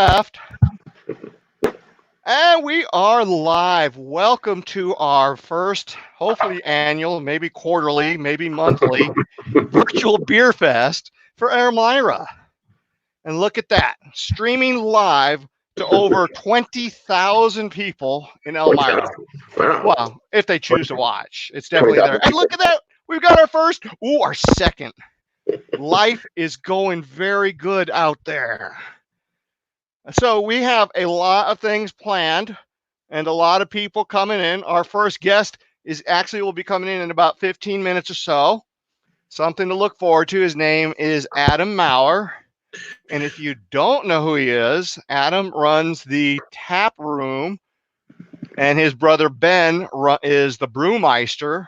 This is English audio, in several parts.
left. And we are live. Welcome to our first, hopefully annual, maybe quarterly, maybe monthly virtual beer fest for Elmira. And look at that, streaming live to over 20,000 people in Elmira. Wow. Well, if they choose to watch, it's definitely there. And look at that, we've got our first, our second. Life is going very good out there. So we have a lot of things planned and a lot of people coming in. Our first guest will be coming in about 15 minutes or so. Something to look forward to. His name is Adam Maurer. And if you don't know who he is, Adam runs the tap room, and his brother Ben is the brewmeister,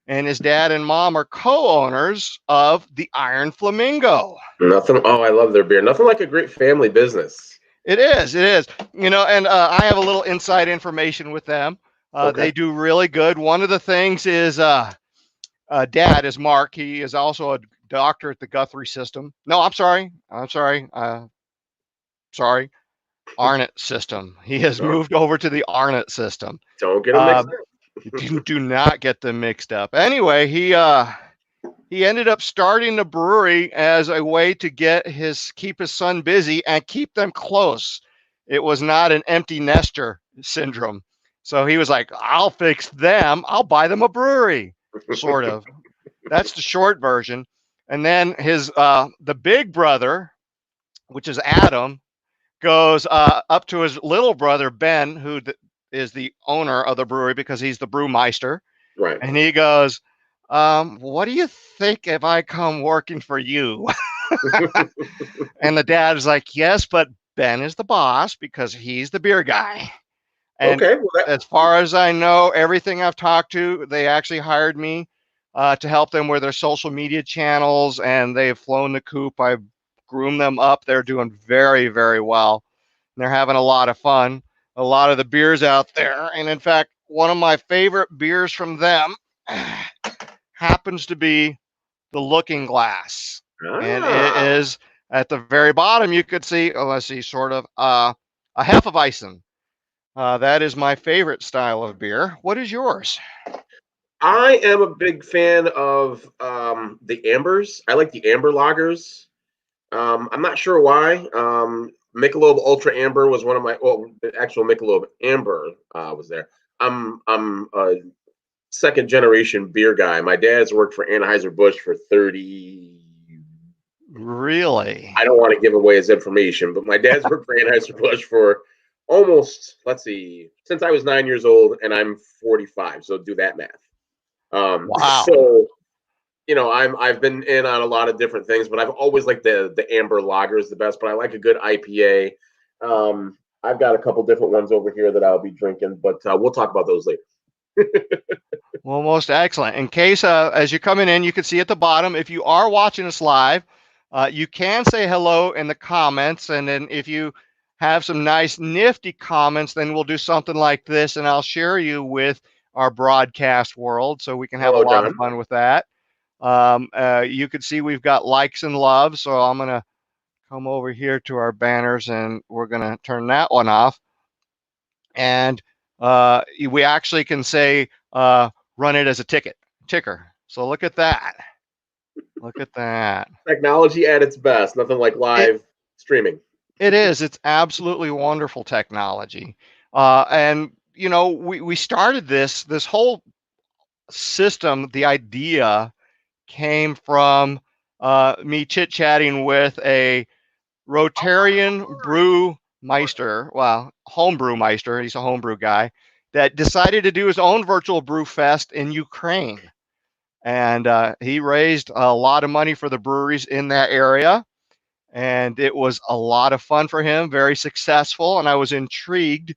and his dad and mom are co-owners of the Iron Flamingo. Nothing. Oh, I love their beer. Nothing like a great family business. It is. You know, and I have a little inside information with them. Okay. They do really good. One of the things is dad is Mark. He is also a doctor at the Guthrie system. No, I'm sorry. Arnott system. He has moved over to the Arnott system. Don't get them mixed up. Do not get them mixed up. Anyway, he ended up starting the brewery as a way to keep his son busy and keep them close. It was not an empty nester syndrome. So he was like, I'll fix them. I'll buy them a brewery, sort of. That's the short version. And then the big brother, which is Adam, goes up to his little brother, Ben, who is the owner of the brewery because he's the brewmeister. Right. And he goes, what do you think if I come working for you? And the dad is like, yes, but Ben is the boss because he's the beer guy. And okay, well, as far as I know, everything I've talked to, they actually hired me to help them with their social media channels, and they've flown the coop. I've groomed them up. They're doing very, very well. And they're having a lot of fun. A lot of the beers out there. And in fact, one of my favorite beers from them happens to be the Looking Glass. And it is at the very bottom. You could see, sort of a Hefeweizen. That is my favorite style of beer. What is yours? I am a big fan of the ambers. I like the amber lagers. I'm not sure why. Michelob Ultra Amber was one of my. Well, the actual Michelob Amber was there. I'm a second generation beer guy. My dad's worked for Anheuser-Busch for 30. Really? I don't want to give away his information, but my dad's worked for Anheuser-Busch for almost, since I was 9 years old, and I'm 45. So do that math. Wow. So, you know, I've been in on a lot of different things, but I've always liked the amber lager is the best. But I like a good IPA. I've got a couple different ones over here that I'll be drinking, but we'll talk about those later. Well, most excellent. In case as you're coming in, you can see at the bottom, if you are watching us live, you can say hello in the comments. And then if you have some nice nifty comments, then we'll do something like this, and I'll share you with our broadcast world so we can have a lot of fun with that. You can see we've got likes and loves. So I'm going to come over here to our banners, and we're going to turn that one off. And we actually can say run it as a ticker. So look at that. Look at that. Technology at its best. Nothing like live streaming. It is. It's absolutely wonderful technology. And, you know, we started this whole system. The idea came from me chit-chatting with a Rotarian brewmeister, homebrew meister. He's a homebrew guy that decided to do his own virtual brew fest in Ukraine. And he raised a lot of money for the breweries in that area. And it was a lot of fun for him, very successful. And I was intrigued,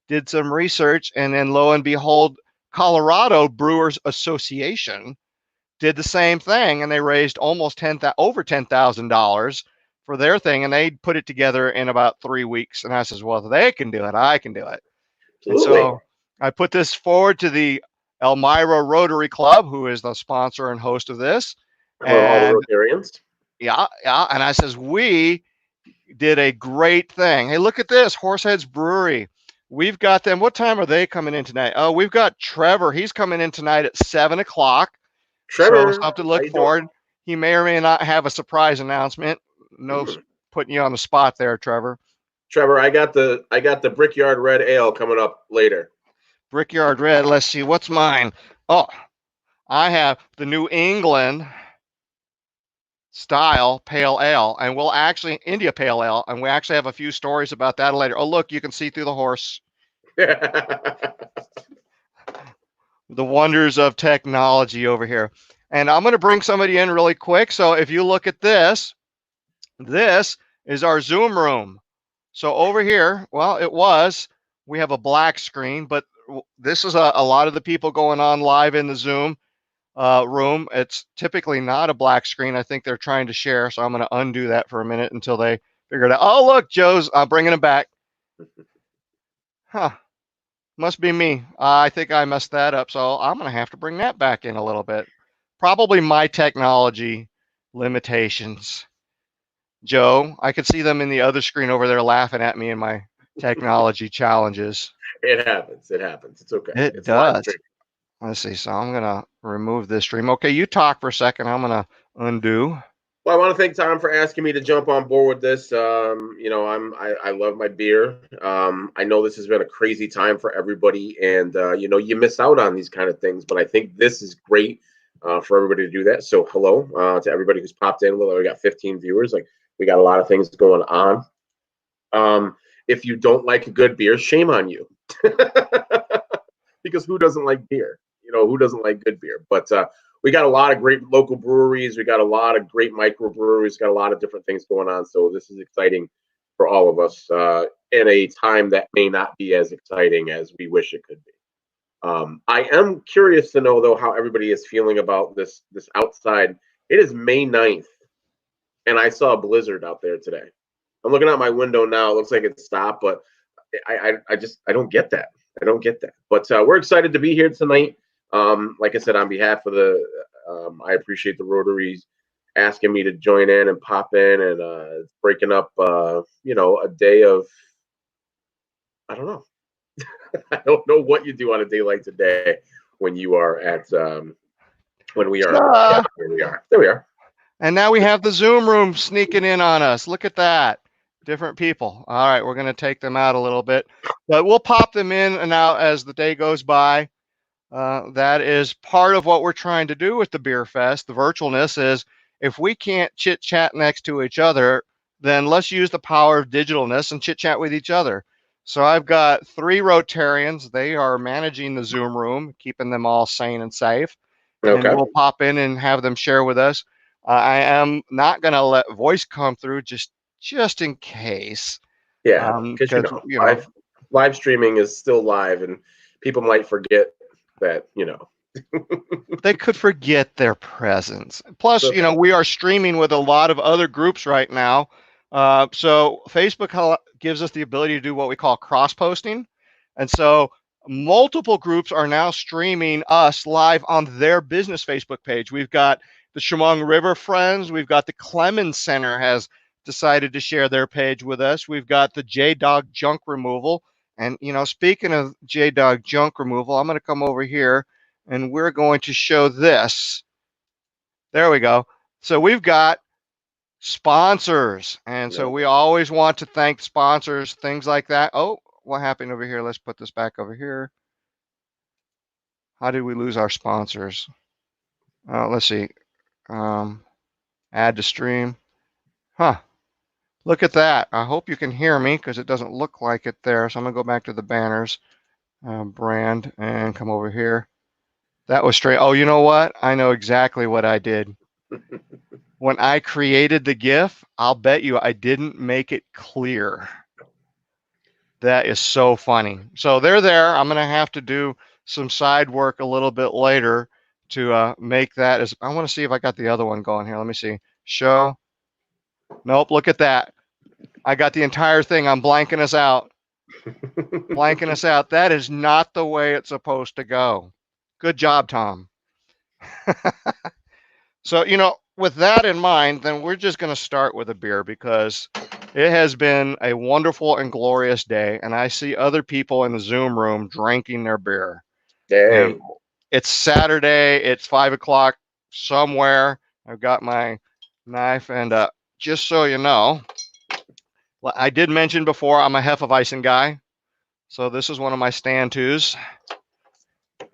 did some research, and then lo and behold, Colorado Brewers Association did the same thing, and they raised almost over $10,000 for their thing, and they put it together in about 3 weeks. And I says, well, if they can do it, I can do it. And so I put this forward to the Elmira Rotary Club, who is the sponsor and host of this. And all the Rotarians. Yeah. And I says, we did a great thing. Hey, look at this, Horseheads Brewery. We've got them. What time are they coming in tonight? Oh, we've got Trevor. He's coming in tonight at 7 o'clock. So Trevor, something to how look you doing? forward. He may or may not have a surprise announcement. No Hmm. putting you on the spot there, Trevor. Trevor, I got the Brickyard Red Ale coming up later. Brickyard Red. Let's see. What's mine? Oh, I have the New England style pale ale, and we'll actually India pale ale, and we actually have a few stories about that later. Oh, look, you can see through the horse. The wonders of technology over here. And I'm going to bring somebody in really quick. So if you look at this, this is our Zoom room. So over here, well, we have a black screen, but this is a lot of the people going on live in the Zoom room. It's typically not a black screen. I think they're trying to share. So I'm going to undo that for a minute until they figure it out. Oh, look, Joe's bringing it back. Huh. Must be me. I think I messed that up. So I'm going to have to bring that back in a little bit. Probably my technology limitations. Joe, I could see them in the other screen over there laughing at me and my technology challenges. It happens. It happens. It's okay. It It's live does. stream. Let's see. So I'm going to remove this stream. Okay, you talk for a second. I'm going to undo. Well, I want to thank Tom for asking me to jump on board with this. I love my beer. I know this has been a crazy time for everybody, and you miss out on these kind of things. But I think this is great for everybody to do that. So, hello to everybody who's popped in. We got 15 viewers. Like, we got a lot of things going on. If you don't like a good beer, shame on you, because who doesn't like beer? Who doesn't like good beer? But we got a lot of great local breweries. We got a lot of great microbreweries. Got a lot of different things going on. So this is exciting for all of us in a time that may not be as exciting as we wish it could be. I am curious to know though how everybody is feeling about this outside. It is May 9th, and I saw a blizzard out there today. I'm looking out my window now. It looks like it stopped, but I don't get that. I don't get that. But we're excited to be here tonight. Like I said, on behalf of I appreciate the Rotaries asking me to join in and pop in and breaking up, a day of, I don't know. I don't know what you do on a day like today when you are when we are, yeah, here we are. There we are. And now we have the Zoom room sneaking in on us. Look at that. Different people. All right, we're going to take them out a little bit, but we'll pop them in and out as the day goes by. That is part of what we're trying to do with the Beer Fest. The virtualness is if we can't chit chat next to each other, then let's use the power of digitalness and chit chat with each other. So I've got 3 Rotarians. They are managing the Zoom room, keeping them all sane and safe. And Okay. we'll pop in and have them share with us. I am not going to let voice come through just in case, Yeah, because because live streaming is still live, and people might forget that. they could forget their presence. It's Plus, okay. we are streaming with a lot of other groups right now. So Facebook gives us the ability to do what we call cross posting. And so multiple groups are now streaming us live on their business Facebook page. We've got the Chemung River Friends. We've got the Clemens Center has decided to share their page with us. We've got the J-Dog Junk Removal. And, speaking of J-Dog Junk Removal, I'm going to come over here and we're going to show this. There we go. So we've got sponsors. And so we always want to thank sponsors, things like that. Oh, what happened over here? Let's put this back over here. How did we lose our sponsors? Let's see. Add to stream. Huh. Look at that. I hope you can hear me because it doesn't look like it there. So I'm going to go back to the banners, brand, and come over here. That was straight. Oh, you know what? I know exactly what I did. When I created the GIF, I'll bet you I didn't make it clear. That is so funny. So they're there. I'm going to have to do some side work a little bit later to make that as, I want to see if I got the other one going here. Let me see. Show. Nope, look at that. I got the entire thing. I'm blanking us out. Blanking us out. That is not the way it's supposed to go. Good job, Tom. So, with that in mind, then we're just going to start with a beer because it has been a wonderful and glorious day, and I see other people in the Zoom room drinking their beer. And Hey, it's Saturday. It's 5 o'clock somewhere. I've got my knife, and just so you know, I did mention before I'm a Hefeweizen guy, so this is one of my stand twos.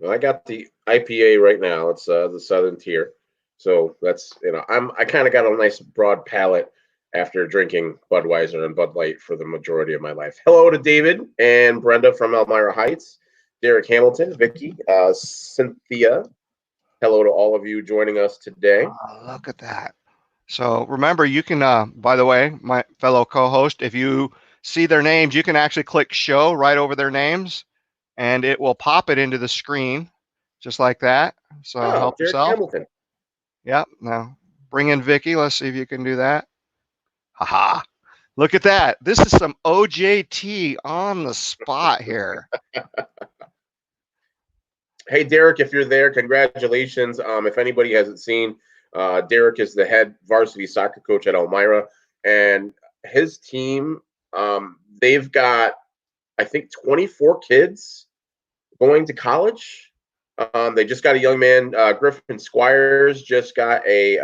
well, I got the IPA right now. It's the Southern Tier, so that's I kind of got a nice broad palate after drinking Budweiser and Bud Light for the majority of my life. Hello to David and Brenda from Elmira Heights, Derek Hamilton, Vicky, Cynthia. Hello to all of you joining us today. Oh, look at that. So remember, you can, by the way, my fellow co-host, if you see their names, you can actually click show right over their names and it will pop it into the screen just like that. So Oh, help Derek yourself. Hamilton. Yep. Now bring in Vicky. Let's see if you can do that. Haha. Look at that. This is some OJT on the spot here. Hey, Derek, if you're there, congratulations. If anybody hasn't seen, Derek is the head varsity soccer coach at Elmira, and his team, they've got, I think, 24 kids going to college. They just got a young man, Griffin Squires, just got a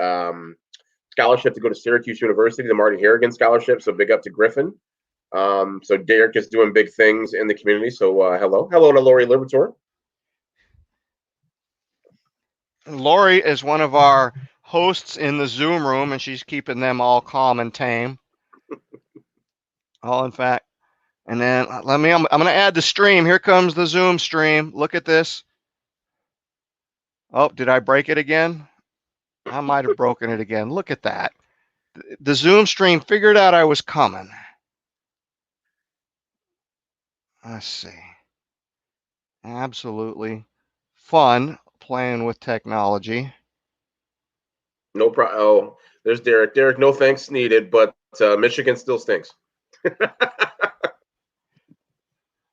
scholarship to go to Syracuse University, the Marty Harrigan scholarship. So big up to Griffin. So Derek is doing big things in the community. So hello to Lori Libertor. Lori is one of our hosts in the Zoom room, and she's keeping them all calm and tame. All in fact. And then I'm going to add the stream. Here comes the Zoom stream. Look at this. Oh, did I break it again? I might have broken it again. Look at that. The Zoom stream figured out I was coming. Let's see. Absolutely fun playing with technology. No problem. Oh, there's Derek. Derek, no thanks needed, but Michigan still stinks.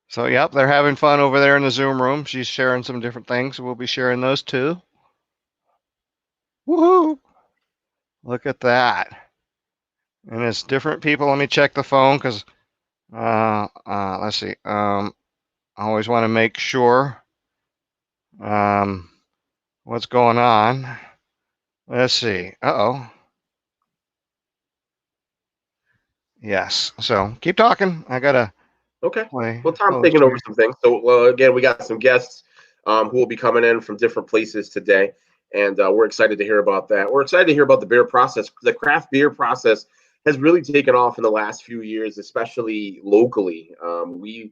So, yep, they're having fun over there in the Zoom room. She's sharing some different things. We'll be sharing those too. Woohoo! Look at that. And it's different people. Let me check the phone because, let's see. I always want to make sure what's going on. Let's see. Uh-oh. Yes. So keep talking. I got to Okay. play Well, Tom's host taking over here. some things. So again, we got some guests who will be coming in from different places today, and we're excited to hear about that. We're excited to hear about the beer process. The craft beer process has really taken off in the last few years, especially locally. We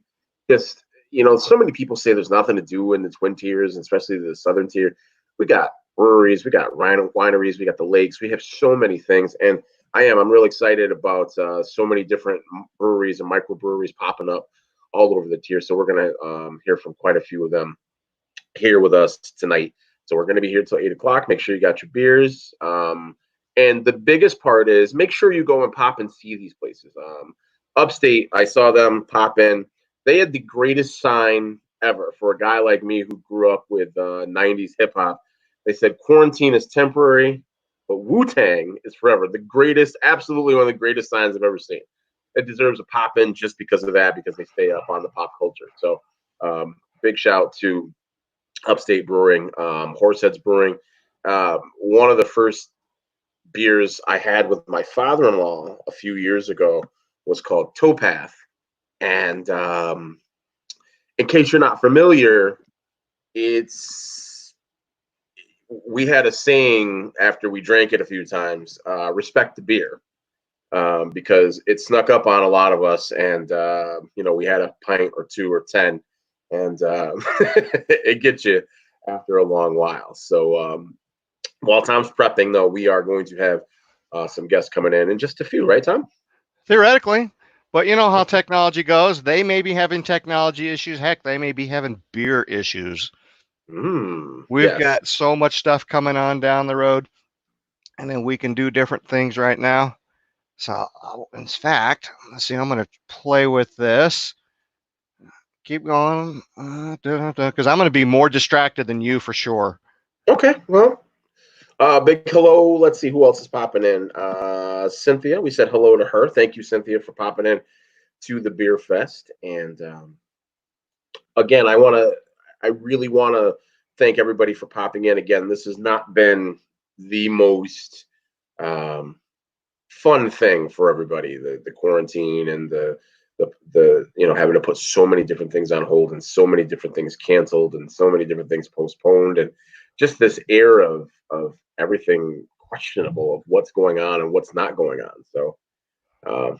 just, so many people say there's nothing to do in the Twin Tiers, especially the Southern Tier. We got breweries, we got wineries, we got the lakes. We have so many things, and I'm really excited about so many different breweries and microbreweries popping up all over the tier. So we're going to hear from quite a few of them here with us tonight. So we're going to be here till 8 o'clock. Make sure you got your beers. And the biggest part is make sure you go and pop and see these places. Upstate, I saw them pop in. They had the greatest sign ever for a guy like me who grew up with 90s hip hop. They said quarantine is temporary, but Wu-Tang is forever. The greatest, absolutely one of the greatest signs I've ever seen. It deserves a pop in just because of that, because they stay up on the pop culture. So big shout to Upstate Brewing, Horseheads Brewing. One of the first beers I had with my father-in-law a few years ago was called Towpath. And in case you're not familiar, we had a saying after we drank it a few times, respect the beer, because it snuck up on a lot of us. And, we had a pint or two or 10, and it gets you after a long while. So while Tom's prepping, though, we are going to have some guests coming in just a few, right, Tom? Theoretically. But you know how technology goes. They may be having technology issues. Heck, they may be having beer issues. We've Yes. got so much stuff coming on down the road, and then we can do different things right now. So, in fact, let's see, I'm going to play with this. Keep going, because I'm going to be more distracted than you for sure. Okay. Well, Big hello. Let's see who else is popping in. Cynthia, we said hello to her. Thank you, Cynthia, for popping in to the beer fest. And again, I really want to thank everybody for popping in. Again, this has not been the most um, fun thing for everybody. The quarantine and the having to put so many different things on hold and so many different things canceled and so many different things postponed and just this air of everything questionable of what's going on and what's not going on. So um,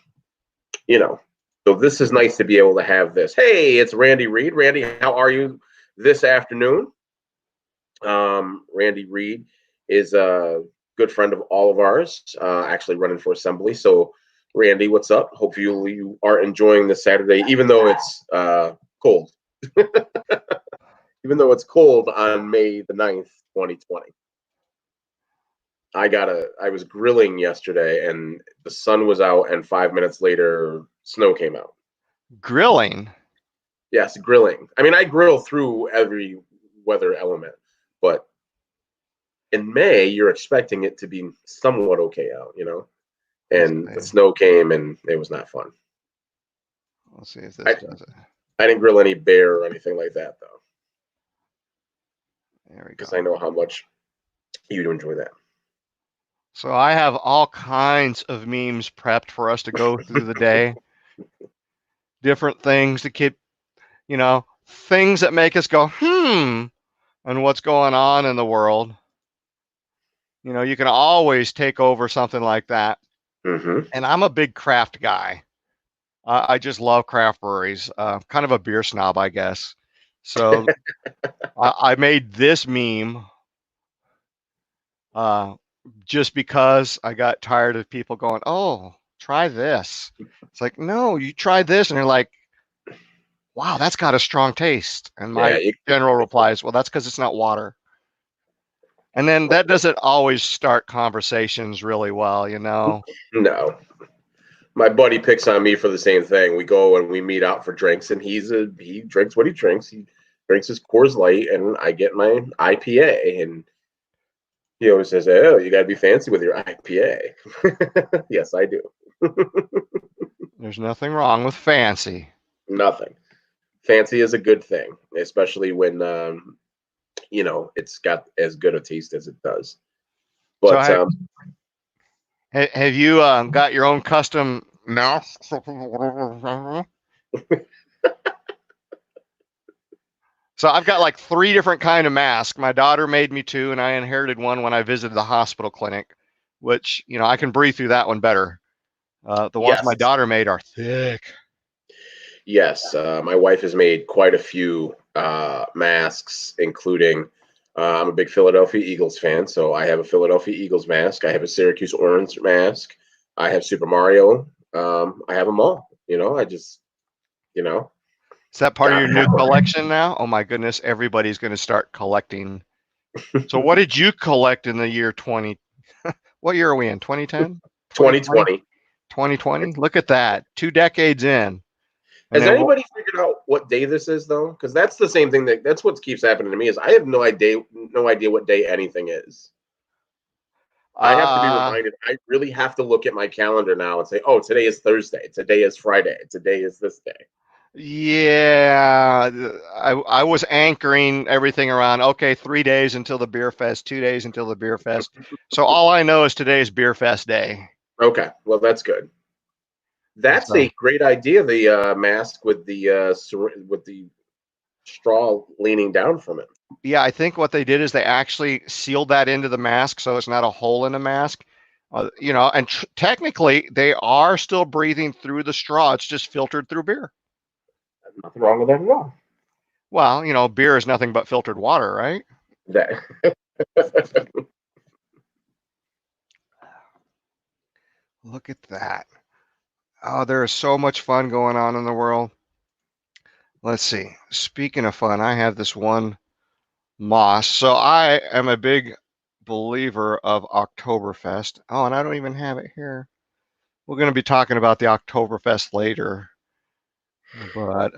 you know, so this is nice to be able to have this. Hey, it's Randy Reed. Randy, how are you this afternoon? Randy Reed is a good friend of all of ours, actually running for assembly. So, Randy, what's up? Hope you are enjoying this Saturday, even though it's cold. Even though it's cold on May the 9th, 2020. I was grilling yesterday and the sun was out and 5 minutes later snow came out. Grilling. Yes, grilling. I mean, I grill through every weather element, but in May, you're expecting it to be somewhat okay out, Let's And the see. snow came and it was not fun. Let's see if I, this does it. I didn't grill any bear or anything like that, though, There we because I go. know how much you'd enjoy that. So I have all kinds of memes prepped for us to go through the day. Different things to keep, things that make us go, and what's going on in the world. You can always take over something like that. Mm-hmm. And I'm a big craft guy. I just love craft breweries. Kind of a beer snob, I guess. So I made this meme uh, just because I got tired of people going, "Oh, try this." It's like, no, you try this, and they're like, "Wow, that's got a strong taste." And Yeah, my general reply is, "Well, that's because it's not water." And then that doesn't always start conversations really well. no. My buddy picks on me for the same thing. We go and we meet out for drinks, and he drinks what he drinks. He drinks his Coors Light, and I get my IPA, and he always says, "Oh, you got to be fancy with your IPA." Yes, I do. There's nothing wrong with fancy. Nothing. Fancy is a good thing, especially when it's got as good a taste as it does. So But have you got your own custom mouth? So I've got like three different kind of masks. My daughter made me two, and I inherited one when I visited the hospital clinic, which I can breathe through that one better. The ones my yes, daughter made are thick. yes, my wife has made quite a few masks, including. I'm a big Philadelphia Eagles fan, so I have a Philadelphia Eagles mask. I have a Syracuse Orange mask. I have Super Mario. I have them all. I just, you know, Is that part of gotta your have new collection now? Oh my goodness, everybody's going to start collecting. So what did you collect in the year 20? What year are we in? 2010? 2020? 2020. 2020? Look at that. 2 decades in. And Has then anybody figured out what day this is though? Because that's the same thing that's what keeps happening to me is I have no idea what day anything is. I have to be uh reminded. I really have to look at my calendar now and say, "Oh, today is Thursday. Today is Friday. Today is this day." yeah, I was anchoring everything around, okay, 3 days until the beer fest, 2 days until the beer fest. So all I know is today is beer fest day. Okay, well that's good. And That's so a great idea. The mask with the straw leaning down from it. yeah, I think what they did is they actually sealed that into the mask, so it's not a hole in the mask. And technically they are still breathing through the straw. It's just filtered through beer. Nothing wrong with that at all. Well, beer is nothing but filtered water, right? That Look at that. Oh, there is so much fun going on in the world. Let's see. Speaking of fun, I have this one moss. So I am a big believer of Oktoberfest. Oh, and I don't even have it here. We're going to be talking about the Oktoberfest later. But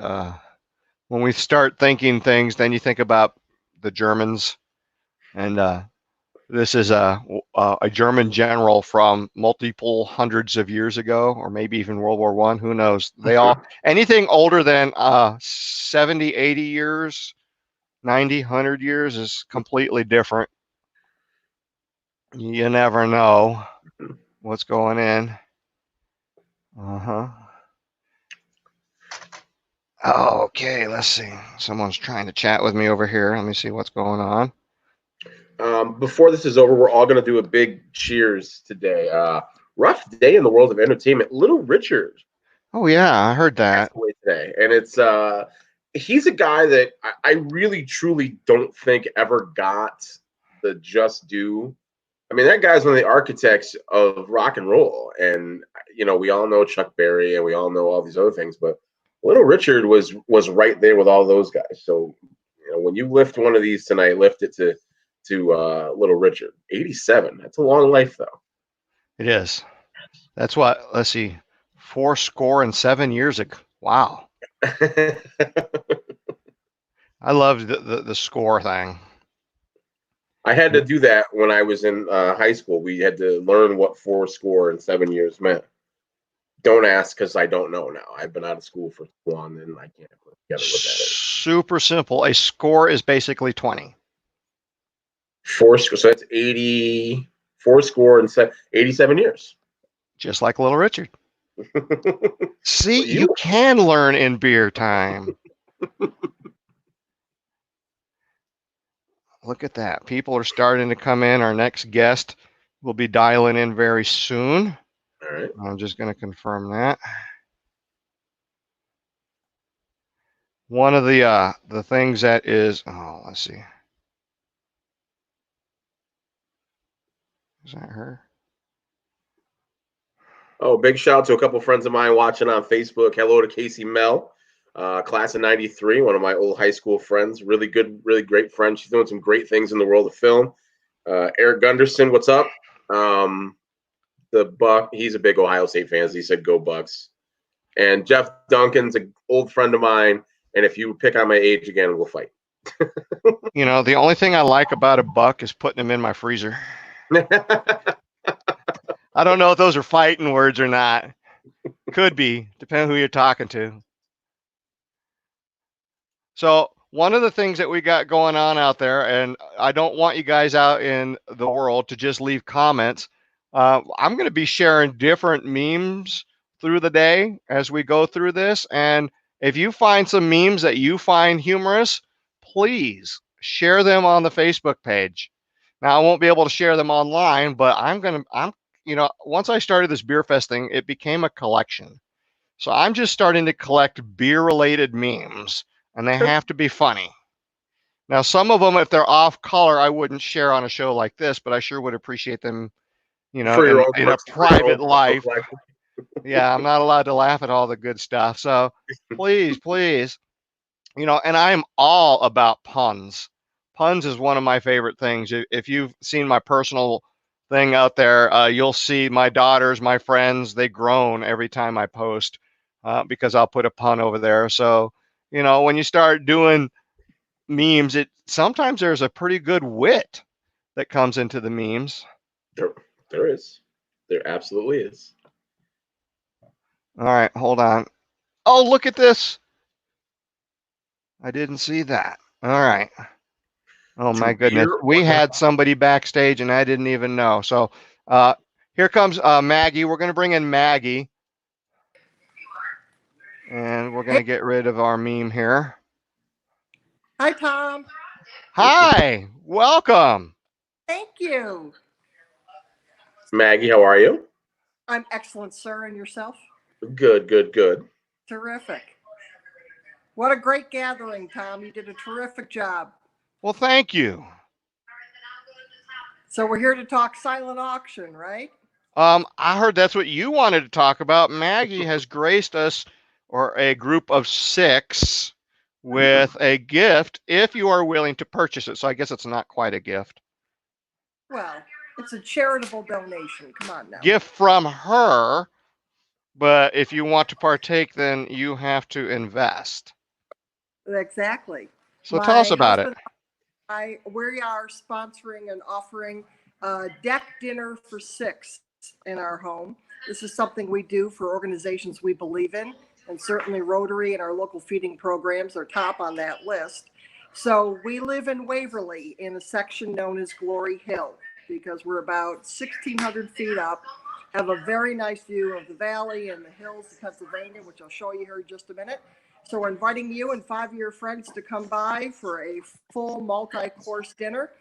when we start thinking things, then you think about the Germans and This is a German general from multiple hundreds of years ago, or maybe even World War I. Who knows? They all, anything older than 70, 80 years, 90, 100 years is completely different. You never know what's going in. Uh-huh. Okay, let's see. Someone's trying to chat with me over here. Let me see what's going on. Before this is over, we're all going to do a big cheers today. Rough day in the world of entertainment. Little Richard Oh yeah, I heard passed that. away today, and it's he's a guy that I really truly don't think ever got the just due. I mean, that guy's one of the architects of rock and roll, and we all know Chuck Berry, and we all know all these other things, but Little Richard was right there with all those guys. So, when you lift one of these tonight, lift it to Little Richard. 87. That's a long life, though. It is. That's what, let's see, 7 years ago. Wow. I love the score thing. I had to do that when I was in high school. We had to learn what 7 years meant. Don't ask because I don't know now. I've been out of school for so long and I can't put together what that is. Super simple. A score is basically 20. So that's 80, four score and 87 years. Just like Little Richard. See, Well, you can learn in beer time. Look at that. People are starting to come in. Our next guest will be dialing in very soon. All right. I'm just going to confirm that. One of the things that is, let's see. Is that her? Oh, big shout out to a couple friends of mine watching on Facebook. Hello to Casey Mel, class of 93, one of my old high school friends. Really good, really great friend. She's doing some great things in the world of film. Eric Gunderson, what's up? The Buck, he's a big Ohio State fan. He said, "Go Bucks." And Jeff Duncan's an old friend of mine. And if you pick on my age again, we'll fight. The only thing I like about a buck is putting them in my freezer. I don't know if those are fighting words or not. Could be, depending who you're talking to. So one of the things that we got going on out there, and I don't want you guys out in the world to just leave comments. I'm going to be sharing different memes through the day as we go through this. And if you find some memes that you find humorous, please share them on the Facebook page. Now I won't be able to share them online, but once I started this beer fest thing, it became a collection. So I'm just starting to collect beer related memes and they have to be funny. Now, some of them, if they're off color, I wouldn't share on a show like this, but I sure would appreciate them, For your own in a private life. Yeah, I'm not allowed to laugh at all the good stuff. So please, please, and I'm all about puns. Puns is one of my favorite things. If you've seen my personal thing out there, you'll see my daughters, my friends, they groan every time I post because I'll put a pun over there. So, when you start doing memes, sometimes there's a pretty good wit that comes into the memes. There is. There absolutely is. All right, hold on. Oh, look at this. I didn't see that. All right. Oh my goodness. We had somebody backstage and I didn't even know. So here comes Maggie. We're going to bring in Maggie. And we're going to get rid of our meme here. Hi, Tom. Hi. Welcome. Thank you. Maggie, how are you? I'm excellent, sir. And yourself? Good, good, good. Terrific. What a great gathering, Tom. You did a terrific job. Well, thank you. So we're here to talk silent auction, right? I heard that's what you wanted to talk about. Maggie has graced us, or a group of 6, with a gift if you are willing to purchase it. So I guess it's not quite a gift. Well, it's a charitable donation. Come on now. Gift from her, but if you want to partake, then you have to invest. Exactly. So tell us about it. We are sponsoring and offering deck dinner for 6 in our home. This is something we do for organizations we believe in, and certainly Rotary and our local feeding programs are top on that list. So we live in Waverly in a section known as Glory Hill because we're about 1,600 feet up, have a very nice view of the valley and the hills of Pennsylvania, which I'll show you here in just a minute. So we're inviting you and 5 of your friends to come by for a full multi-course dinner.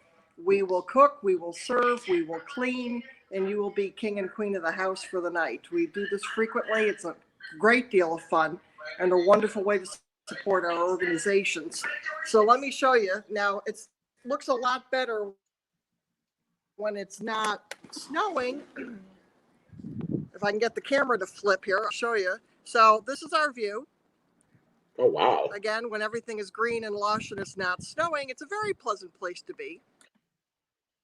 We will cook, we will serve, we will clean, and you will be king and queen of the house for the night. We do this frequently. It's a great deal of fun and a wonderful way to support our organizations. So let me show you. Now, it looks a lot better when it's not snowing. If I can get the camera to flip here, I'll show you. So this is our view. Oh, wow. Again, when everything is green and lush and it's not snowing, it's a very pleasant place to be.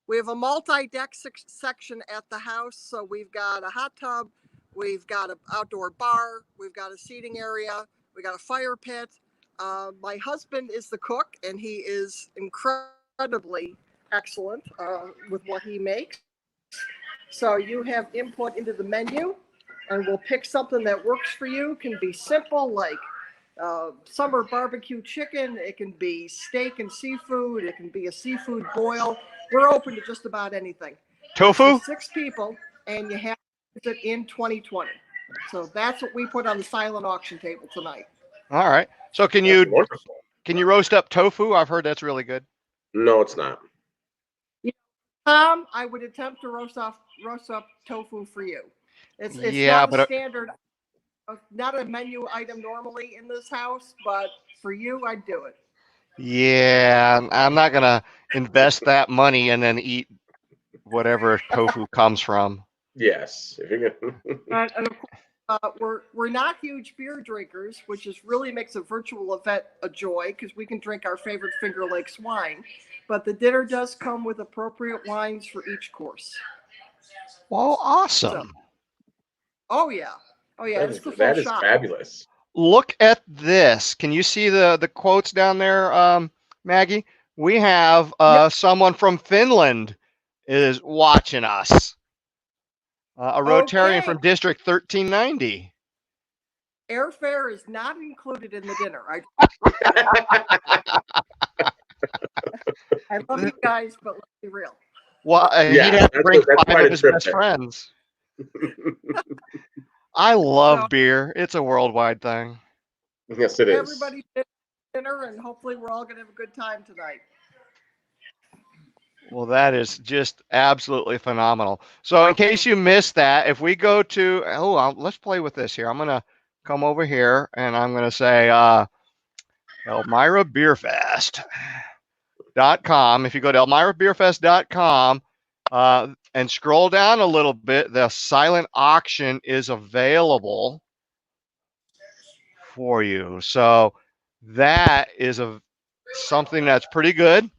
We have a multi-deck section at the house. So we've got a hot tub, we've got an outdoor bar, we've got a seating area, we got a fire pit. My husband is the cook, and he is incredibly excellent with what he makes. So you have input into the menu, and we'll pick something that works for you. It can be simple, like summer barbecue chicken. It can be steak and seafood. It can be a seafood boil. We're open to just about anything. Tofu? For 6 people, and you have it in 2020. So that's what we put on the silent auction table tonight. All right. So can you roast up tofu? I've heard that's really good. No, it's not. I would attempt to roast up tofu for you. It's Yeah, not a standard, not a menu item normally in this house, but for you, I'd do it. Yeah, I'm not gonna invest that money and then eat whatever tofu comes from. Yes. If you're gonna... And of course, we're not huge beer drinkers, which really makes a virtual event a joy because we can drink our favorite Finger Lakes wine. But the dinner does come with appropriate wines for each course. Well, awesome. So, oh yeah. That is fabulous. Look at this. Can you see the quotes down there, Maggie? We have someone from Finland is watching us. A Rotarian from District 1390. Airfare is not included in the dinner. I love you guys, but let's be real. Well, he'd have to bring 5 of his best friends. I love beer. It's a worldwide thing. Yes, it is. Everybody dinner, and hopefully we're all going to have a good time tonight. Well, that is just absolutely phenomenal. So in case you missed that, if we go to, let's play with this here. I'm going to come over here, and I'm going to say Elmira Beer Fest.com. If you go to elmirabeerfest.com and scroll down a little bit, the silent auction is available for you. So that is something that's pretty good.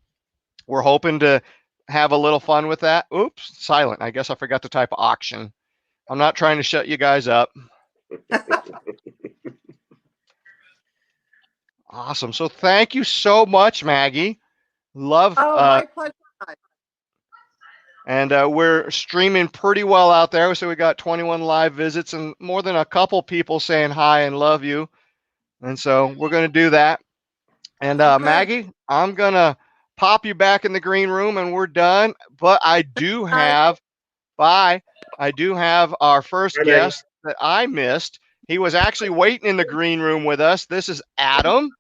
We're hoping to have a little fun with that. Oops, silent. I guess I forgot to type auction. I'm not trying to shut you guys up. Awesome. So thank you so much, Maggie. Love. My pleasure. And we're streaming pretty well out there. So we got 21 live visits and more than a couple people saying hi and love you. And so we're going to do that. And Maggie, I'm going to pop you back in the green room and we're done. But I do have, I do have our first guest that I missed. He was actually waiting in the green room with us. This is Adam,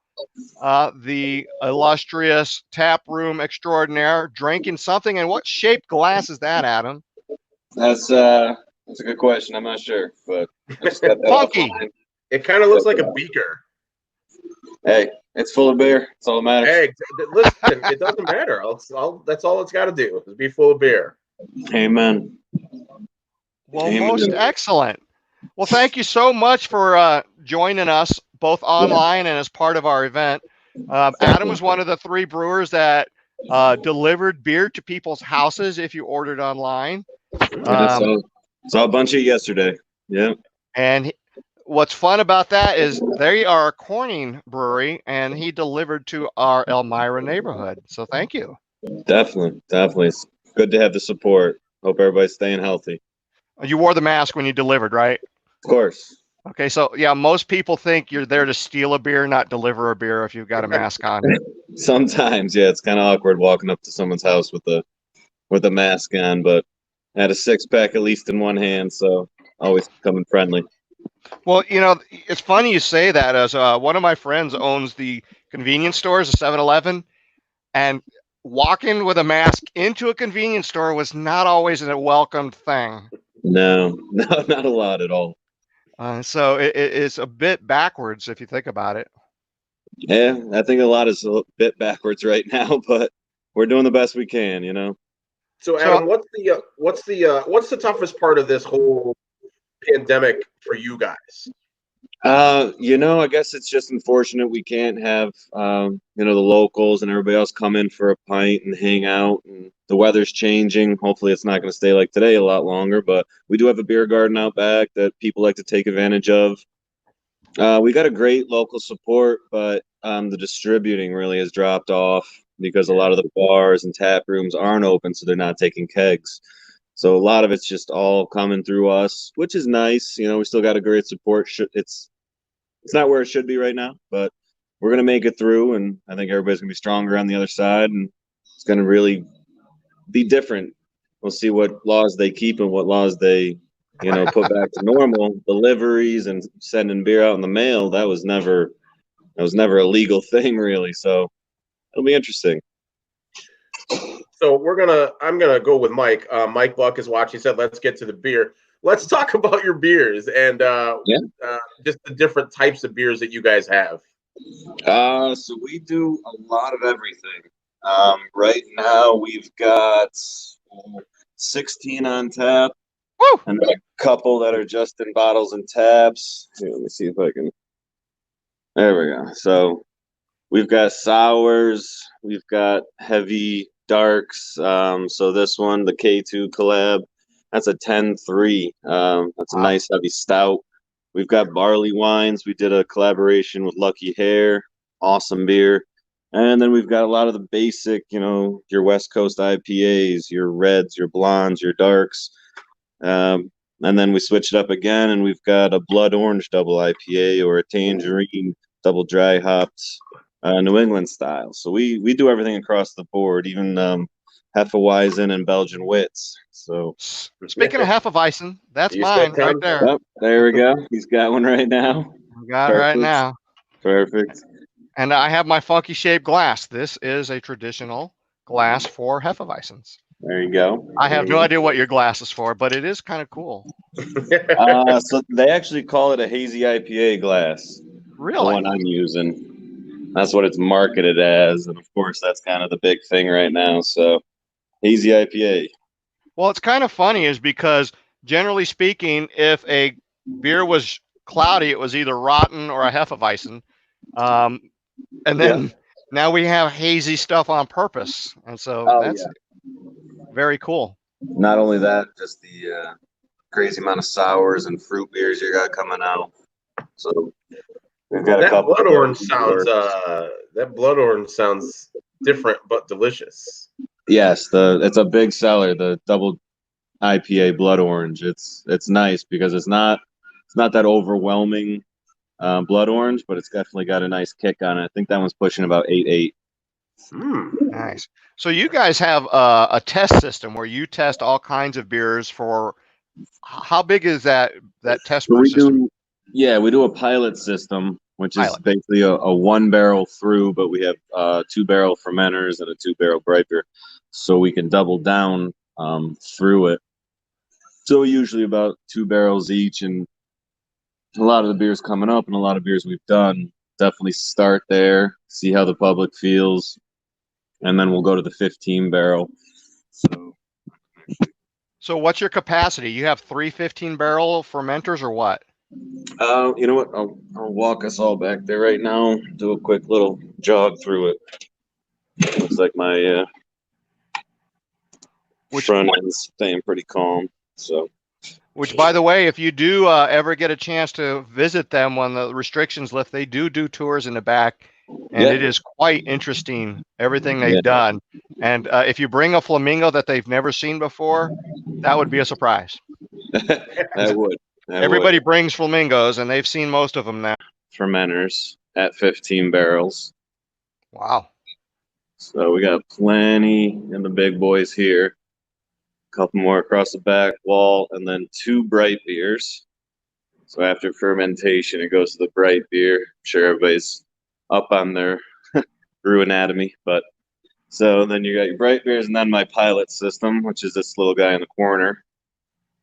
the illustrious tap room extraordinaire, drinking something. And what shaped glass is that, Adam? That's a good question. I'm not sure, but I just got that funky. It kind of looks like a beaker. Hey, it's full of beer. That's all that matters. Hey, listen, it doesn't matter. That's all it's got to do is be full of beer. Amen. Well, most excellent. Well, thank you so much for joining us both online and as part of our event. Adam was one of the 3 brewers that delivered beer to people's houses if you ordered online. Saw a bunch of yesterday. Yeah. And what's fun about that is they are a Corning brewery, and he delivered to our Elmira neighborhood. So thank you. Definitely. good to have the support. Hope everybody's staying healthy. You wore the mask when you delivered, right? Of course. Okay, so yeah, most people think you're there to steal a beer, not deliver a beer if you've got a mask on. Sometimes, yeah, it's kind of awkward walking up to someone's house with a mask on, but I had a 6-pack at least in one hand, so always coming friendly. Well, it's funny you say that, as one of my friends owns the convenience stores, a 7-Eleven, and walking with a mask into a convenience store was not always a welcomed thing. No, not a lot at all. So it's a bit backwards if you think about it. Yeah, I think a lot is a bit backwards right now, but we're doing the best we can, So Adam, what's the toughest part of this whole pandemic for you guys? I guess it's just unfortunate we can't have the locals and everybody else come in for a pint and hang out. And the weather's changing. Hopefully, it's not going to stay like today a lot longer. But we do have a beer garden out back that people like to take advantage of. We got a great local support, but the distributing really has dropped off because a lot of the bars and tap rooms aren't open, so they're not taking kegs. So a lot of it's just all coming through us, which is nice. We still got a great support. It's not where it should be right now, but we're going to make it through, and I think everybody's going to be stronger on the other side, and it's going to really be different. We'll see what laws they keep and what laws they, put back to normal. Deliveries and sending beer out in the mail, that was never a legal thing, really. So it'll be interesting. So I'm gonna go with Mike. Mike Buck is watching. He said, "Let's get to the beer. Let's talk about your beers and just the different types of beers that you guys have." So we do a lot of everything. Right now we've got 16 on tap. Woo! And a couple that are just in bottles and tabs. Here, let me see if I can. There we go. So we've got sours. We've got heavy darks. So this one, the K2 collab, that's a 10-3. That's a nice heavy stout. We've got barley wines. We did a collaboration with Lucky Hair. Awesome beer. And then we've got a lot of the basic, your West Coast IPAs, your reds, your blondes, your darks. And then we switch it up again, and we've got a blood orange double IPA or a tangerine double dry hopped New England style. So we do everything across the board, even Hefeweizen and Belgian Wits. So speaking of Hefeweizen, that's mine right there. Yep, there we go. He's got one right now. Got it right now. Perfect. And I have my funky shaped glass. This is a traditional glass for Hefeweizens. There you go. I have no idea what your glass is for, but it is kind of cool. So they actually call it a hazy IPA glass. Really? The one I'm using. That's what it's marketed as. And of course, that's kind of the big thing right now. So hazy IPA. Well, it's kind of funny is because generally speaking, if a beer was cloudy, it was either rotten or a Hefeweizen. And then now we have hazy stuff on purpose. And so that's very cool. Not only that, just the crazy amount of sours and fruit beers you got coming out. So we've got a couple. Blood orange sounds different but delicious. Yes, it's a big seller. The double IPA blood orange. It's nice because it's not that overwhelming blood orange, but it's definitely got a nice kick on it. I think that one's pushing about 8.8. Nice. So you guys have a test system where you test all kinds of beers for. How big is that test system? We do a pilot system, which is basically a 1-barrel through, but we have 2-barrel fermenters and a 2-barrel bright beer, so we can double down through it. So usually about 2 barrels each, and a lot of the beers coming up and a lot of beers we've done definitely start there, see how the public feels, and then we'll go to the 15-barrel. So what's your capacity? You have 3 15-barrel fermenters or what? You know what? I'll walk us all back there right now. Do a quick little jog through it. Looks like my front end's staying pretty calm. So. Which, by the way, if you do ever get a chance to visit them when the restrictions lift, they do tours in the back, and it is quite interesting, everything they've done. And if you bring a flamingo that they've never seen before, that would be a surprise. That would. Everybody brings flamingos, and they've seen most of them now. Fermenters at 15 barrels. Wow. So we got plenty in the big boys here. A couple more across the back wall, and then 2 bright beers. So after fermentation, it goes to the bright beer. I'm sure everybody's up on their brew anatomy, but so then you got your bright beers, and then my pilot system, which is this little guy in the corner.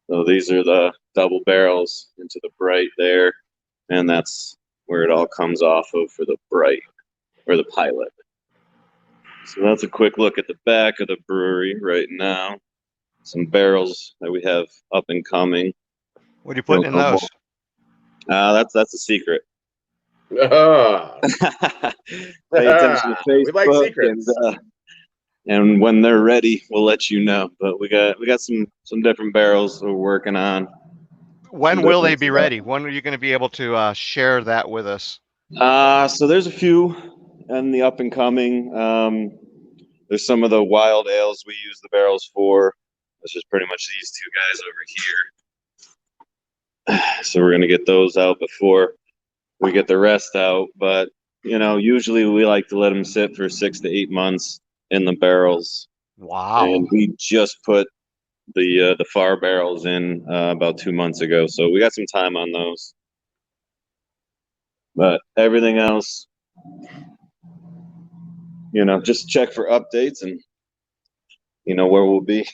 So these are the double barrels into the bright there, and that's where it all comes off of for the bright, or the pilot. So that's a quick look at the back of the brewery right now. Some barrels that we have up and coming. What are you putting in those? That's a secret. Pay attention to Facebook. We like secrets. And when they're ready, we'll let you know. But we got some different barrels we're working on. When will they be ready? When are you going to be able to share that with us? So there's a few in the up and coming. There's some of the wild ales we use the barrels for. That's just pretty much these 2 guys over here. So we're gonna get those out before we get the rest out. But usually we like to let them sit for 6 to 8 months in the barrels. Wow. And we just put the far barrels in about 2 months ago, so we got some time on those. But everything else, just check for updates and where we'll be.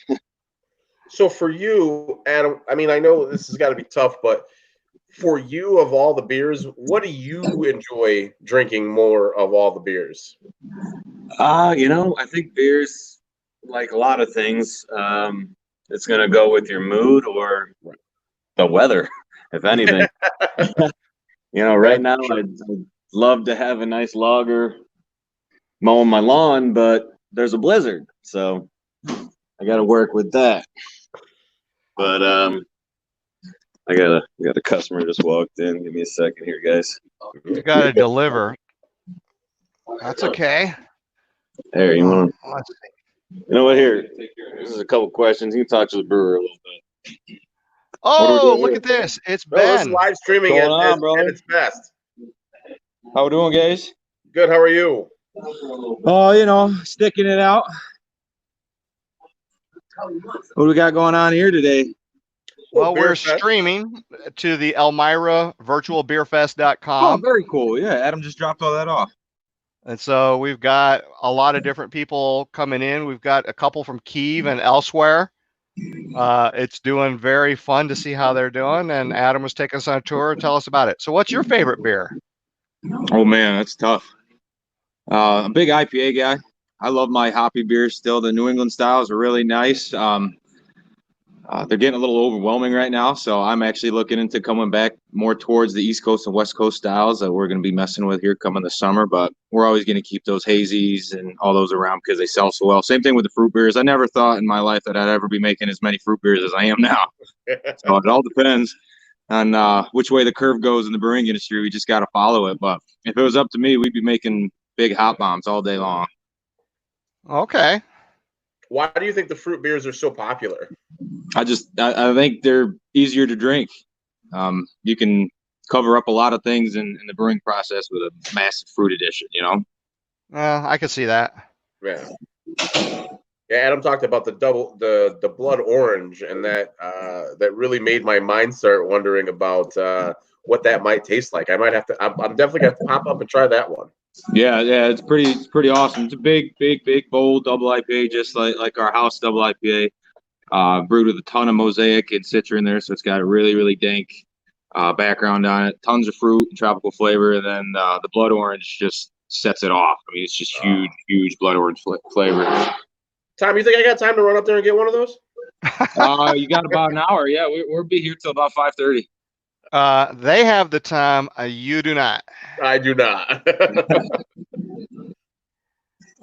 So for you, Adam, I mean, I know this has got to be tough, but for you, of all the beers, what do you enjoy drinking more of all the beers? I think beers, like a lot of things, it's going to go with your mood or the weather, if anything. Right now, I'd love to have a nice lager mowing my lawn, but there's a blizzard, so I got to work with that. But I got a customer just walked in. Give me a second here, guys. You got to deliver. That's okay. There, you want to? You know what? Here, this is a couple questions. You can talk to the brewer a little bit. Oh, look at this! It's Ben. This is live streaming at its best. How we doing, guys? Good. How are you? Oh, sticking it out. What do we got going on here today? Well, we're streaming to the Elmira Virtual Beer Fest.com. Oh, very cool. Yeah, Adam just dropped all that off. And so we've got a lot of different people coming in. We've got a couple from Kyiv and elsewhere. It's doing very fun to see how they're doing. And Adam was taking us on a tour. Tell us about it. So what's your favorite beer? Oh, man, that's tough. I'm a big IPA guy. I love my hoppy beers still. The New England styles are really nice. They're getting a little overwhelming right now, so I'm actually looking into coming back more towards the East Coast and West Coast styles that we're going to be messing with here coming this summer. But we're always going to keep those hazies and all those around because they sell so well. Same thing with the fruit beers. I never thought in my life that I'd ever be making as many fruit beers as I am now. So it all depends on which way the curve goes in the brewing industry. We just got to follow it. But if it was up to me, we'd be making big hop bombs all day long. Okay. Why do you think the fruit beers are so popular? I think they're easier to drink. You can cover up a lot of things in the brewing process with a massive fruit addition, I can see that. Yeah. Yeah, Adam talked about the blood orange, and that really made my mind start wondering about what that might taste like. I'm definitely gonna have to pop up and try that one. Yeah, it's pretty awesome. It's a big, bold double IPA, just like our house double IPA. Brewed with a ton of mosaic and citra in there, so it's got a really, really dank background on it. Tons of fruit and tropical flavor, and then the blood orange just sets it off. I mean, it's just huge blood orange flavor. Tom, you think I got time to run up there and get one of those? You got about an hour. Yeah, we'll be here till about 5:30. They have the time. You do not. I do not.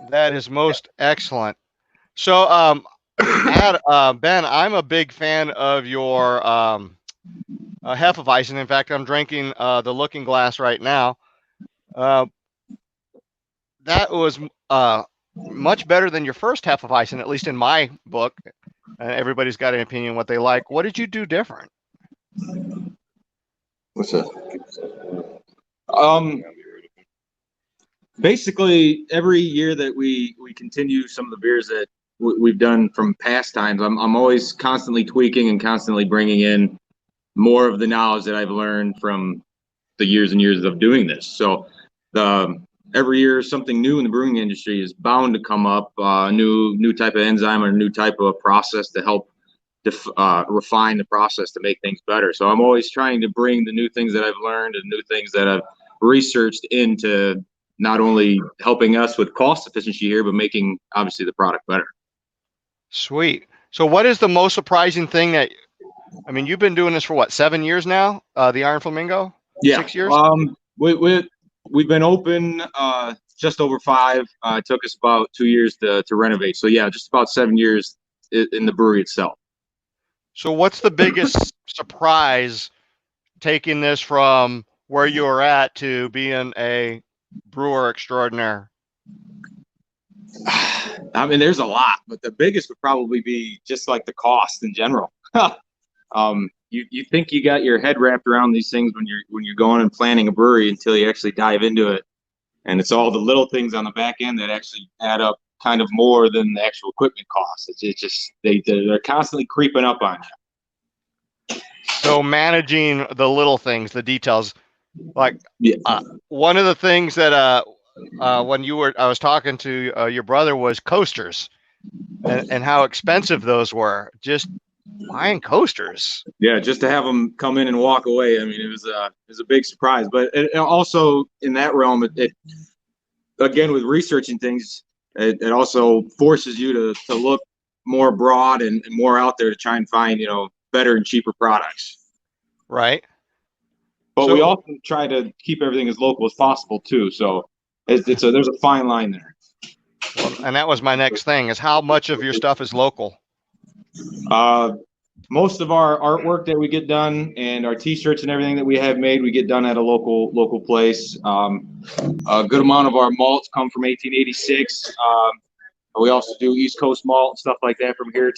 That is most excellent. So, Ben, I'm a big fan of your Hefeweizen. In fact, I'm drinking the Looking Glass right now. That was much better than your first Hefeweizen, at least in my book. Everybody's got an opinion what they like. What did you do different? What's that? Basically, every year that we continue some of the beers that we've done from past times, I'm always constantly tweaking and constantly bringing in more of the knowledge that I've learned from the years and years of doing this. So every year something new in the brewing industry is bound to come up, new type of enzyme or a new type of process to help refine the process to make things better. So I'm always trying to bring the new things that I've learned and new things that I've researched into not only helping us with cost efficiency here, but making obviously the product better. Sweet. So what is the most surprising thing that, I mean, you've been doing this for what, 7 years now? The Iron Flamingo? Yeah. 6 years? We've been open just over 5. It took us about 2 years to renovate. So yeah, just about 7 years in the brewery itself. So what's the biggest surprise taking this from where you were at to being a brewer extraordinaire? I mean, there's a lot, but the biggest would probably be just like the cost in general. You think you got your head wrapped around these things when you're going and planning a brewery until you actually dive into it, and it's all the little things on the back end that actually add up kind of more than the actual equipment costs. It's just they're constantly creeping up on you. So managing the little things, the details, like Yeah. One of the things that when I was talking to your brother was coasters, and how expensive those were. Just buying coasters. Yeah, just to have them come in and walk away. I mean, it was a big surprise. But it also in that realm, it again with researching things, it also forces you to look more broad and more out there to try and find better and cheaper products. Right. But we also try to keep everything as local as possible too. So there's a fine line there. Well, and that was my next thing: is how much of your stuff is local? Most of our artwork that we get done and our T-shirts and everything that we have made, we get done at a local place. A good amount of our malts come from 1886. We also do East Coast malt and stuff like that from here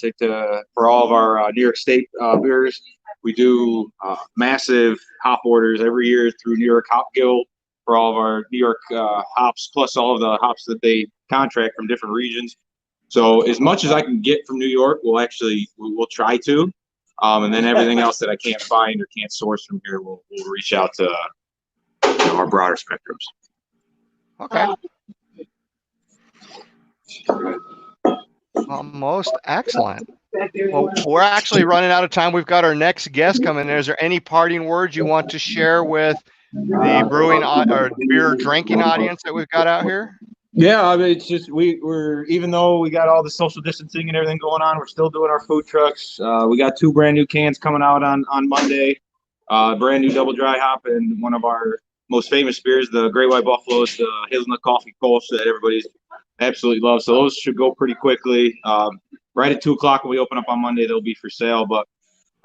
for all of our New York State beers. We do massive hop orders every year through New York Hop Guild for all of our New York hops, plus all of the hops that they contract from different regions. So as much as I can get from New York, we'll try to, and then everything else that I can't find or can't source from here, we'll reach out to our broader spectrums. Okay. Most excellent. Well, we're actually running out of time. We've got our next guest coming in. Is there any parting words you want to share with the brewing or beer drinking audience that we've got out here? Yeah, I mean, it's just we're even though we got all the social distancing and everything going on, we're still doing our food trucks. We got 2 brand new cans coming out on Monday, brand new double dry hop, and one of our most famous beers, the Great White Buffalo, is the hazelnut coffee kolsch that everybody's absolutely loves. So those should go pretty quickly. Right at 2:00 when we open up on Monday, they'll be for sale. But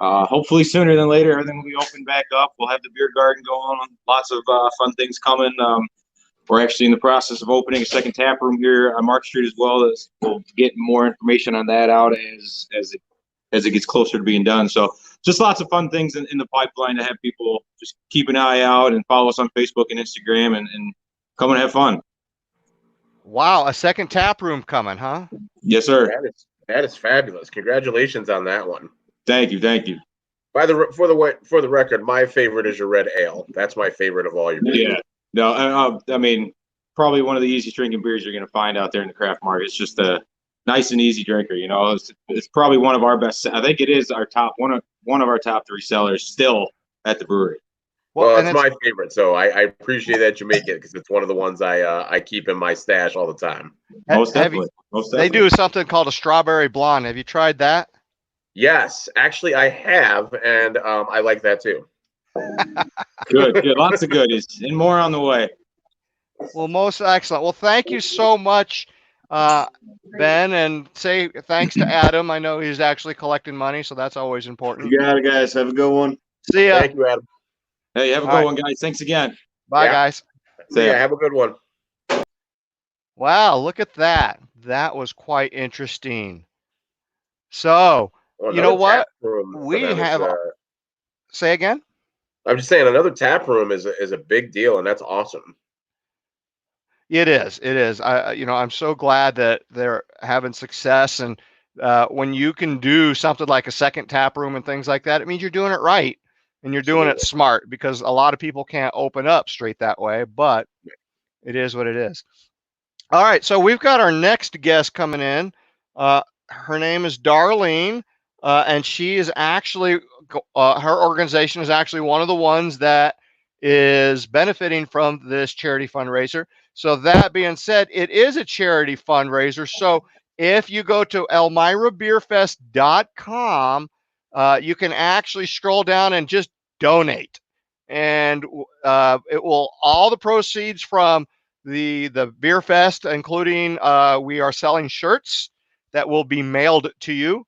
hopefully sooner than later, everything will be open back up. We'll have the beer garden going. Lots of fun things coming. We're actually in the process of opening a second tap room here on Mark Street as well. We'll get more information on that out as it gets closer to being done. So just lots of fun things in the pipeline to have people just keep an eye out and follow us on Facebook and Instagram and come and have fun. Wow, a second tap room coming, huh? Yes, sir. That is fabulous. Congratulations on that one. Thank you. For the record, my favorite is your red ale. That's my favorite of all your beers. Yeah. No, I mean, probably one of the easiest drinking beers you're going to find out there in the craft market. It's just a nice and easy drinker. It's probably one of our best. I think it is our top one of our top 3 sellers still at the brewery. Well, it's my favorite, so I appreciate that you make it because it's one of the ones I keep in my stash all the time. Most definitely. They do something called a strawberry blonde. Have you tried that? Yes, actually I have, and I like that too. Good. Lots of goodies and more on the way. Well, most excellent. Well, thank you so much, Ben, and say thanks to Adam. I know he's actually collecting money, so that's always important. You got it, guys. Have a good one. See ya. Thank you, Adam. Hey, have a good one, guys. Thanks again. Bye, guys. See ya. Have a good one. Wow, look at that. That was quite interesting. So, Well, you know another tap what? room for We them is. have, say again? I'm just saying, another tap room is a big deal, and that's awesome. It is. It is. I'm so glad that they're having success. And when you can do something like a second tap room and things like that, it means you're doing it right and you're doing it Absolutely. smart because a lot of people can't open up straight that way, but it is what it is. All right, so we've got our next guest coming in. Her name is Darlene, and she is actually, her organization is actually one of the ones that is benefiting from this charity fundraiser. So, that being said, it is a charity fundraiser. So, if you go to elmirabeerfest.com, you can actually scroll down and just donate. And it will, all the proceeds from the beer fest, including we are selling shirts that will be mailed to you,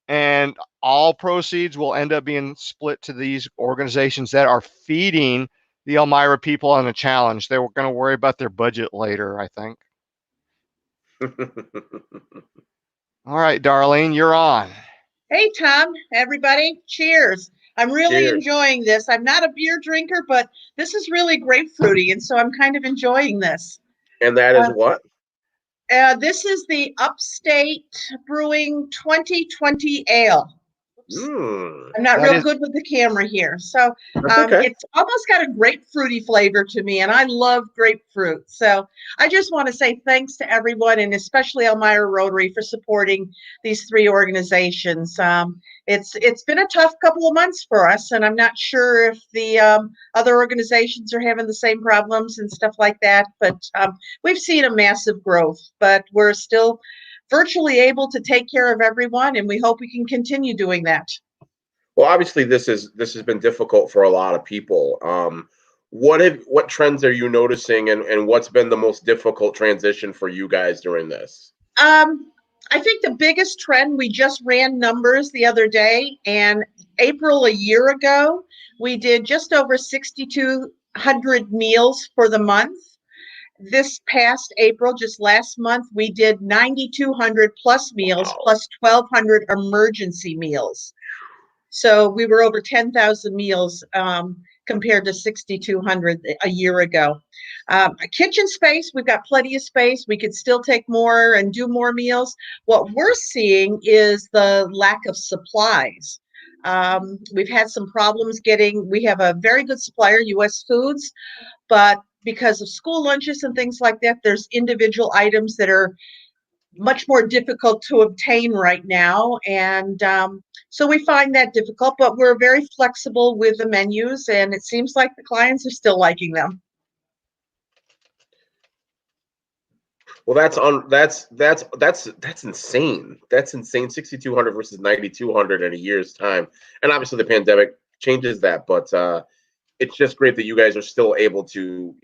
and all proceeds will end up being split to these organizations that are feeding the Elmira people on the challenge. They were going to worry about their budget later, I think. All right, Darlene, you're on. Hey, Tom, everybody, cheers. I'm really Cheers. enjoying this. I'm not a beer drinker, but this is really grapefruity, and so I'm kind of enjoying this. And that is Uh, what? this is the Upstate Brewing 2020 Ale. Oops. I'm not That real is, good with the camera here. So That's okay. it's almost got a grapefruity flavor to me, and I love grapefruit. So I just want to say thanks to everyone, and especially Elmira Rotary, for supporting these three organizations. It's been a tough couple of months for us, and I'm not sure if the other organizations are having the same problems and stuff like that, but we've seen a massive growth, but we're still virtually able to take care of everyone, and we hope we can continue doing that. Well, obviously, this has been difficult for a lot of people. What trends are you noticing, and what's been the most difficult transition for you guys during this? I think the biggest trend, we just ran numbers the other day, and April a year ago, we did just over 6,200 meals for the month. This past April, just last month, we did 9,200 plus meals, Wow. plus 1,200 emergency meals. So we were over 10,000 meals compared to 6,200 a year ago. A kitchen space, we've got plenty of space. We could still take more and do more meals. What we're seeing is the lack of supplies. We've had some problems we have a very good supplier, US Foods, but because of school lunches and things like that, there's individual items that are much more difficult to obtain right now. And so we find that difficult, but we're very flexible with the menus, and it seems like the clients are still liking them. Well, that's insane. That's insane. 6,200 versus 9,200 in a year's time, and obviously the pandemic changes that. But it's just great that you guys are still able to,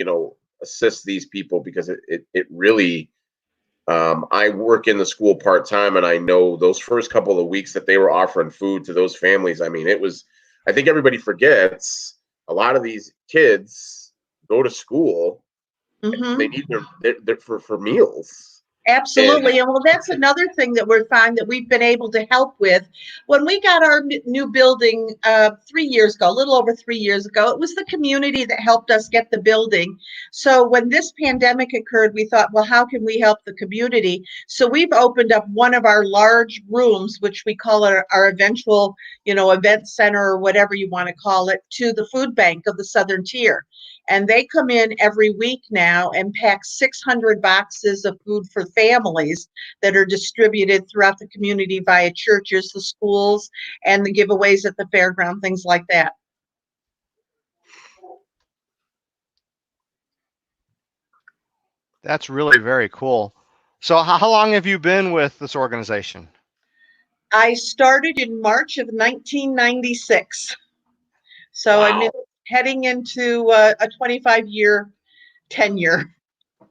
assist these people because it really. I work in the school part time, and I know those first couple of weeks that they were offering food to those families. I mean, it was. I think everybody forgets a lot of these kids go to school. Mm-hmm. They need their for meals. Absolutely. And well, that's another thing that we find that we've been able to help with. When we got our new building 3 years ago, a little over 3 years ago, it was the community that helped us get the building. So when this pandemic occurred, we thought, well, how can we help the community? So we've opened up one of our large rooms, which we call our eventual, event center or whatever you want to call it, to the food bank of the Southern Tier. And they come in every week now and pack 600 boxes of food for families that are distributed throughout the community via churches, the schools, and the giveaways at the fairground, things like that. that's really very cool. So, how long have you been with this organization? I started in March of 1996. So Wow. I'm heading into a 25-year tenure.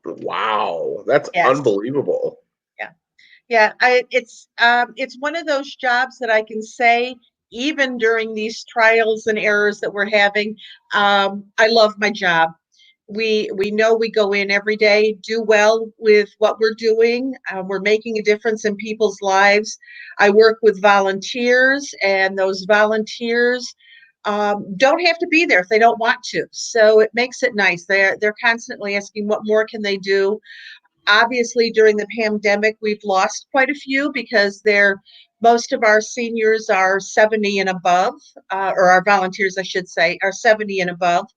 Wow, that's Yes. unbelievable. Yeah, it's one of those jobs that I can say, even during these trials and errors that we're having, I love my job. We know we go in every day, do well with what we're doing. We're making a difference in people's lives. I work with volunteers, and those volunteers don't have to be there if they don't want to. So it makes it nice. They're constantly asking what more can they do. Obviously, during the pandemic, we've lost quite a few because most of our seniors are 70 and above, or our volunteers, I should say, are 70 and above.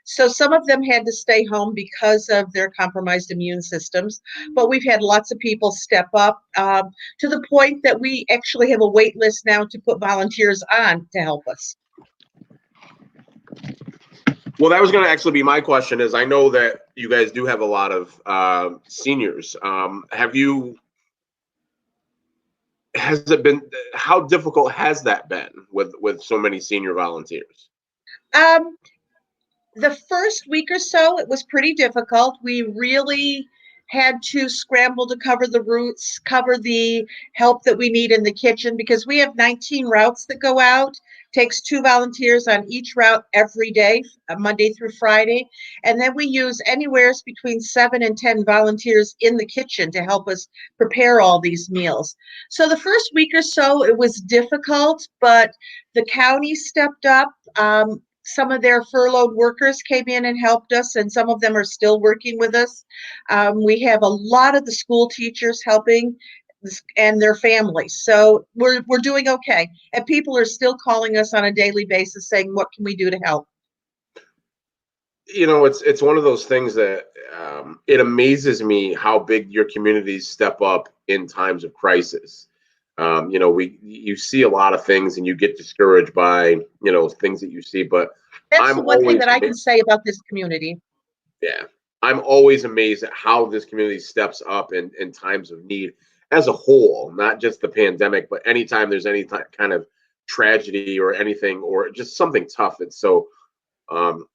So some of them had to stay home because of their compromised immune systems. But we've had lots of people step up to the point that we actually have a wait list now to put volunteers on to help us. Well, that was going to actually be my question. Is I know that you guys do have a lot of seniors. Has it been? How difficult has that been with so many senior volunteers? Um, the first week or so, it was pretty difficult. We really had to scramble to cover the routes, cover the help that we need in the kitchen, because we have 19 routes that go out. Takes 2 volunteers on each route every day, Monday through Friday. And then we use anywhere between 7 and 10 volunteers in the kitchen to help us prepare all these meals. So the first week or so, it was difficult, but the county stepped up. Some of their furloughed workers came in and helped us, and some of them are still working with us. We have a lot of the school teachers helping and their families. So we're doing okay. And people are still calling us on a daily basis saying, what can we do to help? You know, it's one of those things that it amazes me how big your communities step up in times of crisis. You know, you see a lot of things and you get discouraged by, things that you see, but That's I'm the one thing always that I can say about this community. yeah, I'm always amazed at how this community steps up in times of need as a whole, not just the pandemic, but anytime there's any kind of tragedy or anything or just something tough. It's so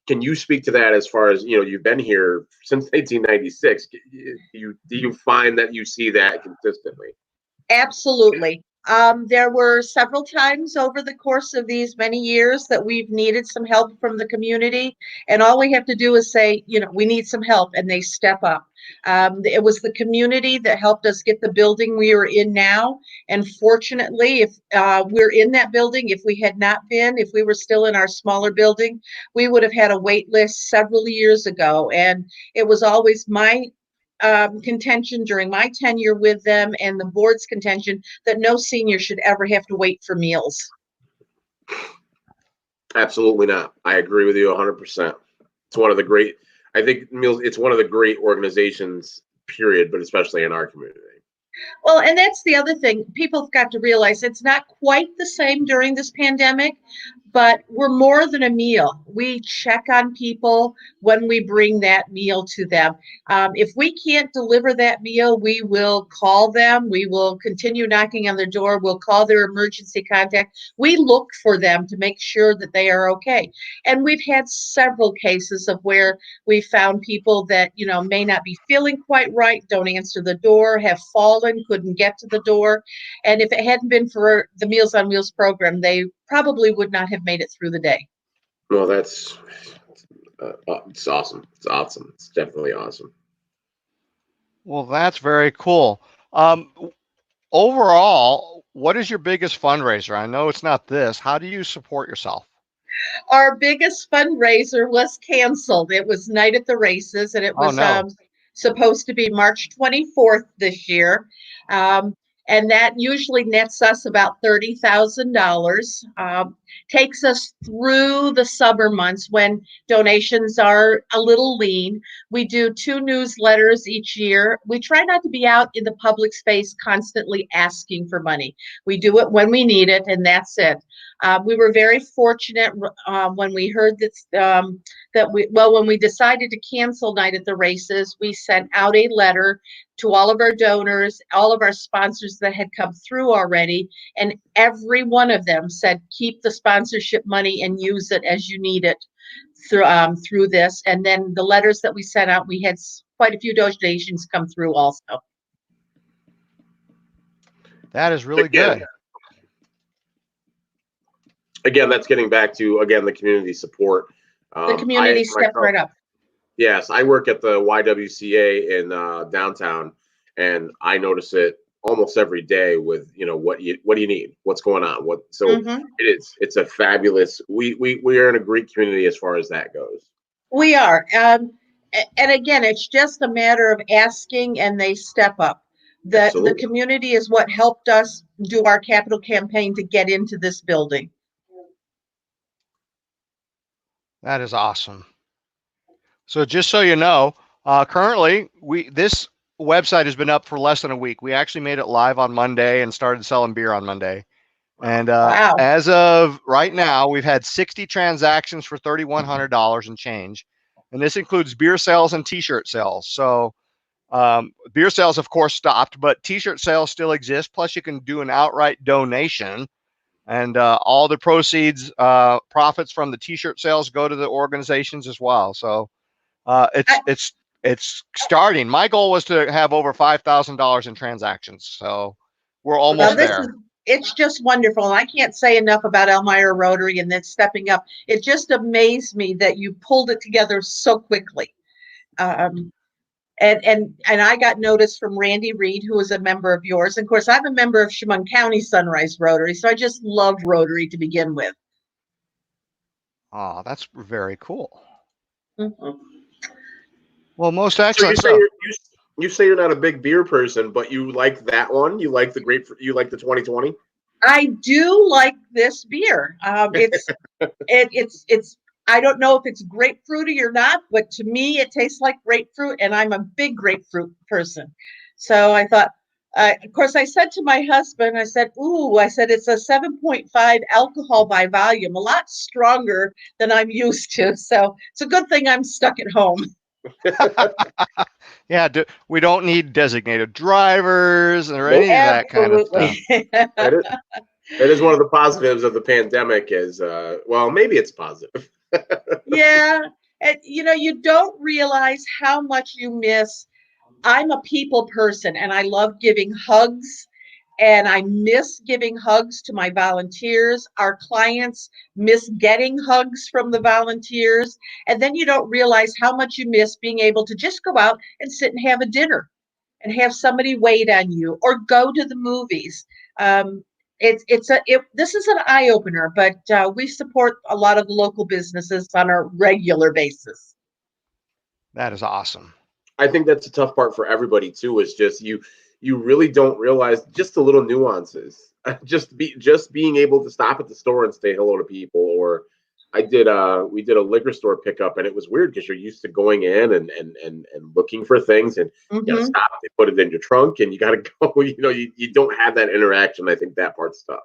can you speak to that as far as, you've been here since 1996? Do you find that you see that consistently? Absolutely. There were several times over the course of these many years that we've needed some help from the community, and all we have to do is say, we need some help, and they step up. It was the community that helped us get the building we are in now, and fortunately, if we're in that building, if we were still in our smaller building, we would have had a wait list several years ago, and it was always my contention during my tenure with them and the board's contention that no senior should ever have to wait for meals. Absolutely not. I agree with you 100%. It's one of the great, I think meals. It's one of the great organizations, period, but especially in our community. Well, and that's the other thing. People have got to realize it's not quite the same during this pandemic, but we're more than a meal. We check on people when we bring that meal to them. If we can't deliver that meal, we will call them. We will continue knocking on their door. We'll call their emergency contact. We look for them to make sure that they are okay. And we've had several cases of where we found people that, may not be feeling quite right, don't answer the door, have fallen, couldn't get to the door. And if it hadn't been for the Meals on Wheels program, they probably would not have made it through the day. Well, it's awesome. It's awesome. It's definitely awesome. Well, that's very cool. Um, Overall, what is your biggest fundraiser? I know it's not this. How do you support yourself? Our biggest fundraiser was canceled. It was Night at the Races, and it Oh, was no. supposed to be March 24th this year. Um, and that usually nets us about $30,000. Takes us through the summer months when donations are a little lean. We do 2 newsletters each year. We try not to be out in the public space constantly asking for money. We do it when we need it, and that's it. We were very fortunate when we heard when we decided to cancel Night at the Races, we sent out a letter to all of our donors, all of our sponsors that had come through already, and every one of them said, keep the sponsorship money and use it as you need it through this. And then the letters that we sent out, we had quite a few donations come through also. That is really good. Again, that's getting back to, the community support. The community stepped right up. Yes, I work at the YWCA in downtown, and I notice it almost every day. With what do you need? What's going on? Mhm. It's a fabulous. We are in a great community as far as that goes. We are. And again, it's just a matter of asking and they step up. The Absolutely. community is what helped us do our capital campaign to get into this building. That is awesome. So just so you know, currently this website has been up for less than a week. We actually made it live on Monday and started selling beer on Monday. And Wow. as of right now, we've had 60 transactions for $3,100 and change. And this includes beer sales and T-shirt sales. So beer sales, of course, stopped, but T-shirt sales still exist. Plus, you can do an outright donation, and all the proceeds, profits from the T-shirt sales, go to the organizations as well. So I, it's starting. My goal was to have over $5,000 in transactions, so we're well, almost this is there. it's just wonderful. And I can't say enough about Elmira Rotary and then stepping up. It just amazed me that you pulled it together so quickly. Um, and I got notice from Randy Reed, who is a member of yours. And of course, I'm a member of Chemung County Sunrise Rotary, so I just love Rotary to begin with. Oh, that's very cool. Mhm. Well, most So excellent. So you say you're not a big beer person, but you like that one. You like the grape. You like the 2020. I do like this beer. It's. I don't know if it's grapefruity or not, but to me, it tastes like grapefruit, and I'm a big grapefruit person. So I thought, of course, I said to my husband, I said, "Ooh," I said, "it's a 7.5 alcohol by volume, a lot stronger than I'm used to." So it's a good thing I'm stuck at home. yeah, we don't need designated drivers or Nope. any of that kind of stuff. Absolutely. That is that is one of the positives of the pandemic. Is well, maybe it's positive. Yeah. And you don't realize how much you miss. I'm a people person and I love giving hugs and I miss giving hugs to my volunteers. Our clients miss getting hugs from the volunteers. And then you don't realize how much you miss being able to just go out and sit and have a dinner and have somebody wait on you or go to the movies. Um, this is an eye opener, but we support a lot of local businesses on a regular basis. That is awesome. I think that's a tough part for everybody too. Is just you really don't realize just the little nuances. Just being able to stop at the store and say hello to people. Or we did a liquor store pickup, and it was weird because you're used to going in and looking for things, and you gotta Hmm. stop. They put it in your trunk, and you gotta go. You don't have that interaction. I think that part's tough.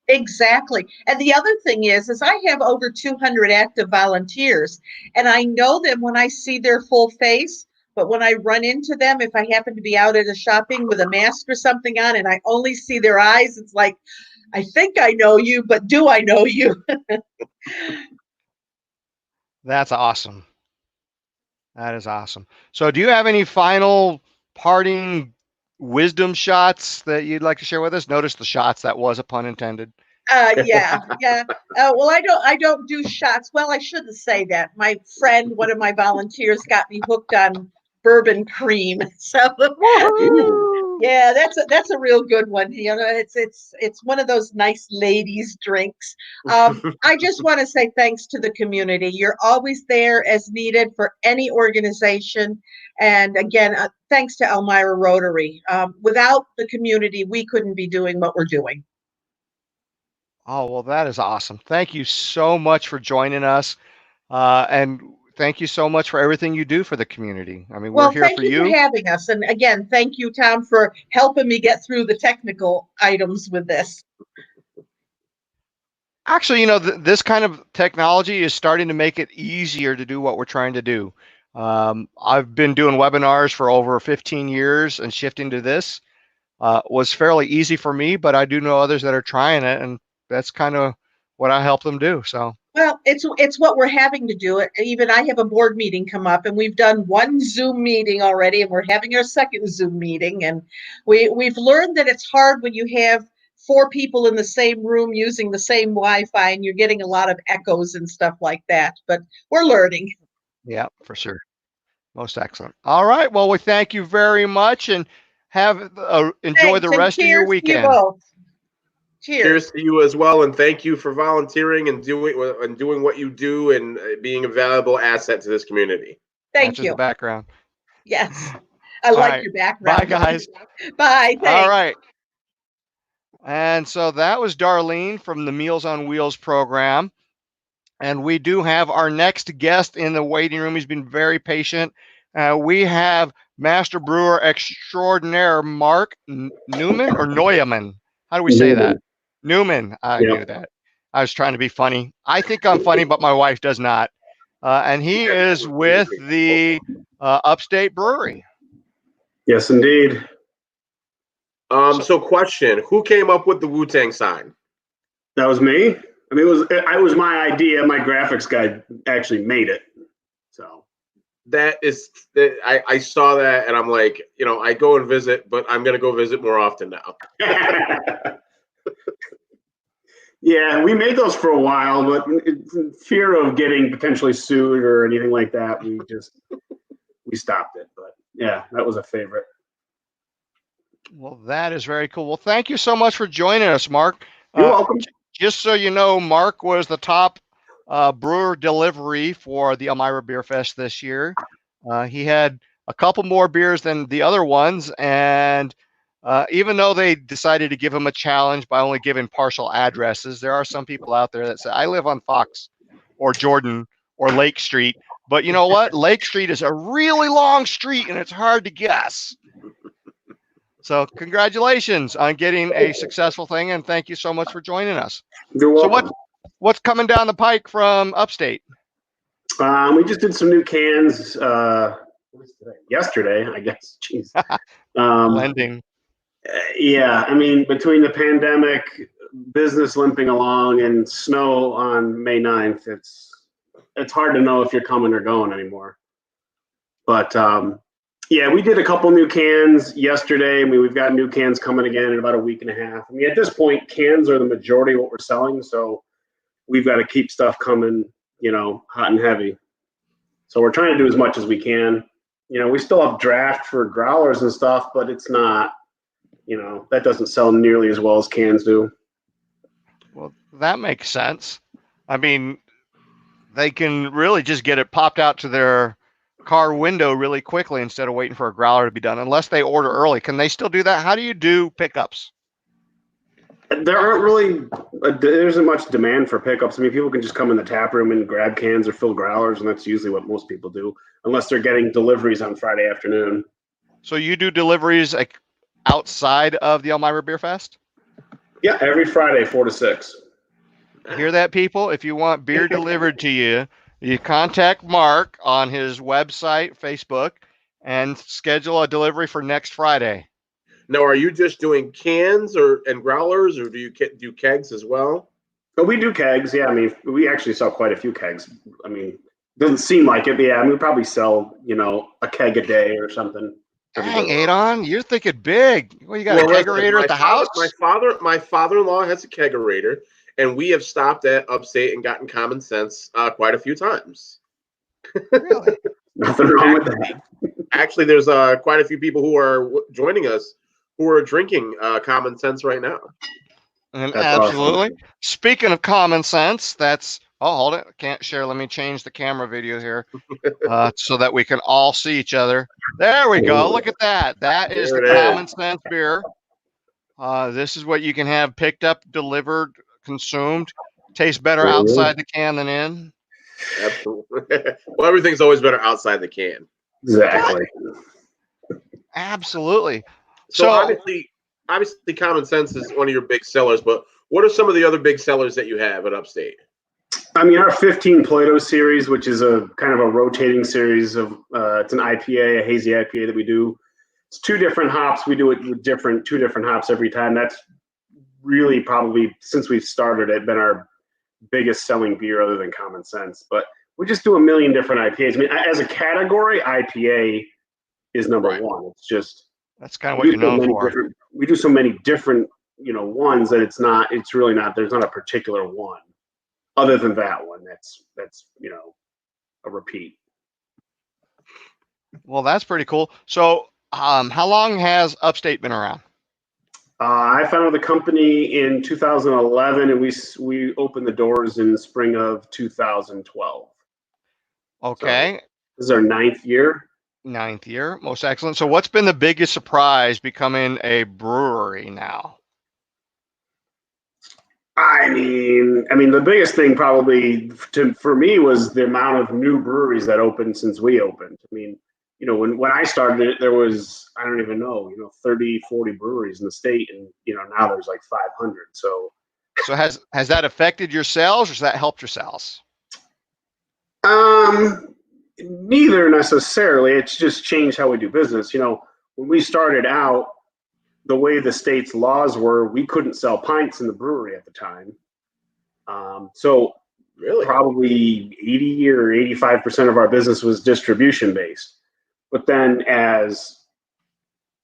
Exactly. And the other thing is I have over 200 active volunteers, and I know them when I see their full face. But when I run into them, if I happen to be out at a shopping with a mask or something on, and I only see their eyes, it's like, I think I know you, but do I know you? That's awesome. That is awesome. So, do you have any final parting wisdom shots that you'd like to share with us? Notice the shots. That was a pun intended. Yeah, yeah. Well, I don't do shots. Well, I shouldn't say that. My friend, one of my volunteers, got me hooked on bourbon cream. So, Ooh. yeah, that's a real good one. It's one of those nice ladies' drinks. I just want to say thanks to the community. You're always there as needed for any organization. And again, thanks to Elmira Rotary. Without the community, we couldn't be doing what we're doing. Oh, well, that is awesome. Thank you so much for joining us. And thank you so much for everything you do for the community. I mean, we're Well, here thank for you for you. having us. And again, thank you, Tom, for helping me get through the technical items with this. Actually, this kind of technology is starting to make it easier to do what we're trying to do. I've been doing webinars for over 15 years, and shifting to this was fairly easy for me, but I do know others that are trying it, and that's kind of what I help them do. So, Well, it's what we're having to do. Even I have a board meeting come up, and we've done one Zoom meeting already, and we're having our second Zoom meeting. And we've learned that it's hard when you have four people in the same room using the same Wi-Fi, and you're getting a lot of echoes and stuff like that. But we're learning. yeah, for sure. Most excellent. All right. Well, we thank you very much and have enjoy Thanks, the and rest of your cheers to you weekend. both. Cheers. Cheers to you as well, and thank you for volunteering and doing what you do and being a valuable asset to this community. Thank Answers the you. background. Yes. I All like right. your Bye, background. guys. Bye. All Thanks. right. And so that was Darlene from the Meals on Wheels program. And we do have our next guest in the waiting room. He's been very patient. We have Master Brewer Extraordinaire Mark Newman or Neumann. How do we say that? Newman. I knew that. I was trying to be funny. I think I'm funny, but my wife does not. And he is with the Upstate Brewery. Yes, indeed. So question: who came up with the Wu-Tang sign? That was me. I mean, it was my idea. My graphics guy actually made it. So I saw that and I'm like, I go and visit, but I'm gonna go visit more often now. yeah, we made those for a while, but in fear of getting potentially sued or anything like that, we stopped it. But yeah, that was a favorite. Well, that is very cool. Well, thank you so much for joining us, Mark. You're welcome. Just so you know, Mark was the top brewer delivery for the Elmira Beer Fest this year. He had a couple more beers than the other ones, and even though they decided to give him a challenge by only giving partial addresses, there are some people out there that say, I live on Fox or Jordan or Lake Street. But you know what? Lake Street is a really long street, and it's hard to guess. So congratulations on getting a successful thing, and thank you so much for joining us. You're welcome. So what's coming down the pike from Upstate? We just did some new cans yesterday, I guess. Jeez. Blending. Yeah, I mean, between the pandemic, business limping along, and snow on May 9th, it's hard to know if you're coming or going anymore. But yeah, we did a couple new cans yesterday. I mean, we've got new cans coming again in about a week and a half. I mean, at this point, cans are the majority of what we're selling, so we've got to keep stuff coming, hot and heavy. So we're trying to do as much as we can. We still have draft for growlers and stuff, but it's not, that doesn't sell nearly as well as cans do. Well, that makes sense. I mean, they can really just get it popped out to their car window really quickly instead of waiting for a growler to be done, unless they order early. Can they still do that? How do you do pickups? There isn't much demand for pickups. I mean, people can just come in the tap room and grab cans or fill growlers, and that's usually what most people do, unless they're getting deliveries on Friday afternoon. So you do deliveries like outside of the Elmira Beer Fest? Yeah, every Friday, 4 to 6. Hear that, people? If you want beer delivered to you, you contact Mark on his website, Facebook, and schedule a delivery for next Friday. Now, are you just doing cans and growlers, or do you do kegs as well? But we do kegs, yeah. I mean, we actually sell quite a few kegs. I mean, doesn't seem like it, but yeah, I mean, we probably sell, a keg a day or something. Dang, Adon, you're thinking big. Well, you got a kegerator at the house? My father-in-law has a kegerator, and we have stopped at Upstate and gotten Common Sense quite a few times. Really? Nothing wrong with that. Actually, there's quite a few people who are joining us who are drinking Common Sense right now. And That's absolutely. awesome. Speaking of Common Sense, hold it. Can't share. Let me change the camera video here so that we can all see each other. There we go. Look at that. That is the Common Sense beer. This is what you can have picked up, delivered, consumed. Tastes better outside the can than in. Absolutely. Well, everything's always better outside the can. Exactly. Absolutely. So obviously, Common Sense is one of your big sellers, but what are some of the other big sellers that you have at Upstate? I mean, our 15 Plato series, which is a kind of a rotating series of, it's an IPA, a hazy IPA that we do. It's 2 different hops. We do it with 2 different hops every time. That's really probably, since we've started it, been our biggest selling beer other than Common Sense. But we just do a million different IPAs. I mean, as a category, IPA is number one. It's just, that's kind of what you're known for. We do so many different, ones that it's really not, there's not a particular one other than that one. That's a repeat. Well, that's pretty cool. So, how long has Upstate been around? I founded the company in 2011, and we opened the doors in the spring of 2012. So Okay, this is our 9th year. ninth year, most excellent. So, what's been the biggest surprise becoming a brewery now? I mean, the biggest thing probably for me was the amount of new breweries that opened since we opened. I mean, when I started it, there was, I don't even know, 30, 40 breweries in the state, and now there's like 500. So So, has that affected your sales, or has that helped your sales? neither necessarily. It's just changed how we do business. When we started out, the way the state's laws were, we couldn't sell pints in the brewery at the time. So Really? probably 80 or 85% of our business was distribution based. But then as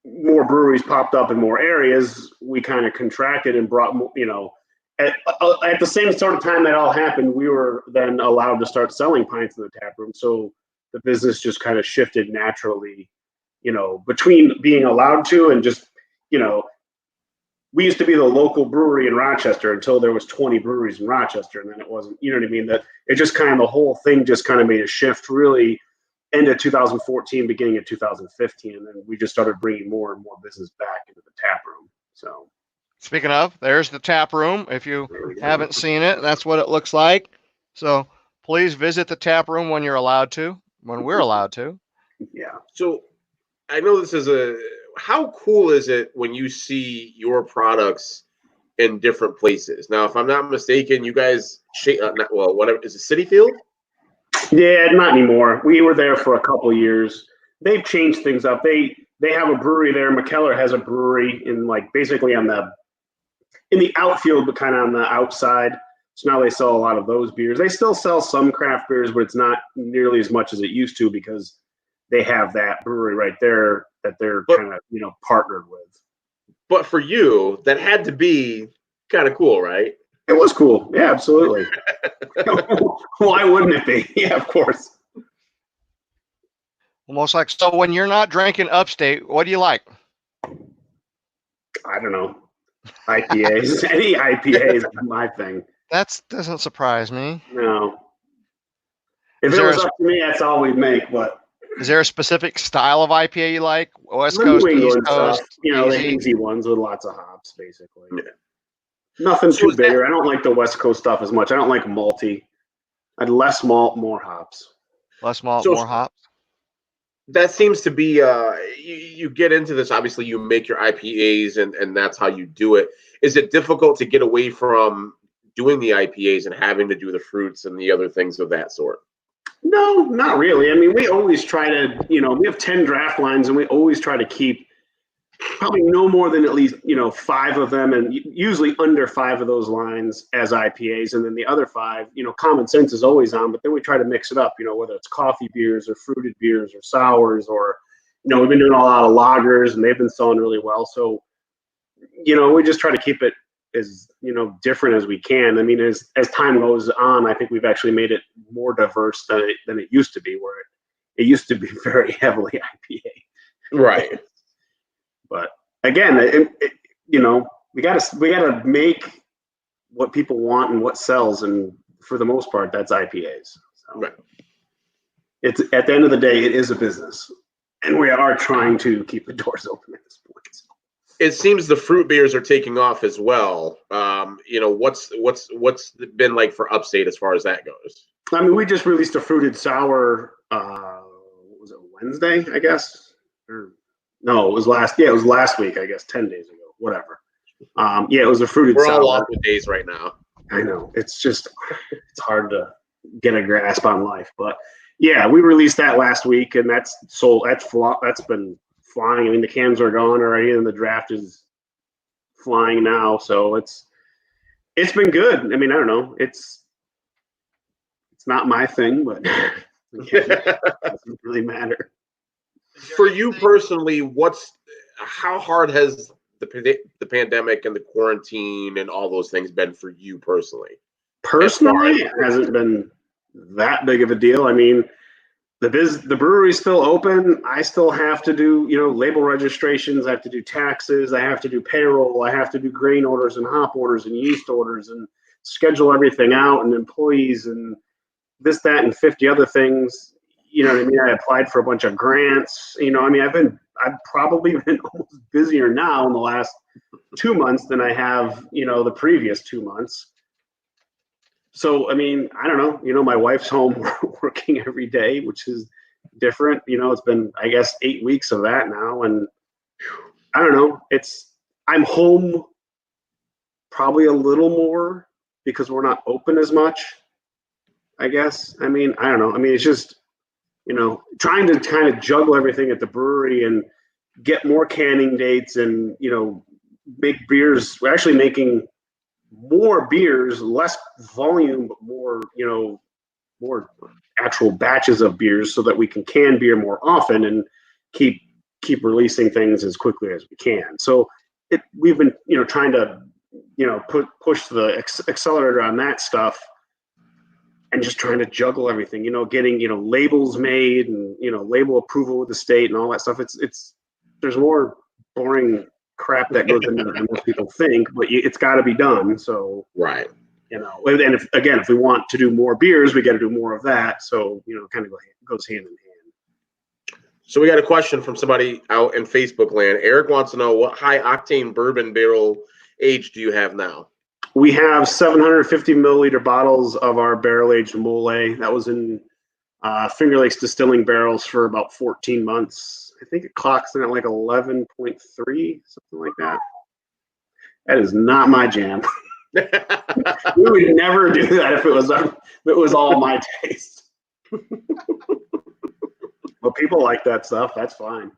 more breweries popped up in more areas, we kind of contracted and brought, at the same sort of time that all happened, we were then allowed to start selling pints in the tap room. So the business just kind of shifted naturally, between being allowed to and just, you know, we used to be the local brewery in Rochester until there was 20 breweries in Rochester, and then it wasn't. You know what I mean? That it just kind of the whole thing just kind of made a shift, really, end of 2014, beginning of 2015, and then we just started bringing more and more business back into the tap room. So Speaking of, there's the tap room. If you there we go. haven't seen it, that's what it looks like. So, please visit the tap room when you're allowed to, when we're allowed to. Yeah. So I know this is how cool is it when you see your products in different places? Now, if I'm not mistaken, you guys, whatever, is it City Field? Yeah, not anymore. We were there for a couple of years. They've changed things up. They have a brewery there. McKellar has a brewery in like basically in the outfield, but kind of on the outside. So now they sell a lot of those beers. They still sell some craft beers, but it's not nearly as much as it used to because they have that brewery right there that they're kind of partnered with. But for you, that had to be kind of cool, right? It was cool. Yeah, absolutely. Why wouldn't it be? Yeah, of course. Almost like, so when you're not drinking Upstate, what do you like? I don't know. IPAs. Any IPAs is my thing. That doesn't surprise me. No. If Is it there was up to me, that's all we'd make. But is there a specific style of IPA you like? West the Coast, New East England Coast, stuff, the hazy? hazy ones with lots of hops, basically. Yeah. Nothing So too is that bitter. I don't like the West Coast stuff as much. I don't like malty. I'd less malt, more hops. Less malt, so more hops? that seems to be you get into this, obviously you make your IPAs and that's how you do it. Is it difficult to get away from doing the IPAs and having to do the fruits and the other things of that sort? No, not really. I mean, we always try to, we have 10 draft lines and we always try to keep probably no more than at least, 5 of them, and usually under 5 of those lines as IPAs. And then the other 5, common sense is always on, but then we try to mix it up, whether it's coffee beers or fruited beers or sours or, we've been doing a lot of lagers and they've been selling really well. So, we just try to keep it as, different as we can. I mean, as time goes on, I think we've actually made it more diverse than it used to be, where it used to be very heavily IPA. Right. But again, we gotta make what people want and what sells, and for the most part, that's IPAs. So Right. it's at the end of the day, it is a business, and we are trying to keep the doors open at this point. It seems the fruit beers are taking off as well. What's been like for Upstate as far as that goes? I mean, we just released a fruited sour. What was it, Wednesday? I guess, or no, it was last week. I guess 10 days ago. Whatever. Yeah, it was a fruited We're sour. all off the days right now. I know it's hard to get a grasp on life, but yeah, we released that last week, and that's sold. That's been flying. I mean, the cans are gone already, and the draft is flying now. So it's been good. I mean, I don't know. It's not my thing, but it doesn't really matter. For you personally, how hard has the pandemic and the quarantine and all those things been for you personally? Personally, it hasn't been that big of a deal. I mean, the brewery's still open. I still have to do, label registrations. I have to do taxes. I have to do payroll. I have to do grain orders and hop orders and yeast orders and schedule everything out and employees and this, that, and 50 other things. You know what I mean? I applied for a bunch of grants. I've probably been almost busier now in the last 2 months than I have, the previous 2 months. So, I mean, I don't know, my wife's home working every day, which is different. It's been, I guess, 8 weeks of that now. And I don't know, I'm home probably a little more because we're not open as much, I guess. I mean, I don't know. I mean, it's just, trying to kind of juggle everything at the brewery and get more canning dates and, make beers. We're actually making more beers, less volume, but more, more actual batches of beers so that we can beer more often and keep releasing things as quickly as we can. So we've been, trying to, push the accelerator on that stuff and just trying to juggle everything, getting, labels made and, label approval with the state and all that stuff. There's more boring crap that goes into it than most people think, but it's got to be done. So, right. And if we want to do more beers, we got to do more of that. So, kind of goes hand in hand. So we got a question from somebody out in Facebook land. Eric wants to know, what high octane bourbon barrel age do you have now? We have 750 milliliter bottles of our barrel aged mole. That was in Finger Lakes distilling barrels for about 14 months. I think it clocks in at like 11.3, something like that. That is not my jam. We would never do that if it was all my taste. But people like that stuff. That's fine.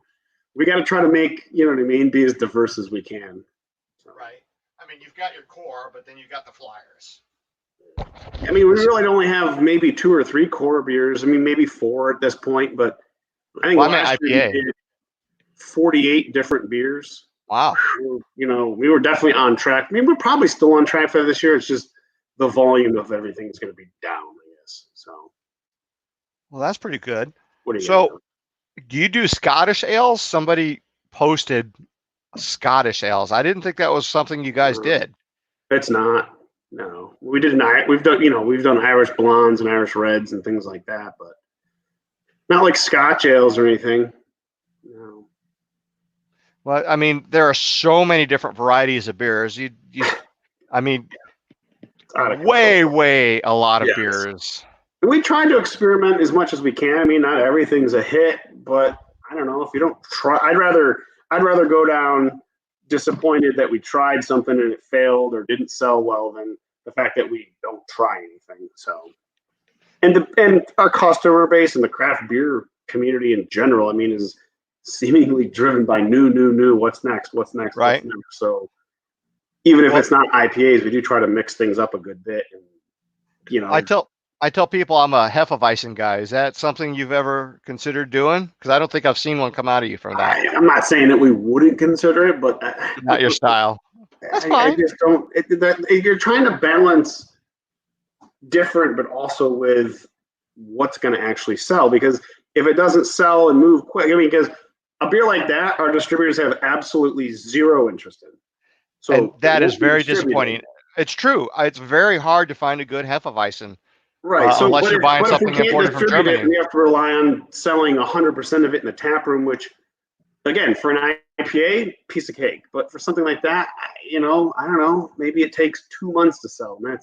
We got to try to make, be as diverse as we can. So. Right. I mean, you've got your core, but then you've got the flyers. I mean, we really only have maybe 2 or 3 core beers. I mean, maybe 4 at this point, but I think last year we did 48 different beers. Wow. We were definitely on track. I mean, we're probably still on track for this year. It's just the volume of everything is going to be down, I guess. So. Well, that's pretty good. Do you do Scottish ales? Somebody posted Scottish ales. I didn't think that was something you guys did. It's not. No, we've done Irish blondes and Irish reds and things like that, but not like Scotch ales or anything. No. Well, I mean, there are so many different varieties of beers. I mean, way a lot of beers. We try to experiment as much as we can. I mean, not everything's a hit, but I don't know, if you don't try, I'd rather go down disappointed that we tried something and it failed or didn't sell well than the fact that we don't try anything. So, and our customer base and the craft beer community in general, I mean, is seemingly driven by new. What's next? Right. What's next? So, even if it's not IPAs, we do try to mix things up a good bit. And I tell people I'm a Hefeweizen guy. Is that something you've ever considered doing? Because I don't think I've seen one come out of you from that. I'm not saying that we wouldn't consider it, but not your style. That's fine. I just don't. You're trying to balance different, but also with what's going to actually sell. Because if it doesn't sell and move quick, I mean, because a beer like that, our distributors have absolutely zero interest in. So and that is very disappointing. It's true. It's very hard to find a good Hefeweizen. Right. So unless you're buying something imported from Germany. We have to rely on selling 100% of it in the tap room, which, again, for an IPA, piece of cake. But for something like that, I don't know. Maybe it takes 2 months to sell. And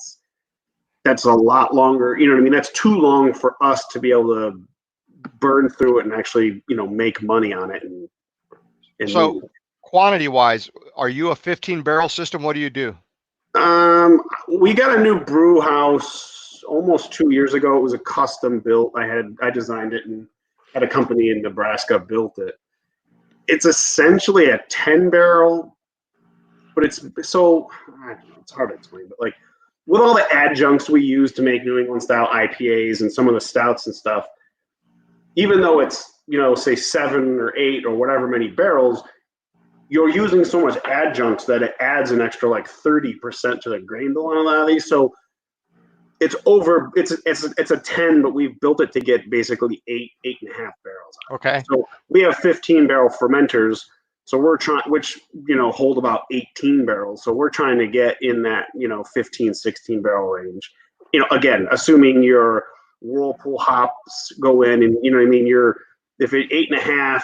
that's a lot longer. You know what I mean? That's too long for us to be able to burn through it and actually, make money on it. And so, quantity-wise, are you a 15-barrel system? What do you do? We got a new brew house almost 2 years ago. It was a custom built. I designed it and had a company in Nebraska built it. It's essentially a 10-barrel, but it's so, I don't know, it's hard to explain, but like with all the adjuncts we use to make New England style IPAs and some of the stouts and stuff, even though it's, say 7 or 8 or whatever many barrels, you're using so much adjuncts that it adds an extra like 30% to the grain bill on a lot of these. So it's over. It's a 10, but we've built it to get basically 8.5 barrels out. Okay. So we have 15-barrel fermenters. So we're trying, which hold about 18 barrels. So we're trying to get in that 15, 16 barrel range. Again, assuming your whirlpool hops go in, and you know what I mean. If it 8.5,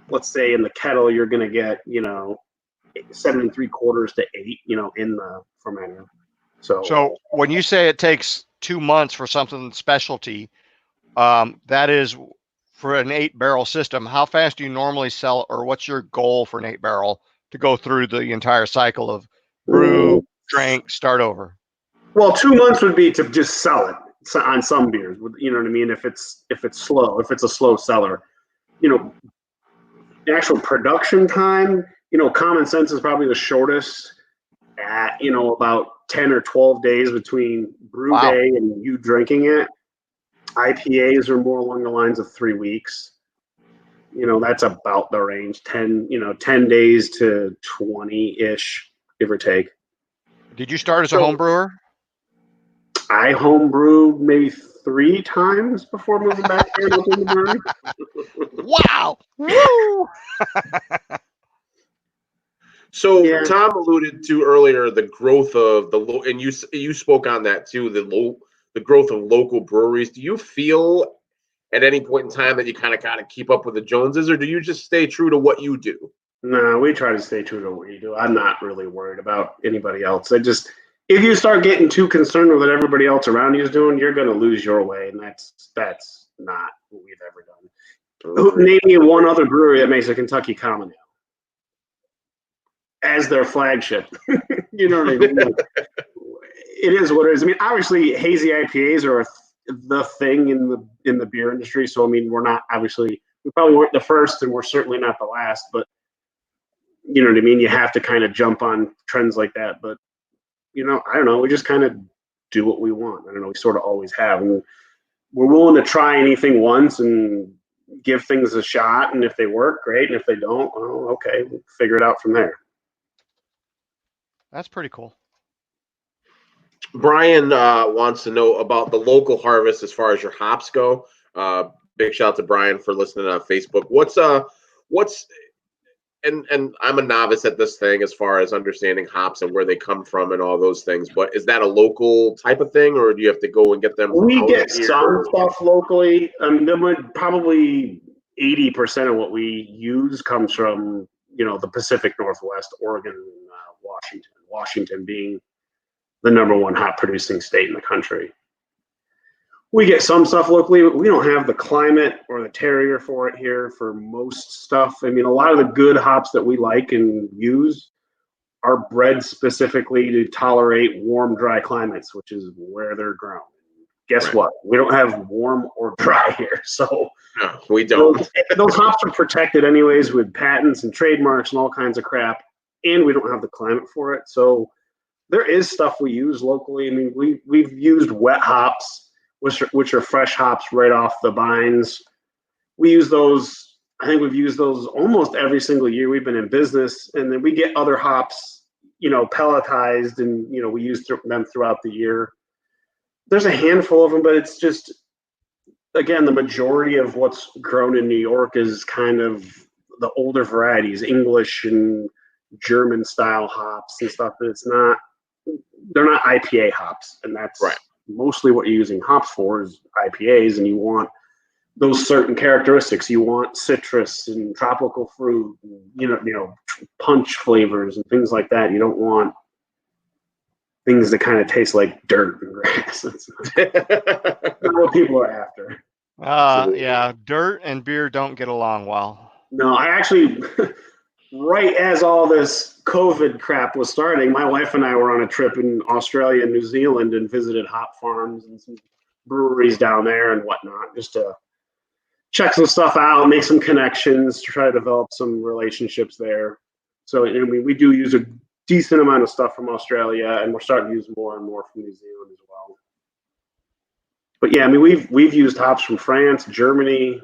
let's say in the kettle, you're going to get 7.75 to 8, in the fermenter. So when you say it takes 2 months for something specialty, that is for an 8-barrel system. How fast do you normally sell, or what's your goal for an 8-barrel to go through the entire cycle of brew, drink, start over? Well, 2 months would be to just sell it on some beers. You know what I mean? If it's slow, if it's a slow seller, the actual production time, common sense is probably the shortest at, about 10 or 12 days between brew day and you drinking it. IPAs are more along the lines of 3 weeks. That's about the range, 10 days to 20-ish, give or take. Did you start as a home brewer? I homebrewed maybe 3 times before moving back here to the brewery. Wow! Woo! So yeah. Tom alluded to earlier the growth of the and you spoke on that too, the growth of local breweries. Do you feel at any point in time that you kind of got to keep up with the Joneses, or do you just stay true to what you do? No, we try to stay true to what you do. I'm not really worried about anybody else. If you start getting too concerned with what everybody else around you is doing, you're going to lose your way, and that's not what we've ever done. Name me one other brewery that makes a Kentucky Common Ale as their flagship. You know what I mean? It is what it is. I mean, obviously, hazy IPAs are the thing in the beer industry. So I mean, we probably weren't the first, and we're certainly not the last. But you know what I mean? You have to kind of jump on trends like that. But I don't know. We just kind of do what we want. I don't know. We sort of always have, and we're willing to try anything once and give things a shot. And if they work, great. And if they don't, well, okay, we'll figure it out from there. That's pretty cool. Brian wants to know about the local harvest as far as your hops go. Big shout out to Brian for listening on Facebook. What's and I'm a novice at this thing as far as understanding hops and where they come from and all those things, but is that a local type of thing, or do you have to go and get them? We get some stuff locally. Probably 80% of what we use comes from the Pacific Northwest, Oregon, Washington. Washington being the #1 hop producing state in the country. We get some stuff locally, but we don't have the climate or the terrier for it here for most stuff. I mean, a lot of the good hops that we like and use are bred specifically to tolerate warm, dry climates, which is where they're grown. Guess what? We don't have warm or dry here. So no, we don't. Those hops are protected anyways with patents and trademarks and all kinds of crap. And we don't have the climate for it. So there is stuff we use locally. I mean, we've used wet hops, which are fresh hops right off the vines. We use those. I think we've used those almost every single year we've been in business. And then we get other hops, pelletized, and we use them throughout the year. There's a handful of them, but it's just, again, the majority of what's grown in New York is kind of the older varieties, English and German style hops and stuff. They're not IPA hops, and that's right. Mostly what you're using hops for is IPAs, and you want those certain characteristics. You want citrus and tropical fruit, and, punch flavors and things like that. You don't want things that kind of taste like dirt and grass. That's not what people are after. Yeah, dirt and beer don't get along well. No, I actually, right as all this COVID crap was starting, my wife and I were on a trip in Australia and New Zealand and visited hop farms and some breweries down there and whatnot, just to check some stuff out, make some connections, to try to develop some relationships there. So, I mean, we do use a decent amount of stuff from Australia, and we're starting to use more and more from New Zealand as well. But yeah, I mean, we've used hops from France, Germany,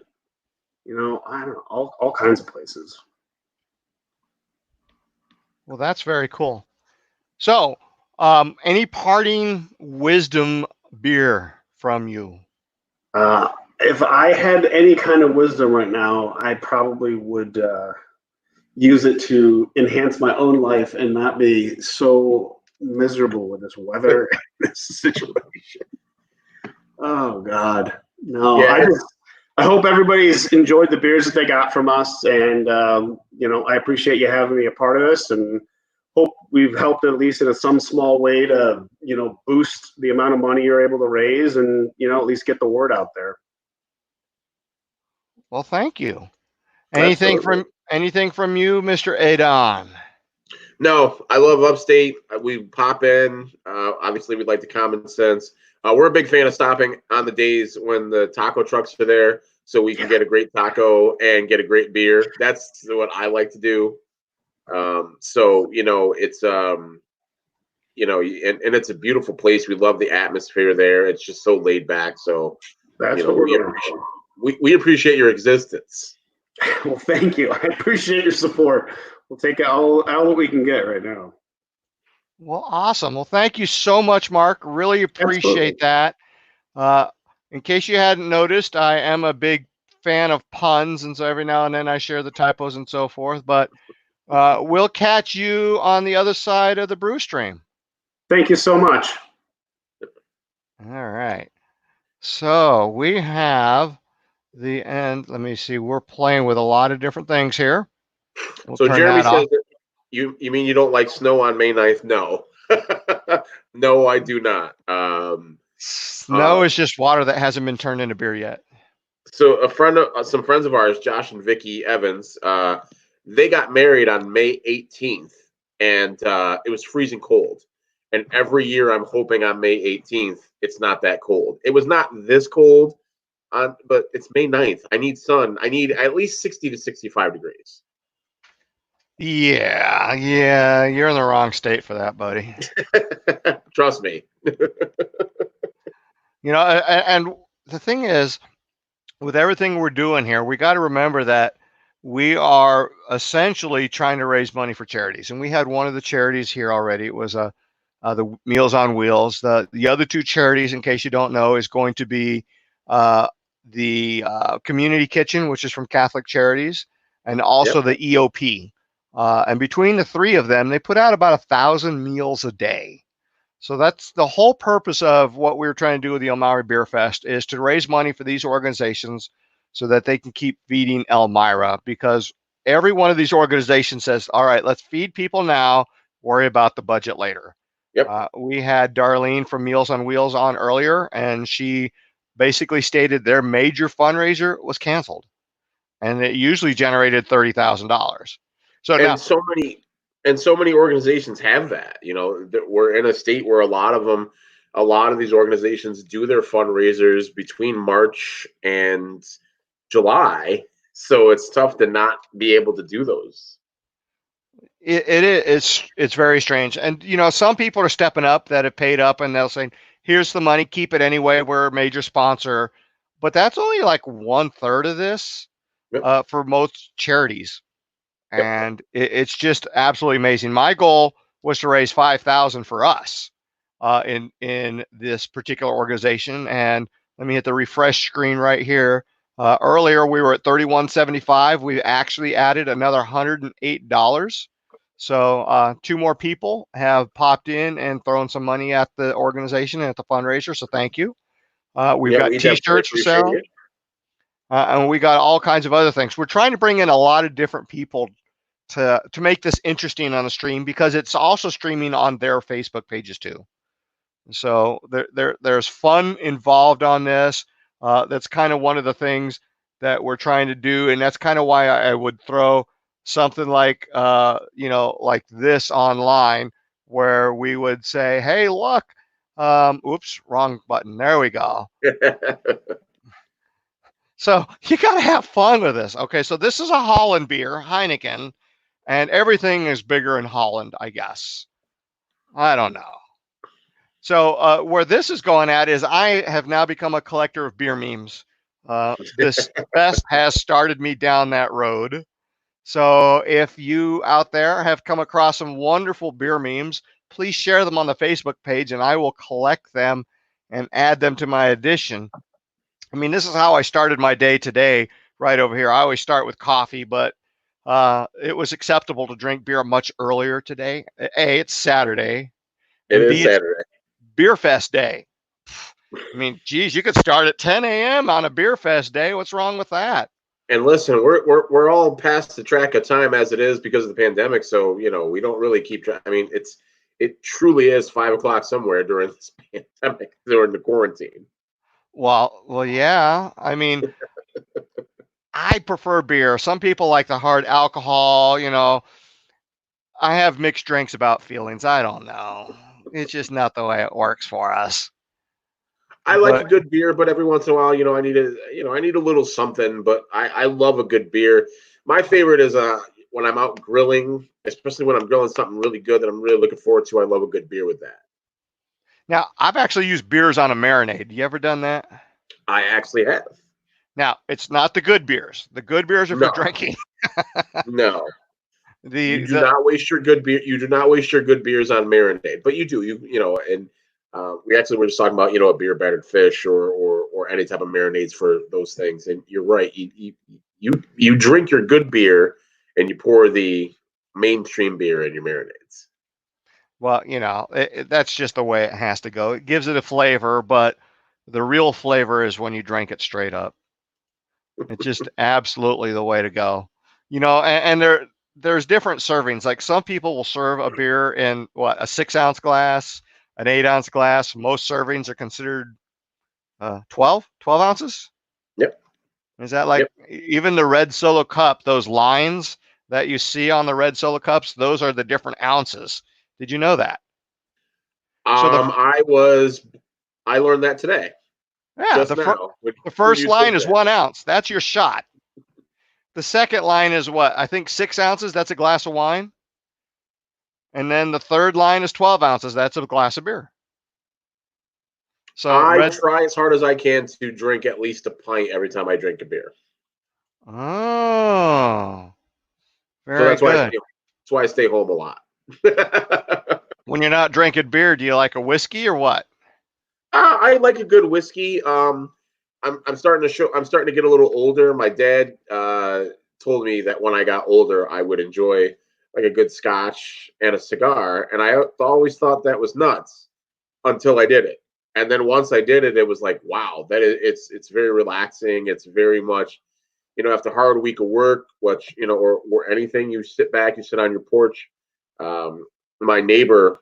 I don't know, all kinds of places. Well, that's very cool. So, any parting wisdom beer from you? If I had any kind of wisdom right now, I probably would use it to enhance my own life and not be so miserable with this weather and this situation. Oh God, no! Yeah, I hope everybody's enjoyed the beers that they got from us, and I appreciate you having me a part of this, and hope we've helped at least in some small way to boost the amount of money you're able to raise, and at least get the word out there. Well, thank you. absolutely. Anything from you, Mr. Adon? No, I love Upstate. We pop in. Obviously, we like the common sense. We're a big fan of stopping on the days when the taco trucks are there, so we can get a great taco and get a great beer. That's what I like to do. So it's and it's a beautiful place. We love the atmosphere there. It's just so laid back. So That's what we're we going appreciate for. we appreciate your existence. Well, thank you. I appreciate your support. We'll take all what we can get right now. Well, awesome. Well, thank you so much, Mark. Really appreciate Absolutely. that. Uh, in case you hadn't noticed, I am a big fan of puns, and so every now and then I share the typos and so forth. But we'll catch you on the other side of the brew stream. Thank you so much. All right. So we have the end. Let me see. We're playing with a lot of different things here. We'll So turn Jeremy that off. says that you mean you don't like snow on May 9th? No. No, I do not. Snow is just water that hasn't been turned into beer yet. So some friends of ours, Josh and Vicky Evans, they got married on May 18th, and it was freezing cold. And every year I'm hoping on May 18th it's not that cold. It was not this cold, but it's May 9th. I need sun. I need at least 60 to 65 degrees. Yeah, you're in the wrong state for that, buddy. Trust me. And the thing is, with everything we're doing here, we got to remember that we are essentially trying to raise money for charities. And we had one of the charities here already. It was the Meals on Wheels. The other two charities, in case you don't know, is going to be the Community Kitchen, which is from Catholic Charities, and also Yep. the EOP. And between the three of them, they put out about 1,000 meals a day. So that's the whole purpose of what we're trying to do with the Elmira Beer Fest, is to raise money for these organizations so that they can keep feeding Elmira, because every one of these organizations says, all right, let's feed people now, worry about the budget later. Yep. We had Darlene from Meals on Wheels on earlier, and she basically stated their major fundraiser was canceled, and it usually generated $30,000. So now, So many organizations have that. We're in a state where a lot of these organizations do their fundraisers between March and July. So it's tough to not be able to do those. it's very strange. And some people are stepping up that have paid up, and they'll say, here's the money, keep it anyway, we're a major sponsor. But that's only like 1/3 of this. Yep. For most charities. Yep. And it's just absolutely amazing. My goal was to raise 5,000 for us in this particular organization. And let me hit the refresh screen right here. Earlier we were at 31.75. We actually added another $108. So two more people have popped in and thrown some money at the organization and at the fundraiser. So thank you. We've Yeah, got we definitely T-shirts for appreciate sale. it. And we got all kinds of other things. We're trying to bring in a lot of different people to make this interesting on the stream, because it's also streaming on their Facebook pages too. So there's fun involved on this. That's kind of one of the things that we're trying to do, and that's kind of why I would throw something like like this online, where we would say, hey, look, oops, wrong button. There we go. So you got to have fun with this. Okay, so this is a Holland beer, Heineken, and everything is bigger in Holland, I guess. I don't know. So where this is going at is, I have now become a collector of beer memes. This fest has started me down that road. So if you out there have come across some wonderful beer memes, please share them on the Facebook page, and I will collect them and add them to my addition. I mean, this is how I started my day today, right over here. I always start with coffee, but it was acceptable to drink beer much earlier today. A, it's Saturday, It and is B, it's Saturday. Beer Fest day. I mean, geez, you could start at 10 a.m. on a Beer Fest day. What's wrong with that? And listen, we're all past the track of time as it is because of the pandemic. So we don't really keep track. I mean, it truly is 5 o'clock somewhere during this pandemic, during the quarantine. Well, yeah. I mean, I prefer beer. Some people like the hard alcohol. I have mixed drinks about feelings. I don't know. It's just not the way it works for us. I like a But good beer, but every once in a while, I need a little something. But I love a good beer. My favorite is when I'm out grilling, especially when I'm grilling something really good that I'm really looking forward to. I love a good beer with that. now I've actually used beers on a marinade. You ever done that? I actually have. Now, it's not the good beers. The good beers are for No, drinking. no. The You do the not waste your good beer. You do not waste your good beers on marinade, but you do. And we actually were just talking about a beer battered fish or any type of marinades for those things. And you're right. You drink your good beer and you pour the mainstream beer in your marinades. well, that's just the way it has to go. It gives it a flavor, but the real flavor is when you drink it straight up. It's just absolutely the way to go. And there's different servings. Like some people will serve a beer in what, a 6-ounce glass, an 8-ounce glass. Most servings are considered 12 ounces. Yep. Is that like Yep. even the red Solo cup, those lines that you see on the red Solo cups, those are the different ounces. Did you know that? So I learned that today. yeah, Just now. the first line is 1 ounce. That's your shot. The second line is what? I think 6 ounces. That's a glass of wine. And then the third line is 12 ounces. That's a glass of beer. So I try as hard as I can to drink at least a pint every time I drink a beer. Oh, So very that's good. why I stay home a lot. When you're not drinking beer, do you like a whiskey or what? I like a good whiskey. I'm starting to get a little older. My dad told me that when I got older, I would enjoy like a good scotch and a cigar, and I always thought that was nuts until I did it. And then once I did it, it was like, wow, it's very relaxing. It's very much, after a hard week of work, which or anything, you sit back, you sit on your porch. My neighbor,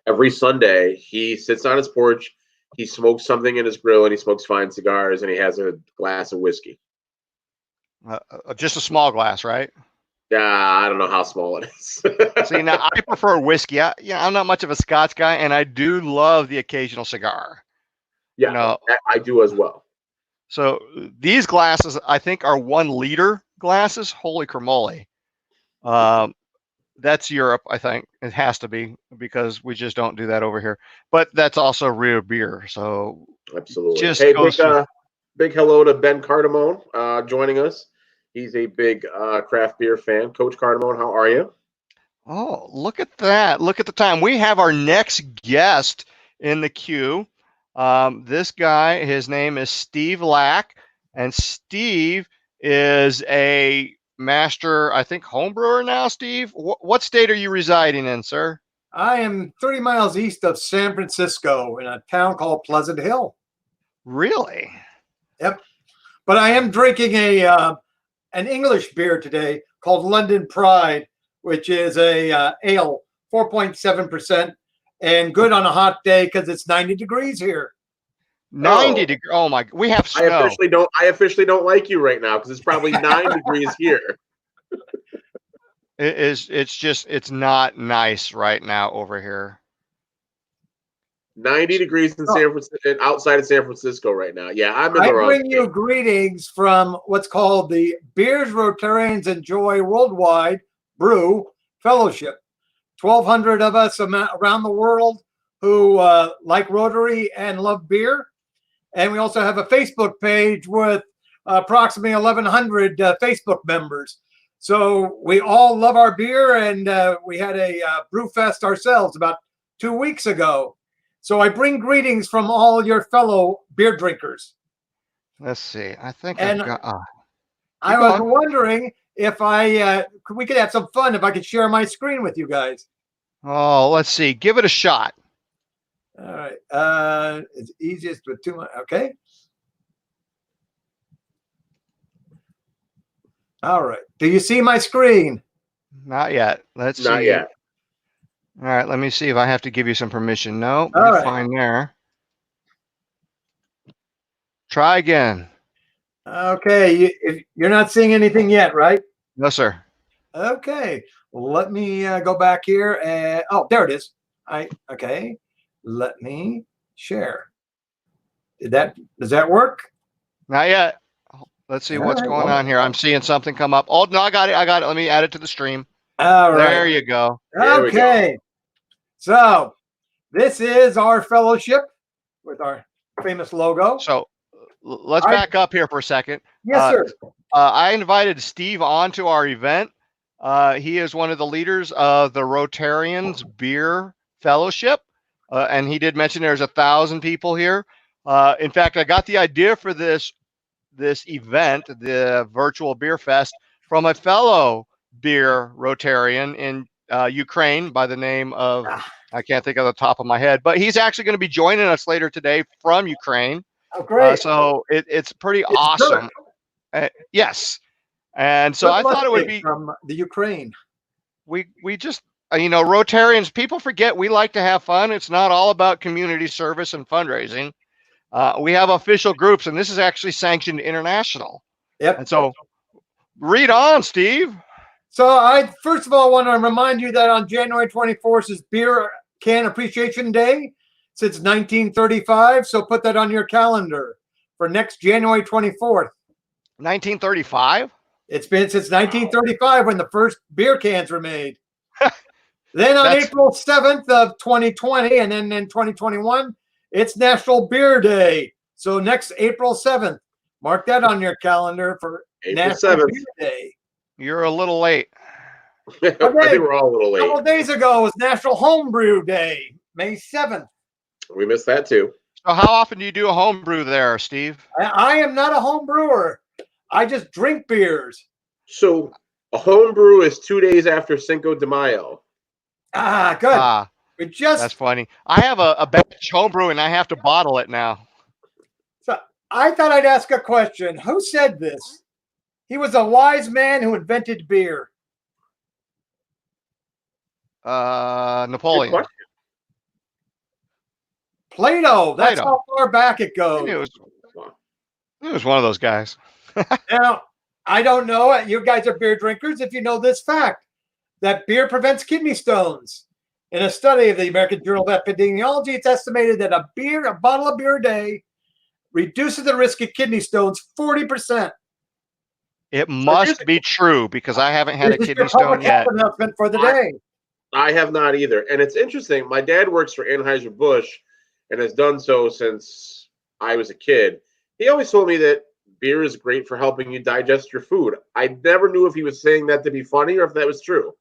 every Sunday, he sits on his porch, he smokes something in his grill, and he smokes fine cigars, and he has a glass of whiskey. Just a small glass, right? Yeah, I don't know how small it is. See, now I prefer whiskey. I'm not much of a Scotch guy, and I do love the occasional cigar. Yeah, I do as well. So these glasses, I think, are 1 liter glasses. Holy cramoly. That's Europe, I think. It has to be because we just don't do that over here. But that's also real beer. So absolutely. Just hey, goes big hello to Ben Cardamone joining us. He's a big craft beer fan. Coach Cardamone, how are you? Oh, look at that. Look at the time. We have our next guest in the queue. This guy, his name is Steve Lack, and Steve is a master, I think, home brewer now, Steve. What state are you residing in, sir? I am 30 miles east of San Francisco in a town called Pleasant Hill. Really? Yep. But I am drinking an English beer today called London Pride, which is a ale, 4.7%, and good on a hot day because it's 90 degrees here. 90 degrees. Oh my! We have snow. I officially don't like you right now because it's probably 9 degrees here. It's not nice right now over here. 90 degrees in San Francisco, outside of San Francisco right now. Yeah, I'm in the wrong. I bring you greetings from what's called the Beers Rotarians Enjoy Worldwide Brew Fellowship. 1,200 of us around the world who like Rotary and love beer. And we also have a Facebook page with approximately 1,100 Facebook members. So we all love our beer, and we had a brew fest ourselves about 2 weeks ago. So I bring greetings from all your fellow beer drinkers. Let's see. I think And I've got. I keep was going. wondering if we could have some fun if I could share my screen with you guys. Oh, let's see. Give it a shot. All right. It's easiest with 2 months. Okay. All right. Do you see my screen? Not yet. Let's Not see. yet. All right. Let me see if I have to give you some permission. No, All you're right. fine there. Try again. Okay. You're not seeing anything yet, right? No, sir. Okay. Let me go back here. And oh, there it is. Okay. Let me share. Does that work? Not yet. Let's see All what's right, going well, on here. I'm seeing something come up. Oh, no, I got it. I got it. Let me add it to the stream. All right. There you go. There we go. Okay. So this is our fellowship with our famous logo. So let's back up here for a second. Yes, sir. I invited Steve on to our event. He is one of the leaders of the Rotarians Beer Fellowship. And he did mention there's 1,000 people here. In fact, I got the idea for this event, the Virtual Beer Fest, from a fellow beer Rotarian in Ukraine by the name of, I can't think of the top of my head, but he's actually going to be joining us later today from Ukraine. Oh, great. So it's pretty It's awesome. Yes. And so I thought it would be from the Ukraine. we just Rotarians, people forget we like to have fun. It's not all about community service and fundraising. We have official groups, and this is actually sanctioned international. Yep. And so read on, Steve. So I first of all want to remind you that on January 24th is Beer Can Appreciation Day since 1935. So put that on your calendar for next January 24th. 1935? It's been since 1935 when the first beer cans were made. Then on April 7th of 2020, and then in 2021, it's National Beer Day. So next April 7th, mark that on your calendar for April National 7th. Beer Day. You're a little late. I think we're all a little A couple late. of days ago was National Homebrew Day, May 7th. We missed that too. So how often do you do a home brew there, Steve? I am not a home brewer. I just drink beers. So a home brew is 2 days after Cinco de Mayo. Ah, good. We That's just funny. I have a batch home brew and I have to bottle it now. so I thought I'd ask a question. Who said this? He was a wise man who invented beer. Good Napoleon. question. Plato. That's Plato. how far back it I goes. knew it was one of those guys. Now, I don't know. You guys are beer drinkers. If you know this fact, that beer prevents kidney stones. In a study of the American Journal of Epidemiology, it's estimated that a bottle of beer a day reduces the risk of kidney stones 40%. It must be true because I haven't had a This is kidney your public stone yet. health announcement for the day. I have not either. And it's interesting. My dad works for Anheuser-Busch and has done so since I was a kid. He always told me that beer is great for helping you digest your food. I never knew if he was saying that to be funny or if that was true.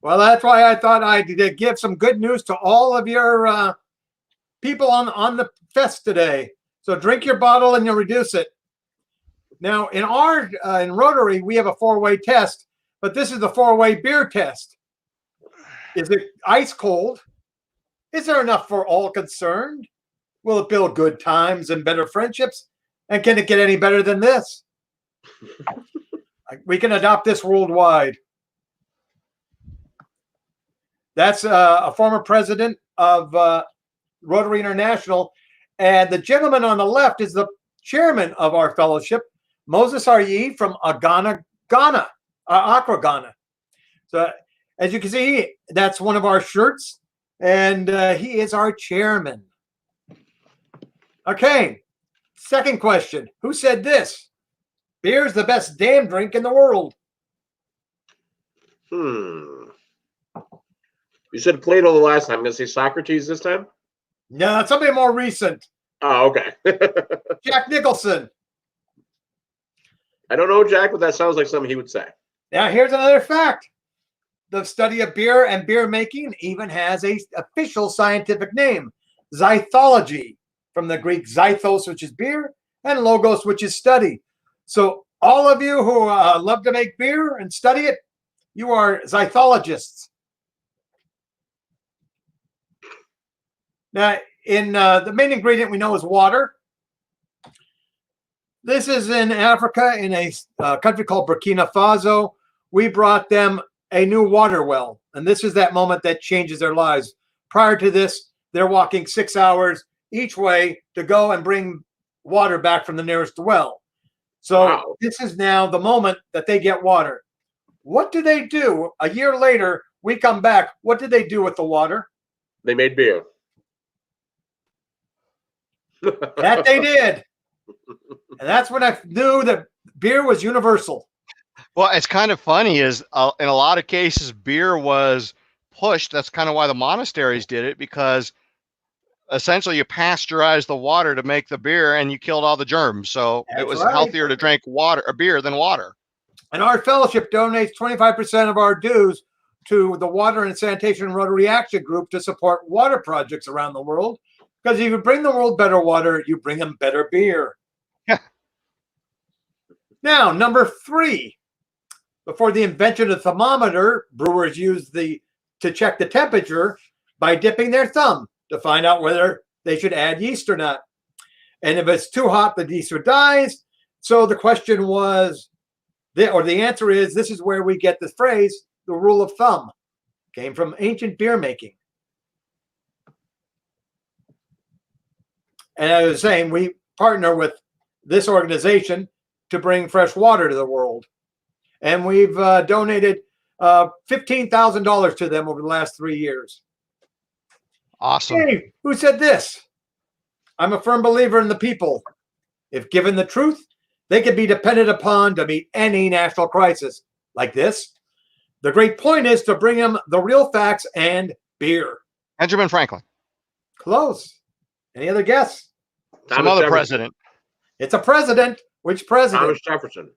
Well, that's why I thought I'd give some good news to all of your people on the fest today. So drink your bottle and you'll reduce it. Now, in Rotary, we have a 4-way test, but this is the 4-way beer test. Is it ice cold? Is there enough for all concerned? Will it build good times and better friendships? And can it get any better than this? We can adopt this worldwide. That's a former president of Rotary International. And the gentleman on the left is the chairman of our fellowship, Moses Aryi from Accra, Ghana. So as you can see, that's one of our shirts. And he is our chairman. Okay. Second question. Who said this? Beer is the best damn drink in the world. You said Plato the last time. I'm going to say Socrates this time? No, somebody more recent. Oh, okay. Jack Nicholson. I don't know Jack, but that sounds like something he would say. Now, here's another fact. The study of beer and beer making even has an official scientific name, zythology, from the Greek zythos, which is beer, and logos, which is study. So all of you who love to make beer and study it, you are zythologists. Now, in the main ingredient we know is water. This is in Africa, in a country called Burkina Faso. We brought them a new water well, and this is that moment that changes their lives. Prior to this, they're walking 6 hours each way to go and bring water back from the nearest well. So Wow. This is now the moment that they get water. What do they do? A year later, we come back. What did they do with the water? They made beer. That they did. And that's when I knew that beer was universal. Well, it's kind of funny is in a lot of cases, beer was pushed. That's kind of why the monasteries did it, because essentially you pasteurized the water to make the beer and you killed all the germs. So That's it was right. healthier to drink water or beer than water. And our fellowship donates 25% of our dues to the Water and Sanitation Rotary Action Group to support water projects around the world. Because if you bring the world better water, you bring them better beer. Now, number 3. Before the invention of the thermometer, brewers used to check the temperature by dipping their thumb to find out whether they should add yeast or not. And if it's too hot, the yeast would die. So the question was, the answer is, this is where we get the phrase, the rule of thumb. Came from ancient beer making. And as I was saying, we partner with this organization to bring fresh water to the world. And we've donated $15,000 to them over the last 3 years. Awesome. Hey, who said this? I'm a firm believer in the people. If given the truth, they can be depended upon to meet any national crisis like this. The great point is to bring them the real facts and beer. Benjamin Franklin. Close. Any other guess? Some other president. It's a president. Which president? Thomas Jefferson.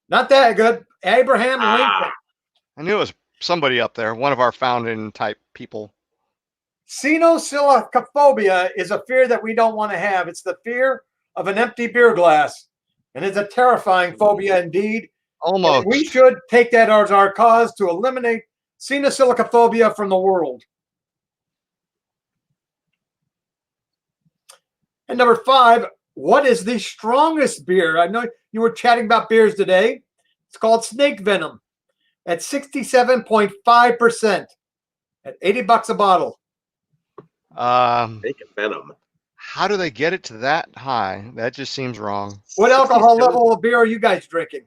Not that good. Abraham Lincoln. I knew it was somebody up there, one of our founding type people. Sinosilicophobia is a fear that we don't want to have. It's the fear of an empty beer glass. And it's a terrifying phobia indeed. Almost. And we should take that as our cause to eliminate sinosilicophobia from the world. And number 5, what is the strongest beer? I know you were chatting about beers today. It's called Snake Venom at 67.5% at $80 a bottle. Snake Venom. How do they get it to that high? That just seems wrong. What alcohol level of beer are you guys drinking?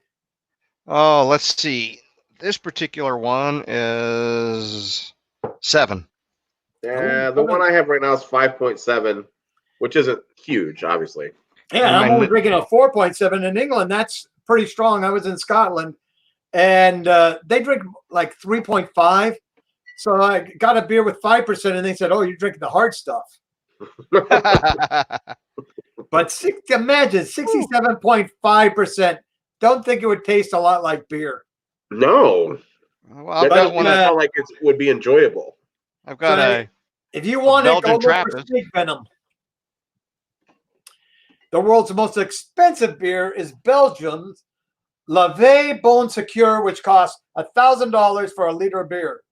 Oh, let's see. This particular one is 7. Yeah, the one I have right now is 5.7, which isn't huge, obviously. Yeah, I'm only drinking a 4.7 in England. That's pretty strong. I was in Scotland, and they drink like 3.5. So I got a beer with 5%, and they said, "Oh, you're drinking the hard stuff." But imagine 67.5%. Don't think it would taste a lot like beer. No. Well, That doesn't sound like it would be enjoyable. I've got if you want it, go Belgian look for Trappist. Snake Venom. The world's most expensive beer is Belgium's Lave Bon Secure, which costs $1,000 for a liter of beer.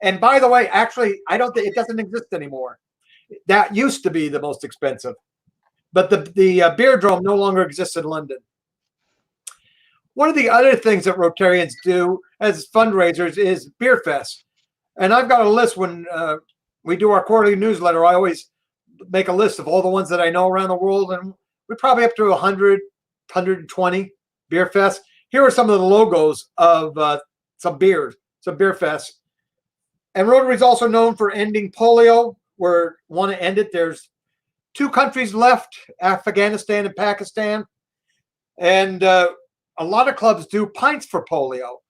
And by the way, actually, I don't think it doesn't exist anymore. That used to be the most expensive, but the beer dome no longer exists in London. One of the other things that Rotarians do as fundraisers is Beer Fest. And I've got a list when we do our quarterly newsletter. I always make a list of all the ones that I know around the world. And we're probably up to 100, 120 Beer Fests. Here are some of the logos of some beer fests. And Rotary is also known for ending polio. We want to end it. There's 2 countries left, Afghanistan and Pakistan. And a lot of clubs do pints for polio.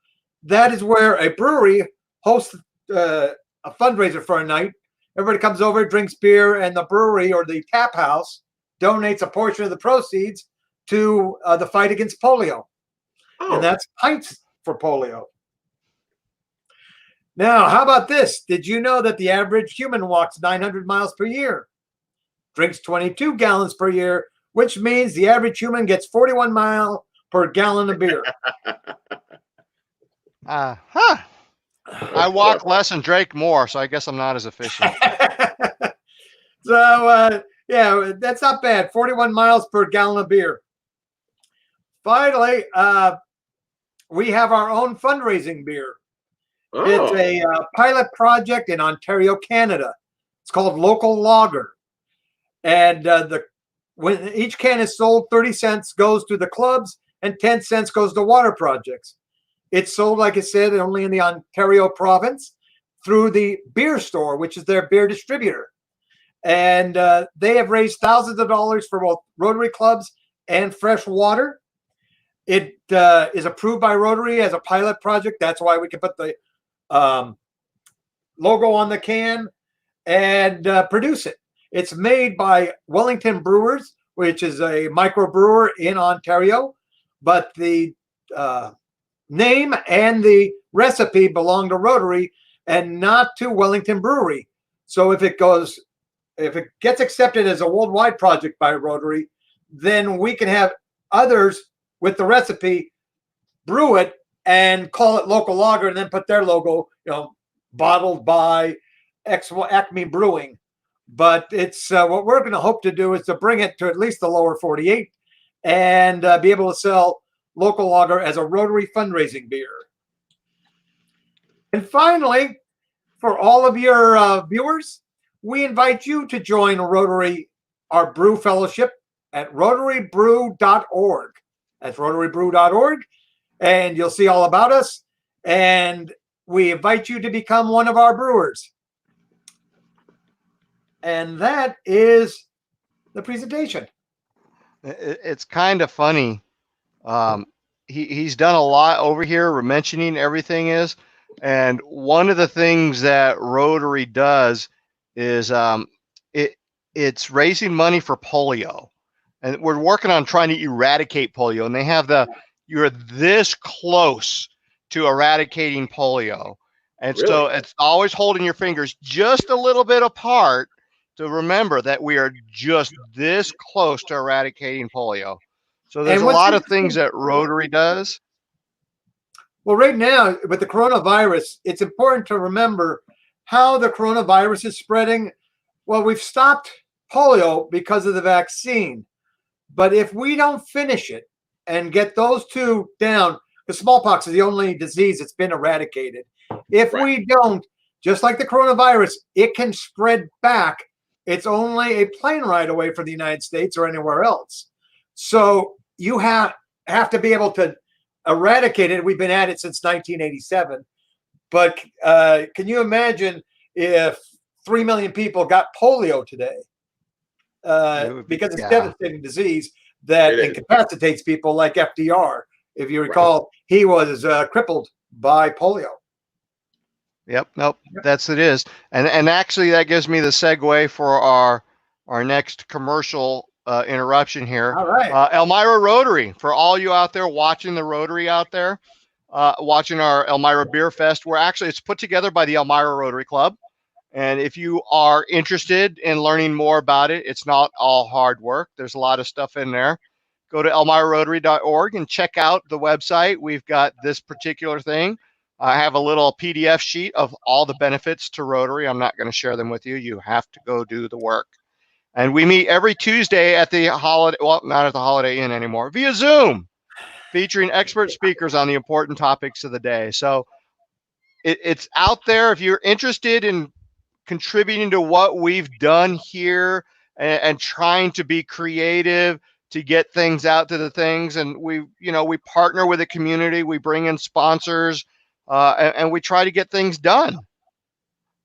That is where a brewery hosts a fundraiser for a night. Everybody comes over, drinks beer, and the brewery or the tap house donates a portion of the proceeds to the fight against polio. Oh. And that's pints for polio. Now, how about this? Did you know that the average human walks 900 miles per year, drinks 22 gallons per year, which means the average human gets 41 miles per gallon of beer? Huh. I walk less and drink more, so I guess I'm not as efficient. So, yeah, that's not bad. 41 miles per gallon of beer. Finally, we have our own fundraising beer. It's Oh, a pilot project in Ontario, Canada. It's called Local Lager. And when each can is sold, 30 cents goes to the clubs and 10 cents goes to water projects. It's sold, like I said, only in the Ontario province through the beer store, which is their beer distributor. And they have raised thousands of dollars for both Rotary clubs and fresh water. It is approved by Rotary as a pilot project. That's why we can put the logo on the can and produce it. It's made by Wellington Brewers, which is a microbrewer in Ontario, but the name and the recipe belong to Rotary and not to Wellington Brewery. So if it gets accepted as a worldwide project by Rotary, then we can have others with the recipe brew it and call it Local Lager and then put their logo, bottled by Acme Brewing. But it's what we're going to hope to do is to bring it to at least the lower 48 and be able to sell Local Lager as a Rotary fundraising beer. And finally, for all of your viewers, we invite you to join Rotary, our brew fellowship at rotarybrew.org. That's rotarybrew.org. And you'll see all about us. And we invite you to become one of our brewers. And that is the presentation. It's kind of funny. He's done a lot over here. We're mentioning everything is, and one of the things that Rotary does is it's raising money for polio, and we're working on trying to eradicate polio. And they have you're this close to eradicating polio, and really? so it's always holding your fingers just a little bit apart to remember that we are just this close to eradicating polio. So there's a lot of things that Rotary does. Well, right now with the coronavirus, it's important to remember how the coronavirus is spreading. Well, we've stopped polio because of the vaccine. But if we don't finish it and get those two down, because smallpox is the only disease that's been eradicated. If we don't, just like the coronavirus, it can spread back. It's only a plane ride away from the United States or anywhere else. So you have to be able to eradicate it. We've been at it since 1987. But can you imagine if 3 million people got polio today? Because it's a devastating disease that incapacitates people like FDR. If you recall, he was crippled by polio. Yep, nope, it is. And actually that gives me the segue for our next commercial interruption here. All right. Elmira Rotary, for all you out there watching the Rotary out there, watching our Elmira Beer Fest, it's put together by the Elmira Rotary Club. And if you are interested in learning more about it, it's not all hard work. There's a lot of stuff in there. Go to elmirarotary.org and check out the website. We've got this particular thing. I have a little PDF sheet of all the benefits to Rotary. I'm not going to share them with you. You have to go do the work. And we meet every Tuesday at the Holiday, well, not at the Holiday Inn anymore, via Zoom, featuring expert speakers on the important topics of the day. So it's out there. If you're interested in contributing to what we've done here and trying to be creative to get things out to the things, and we partner with the community, we bring in sponsors, and we try to get things done.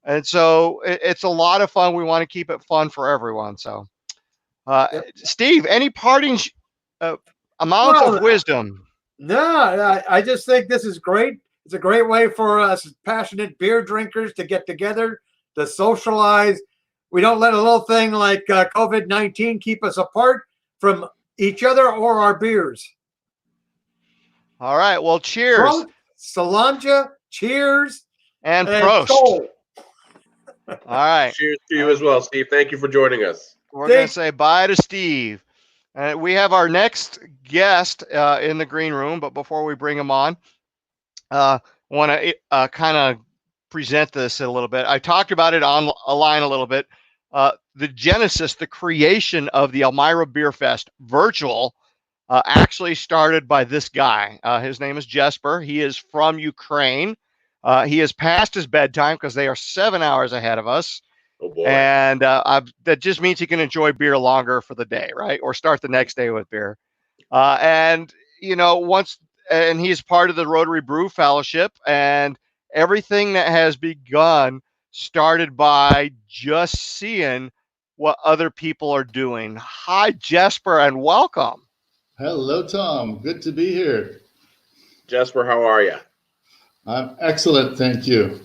And so it's a lot of fun. We want to keep it fun for everyone. So, Steve, any parting amounts of wisdom? No, I just think this is great. It's a great way for us passionate beer drinkers to get together, to socialize. We don't let a little thing like COVID-19 keep us apart from each other or our beers. All right. Well, cheers. Salanja, cheers. And And Prost. Sol. All right. Cheers to you as well, Steve. Thank you for joining us. We're going Thank- to say bye to Steve. We have our next guest in the green room, but before we bring him on, I want to kind of present this a little bit. I talked about it online a little bit. The genesis, the creation of the Elmira Beer Fest virtual actually started by this guy. His name is Jesper. He is from Ukraine. He is past his bedtime because they are 7 hours ahead of us. Oh boy. And that just means he can enjoy beer longer for the day, right? Or start the next day with beer. And, you know, and he's part of the Rotary Brew Fellowship, and everything that has begun started by just seeing what other people are doing. Hi, Jesper, and welcome. Hello, Tom. Good to be here. Jesper, how are you? I'm excellent, thank you.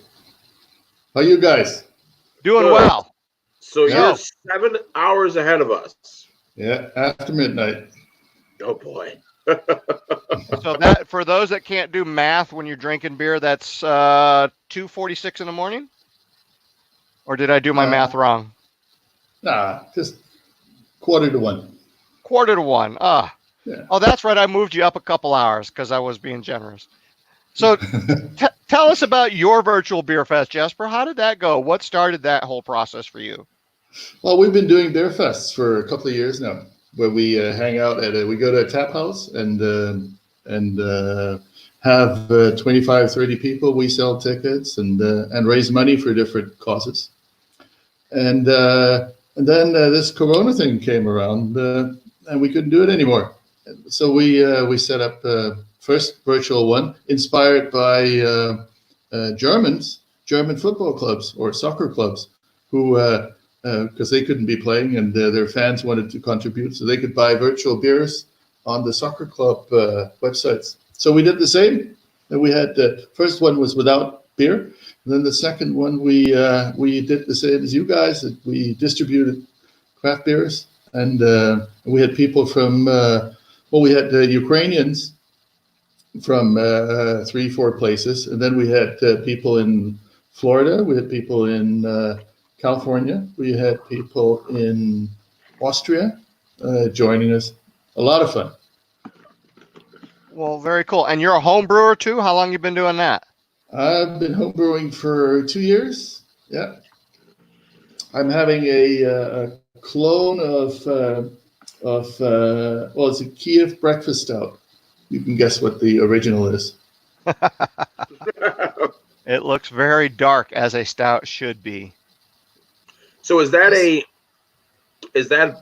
How you guys? Doing Good. well. So Yeah. you're 7 hours ahead of us. Yeah, after midnight. Oh boy. So that, for those that can't do math when you're drinking beer, that's 2:46 in the morning? Or did I do my math wrong? Nah, just 1:45. 1:45. Yeah. Oh, that's right. I moved you up a couple hours because I was being generous. So tell us about your virtual beer fest, Jesper. How did that go? What started that whole process for you? Well, we've been doing beer fests for a couple of years now, where we hang out we go to a tap house and have 25, 30 people. We sell tickets and raise money for different causes. And then this Corona thing came around, and we couldn't do it anymore. So we set up first virtual one, inspired by German football clubs or soccer clubs, who because they couldn't be playing and their fans wanted to contribute, so they could buy virtual beers on the soccer club websites. So we did the same, and we had the first one was without beer. And then the second one, we did the same as you guys. We distributed craft beers, and we had people from we had Ukrainians from 3-4 places, and then we had people in Florida. We had people in California. We had people in Austria joining us. A lot of fun. Well, very cool. And you're a home brewer too? How long you been doing that? I've been homebrewing for 2 years. Yeah. I'm having a clone of it's a Kiev breakfast stout. You can guess what the original is. It looks very dark, as a stout should be. So is that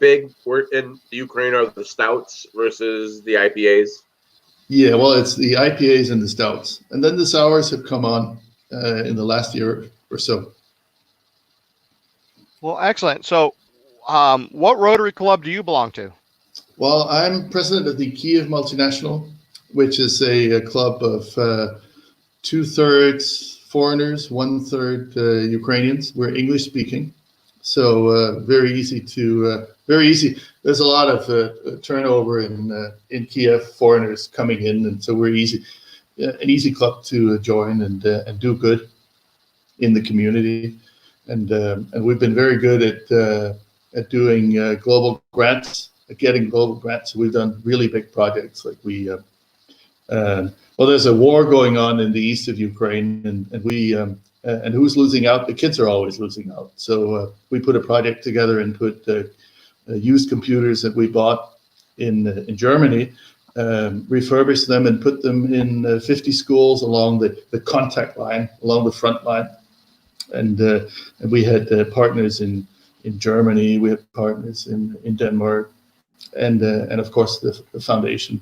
big? We're in Ukraine, are the stouts versus the IPAs? Yeah, well, it's the IPAs and the stouts, and then the sours have come on in the last year or so. Well, excellent. So, what Rotary Club do you belong to? Well, I'm president of the Kiev Multinational, which is a club of 2/3 foreigners, 1/3 Ukrainians. We're English speaking, so very easy. There's a lot of turnover in Kiev, foreigners coming in, and so we're an easy club to join and do good in the community. And we've been very good at doing global grants, at getting global grants. We've done really big projects, like there's a war going on in the east of Ukraine, and who's losing out? The kids are always losing out. So we put a project together and put used computers that we bought in Germany, refurbished them and put them in 50 schools along the contact line, along the front line. And we had partners in Germany, we had partners in Denmark, and of course the foundation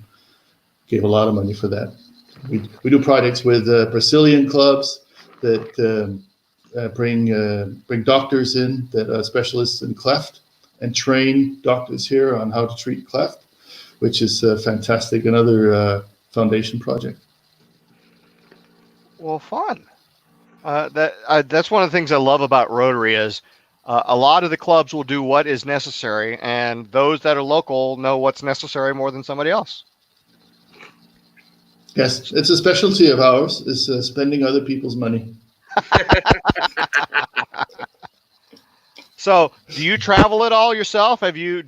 gave a lot of money for that. We do projects with Brazilian clubs that bring doctors in that are specialists in cleft and train doctors here on how to treat cleft, which is fantastic. Another foundation project. Well, fun. That's one of the things I love about Rotary is a lot of the clubs will do what is necessary, and those that are local know what's necessary more than somebody else. Yes, it's a specialty of ours, is spending other people's money. So, do you travel at all yourself? Have you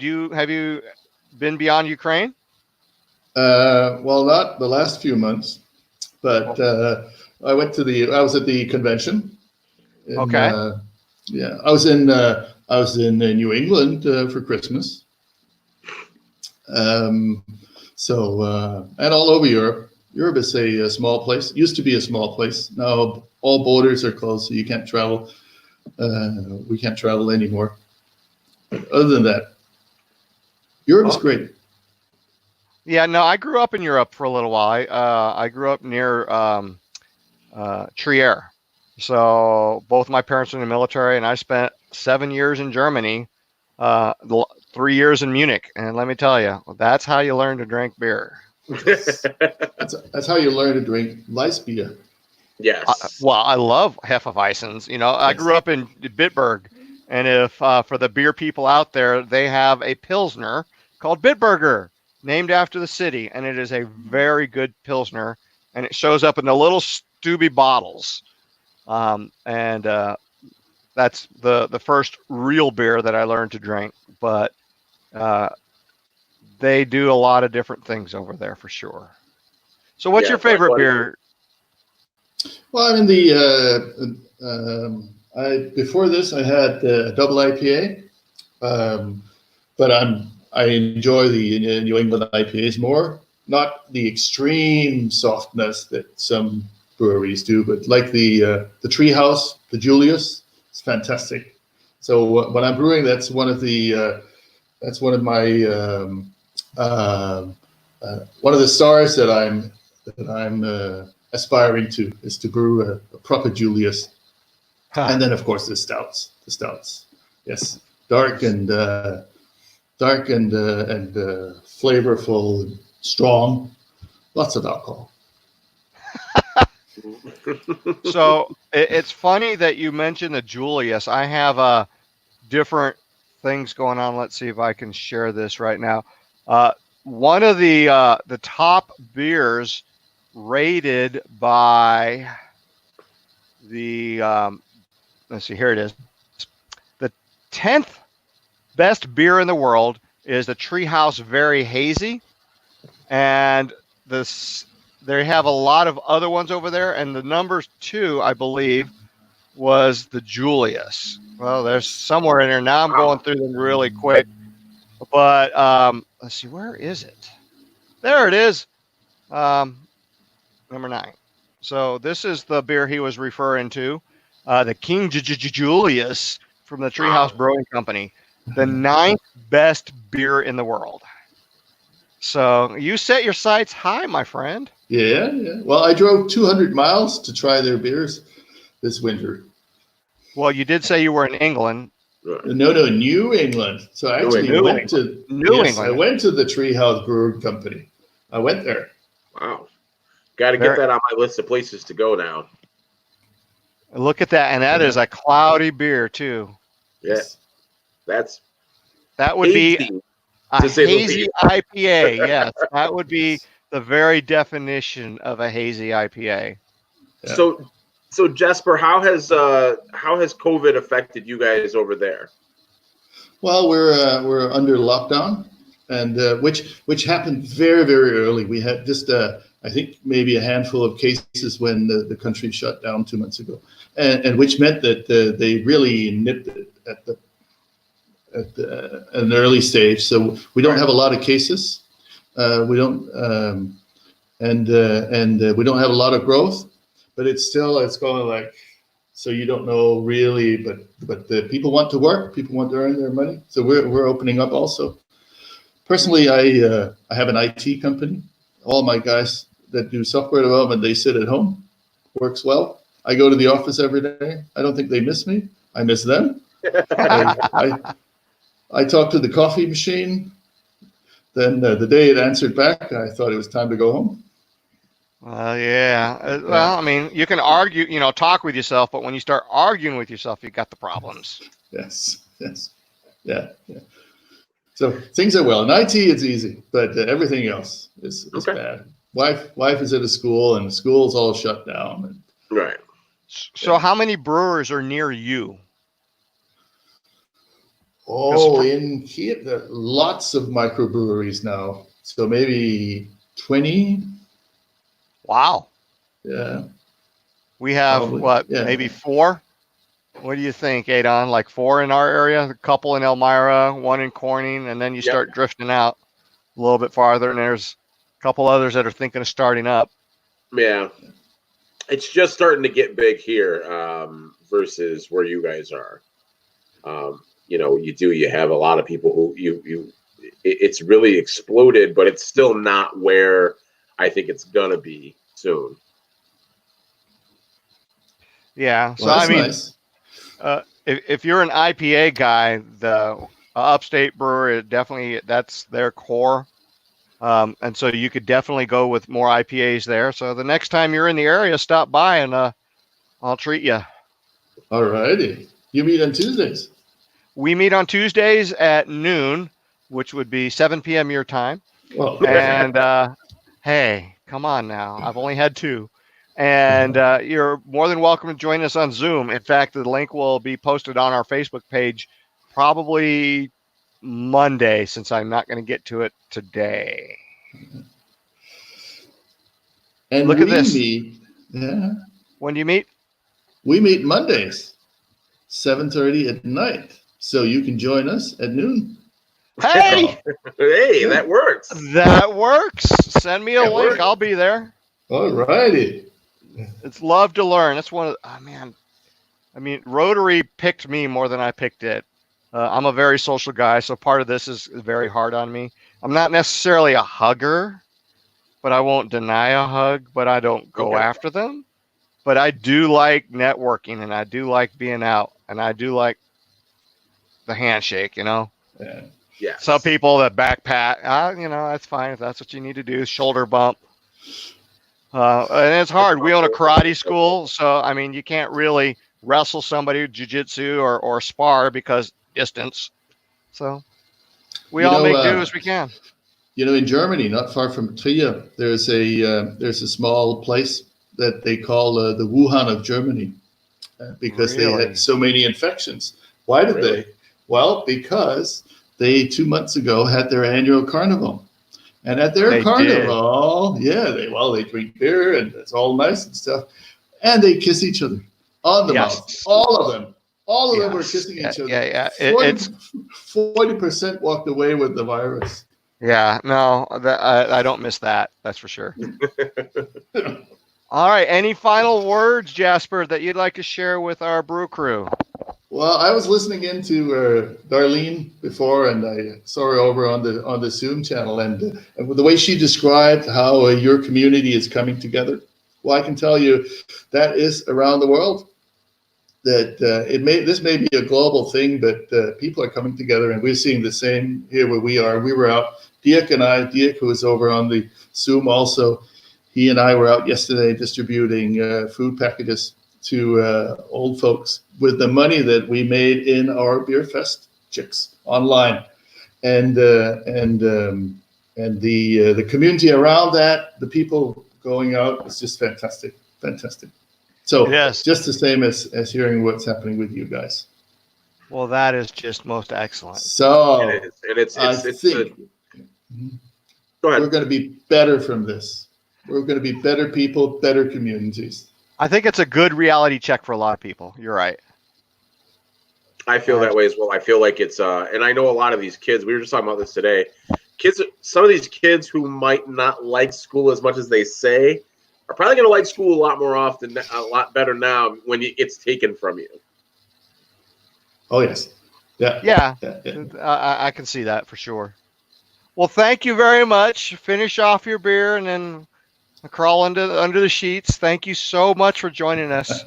been beyond Ukraine? Well, not the last few months, but I was at the convention. Okay. Yeah, I was in New England for Christmas. And all over Europe. Europe is a small place. It used to be a small place. Now all borders are closed, so you can't travel. We can't travel anymore. But other than that, Europe is great. Yeah, no, I grew up in Europe for a little while. I grew up near Trier. So both my parents were in the military, and I spent 7 years in Germany, 3 years in Munich. And let me tell you, that's how you learn to drink beer. That's how you learn to drink Weissbier. Yes. Well, I love Hefeweizens. You know, I grew up in Bitburg, and if for the beer people out there, they have a Pilsner called Bitburger, named after the city, and it is a very good Pilsner, and it shows up in the little Stubby bottles. And that's the first real beer that I learned to drink. But they do a lot of different things over there for sure. So, what's your favorite beer? Well, I mean before this I had a double IPA, but I enjoy the New England IPAs more. Not the extreme softness that some breweries do, but like the Treehouse, the Julius, it's fantastic. So when I'm brewing, that's one of my one of the stars that I'm aspiring to, is to brew a proper Julius. And then of course the stouts, yes, dark and flavorful, and strong, lots of alcohol. So it's funny that you mentioned the Julius. I have different things going on. Let's see if I can share this right now. One of the top beers rated by the let's see, here it is. The 10th best beer in the world is the Treehouse Very Hazy, and they have a lot of other ones over there, and the number 2, I believe, was the Julius. Well, there's somewhere in there. Now I'm going through them really quick, but let's see, where is it? There it is, number 9. So this is the beer he was referring to, the King Julius from the Treehouse Brewing Company, the 9th best beer in the world. So you set your sights high, my friend. Yeah. Well, I drove 200 miles to try their beers this winter. Well, you did say you were in England. No, New England. So I actually went to New England. I went to the Treehouse Brewing Company. I went there. Wow. Got to get that on my list of places to go now. Look at that. And that is a cloudy beer, too. Yes. That would be a hazy IPA. Yes, that would be the very definition of a hazy IPA. Yeah. So Jesper, how has COVID affected you guys over there? Well, we're under lockdown, and which happened very, very early. We had just I think maybe a handful of cases when the country shut down 2 months ago, and which meant that they really nipped it at an early stage. So we don't have a lot of cases. We don't and we don't have a lot of growth, but it's going like, so you don't know really, but the people want to work, people want to earn their money. So we're opening up also. Personally, I have an IT company. All my guys that do software development, they sit at home. Works well. I go to the office every day. I don't think they miss me. I miss them. I talked to the coffee machine. Then the day it answered back, I thought it was time to go home. Yeah. Well, I mean, you can argue, talk with yourself, but when you start arguing with yourself, you got the problems. Yes. Yeah. So things are well. In IT, it's easy, but everything else is bad. Wife is at a school, and the school's all shut down. Right. So how many brewers are near you? Oh, in here, there are lots of microbreweries now. So maybe 20. Wow. Yeah. We have Probably. what, Yeah. maybe 4? What do you think, Adon? Like 4 in our area, a couple in Elmira, 1 in Corning, and then you start drifting out a little bit farther, and there's a couple others that are thinking of starting up. Yeah. It's just starting to get big here versus where you guys are. You have a lot of people who it's really exploded, but it's still not where I think it's gonna be soon. Yeah. So Well, I that's mean, nice. if you're an IPA guy, the Upstate Brewery definitely that's their core, and so you could definitely go with more IPAs there. So the next time you're in the area, stop by and I'll treat you. All righty. You meet on Tuesdays. We meet on Tuesdays at noon, which would be 7 p.m. your time. Well, And hey, come on now. I've only had 2. And you're more than welcome to join us on Zoom. In fact, the link will be posted on our Facebook page probably Monday, since I'm not going to get to it today. and Look we at this. meet. Yeah. When do you meet? We meet Mondays, 7:30 at night. So you can join us at noon. Hey, Hey, that works. that works. Send me a That link. works. I'll be there. All righty. It's love to learn. That's one of the, man. I mean, Rotary picked me more than I picked it. I'm a very social guy, so part of this is very hard on me. I'm not necessarily a hugger, but I won't deny a hug, but I don't go after them. But I do like networking, and I do like being out, and I do like the handshake, Yeah. Yeah. Some people that back pat, that's fine if that's what you need to do, shoulder bump. And it's hard. We own a karate school, so I mean, you can't really wrestle somebody, jiu-jitsu or spar because distance. So we all make do as we can. In Germany, not far from Trier, there's a small place that they call the Wuhan of Germany because they Really? had so many infections. Why did they? Well, because they 2 months ago had their annual carnival. And at their carnival, they drink beer and it's all nice and stuff. And they kiss each other on the mouth. All of them. All of them were kissing each other. Yeah. 40% walked away with the virus. Yeah, no, I don't miss that. That's for sure. All right. Any final words, Jasper, that you'd like to share with our brew crew? Well, I was listening into Darlene before, and I saw her over on the Zoom channel, and the way she described how your community is coming together. Well, I can tell you that is around the world. That this may be a global thing, but people are coming together, and we're seeing the same here where we are. We were out, Diek, who is over on the Zoom also. He and I were out yesterday distributing food packages to old folks with the money that we made in our beer fest chicks online, and the community around that, the people going out, is just fantastic. So just the same as hearing what's happening with you guys. Well, that is just most excellent. So it is. And I think go ahead. We're going to be better from this. We're going to be better people, better communities. I think it's a good reality check for a lot of people. You're right. I feel that way as well. I feel like it's and I know a lot of these kids, we were just talking about this today. Some of these kids who might not like school as much as they say are probably going to like school a lot more often, a lot better now when it's taken from you. Oh, yes. Yeah. I can see that for sure. Well, thank you very much. Finish off your beer and then crawl under the sheets. Thank you so much for joining us.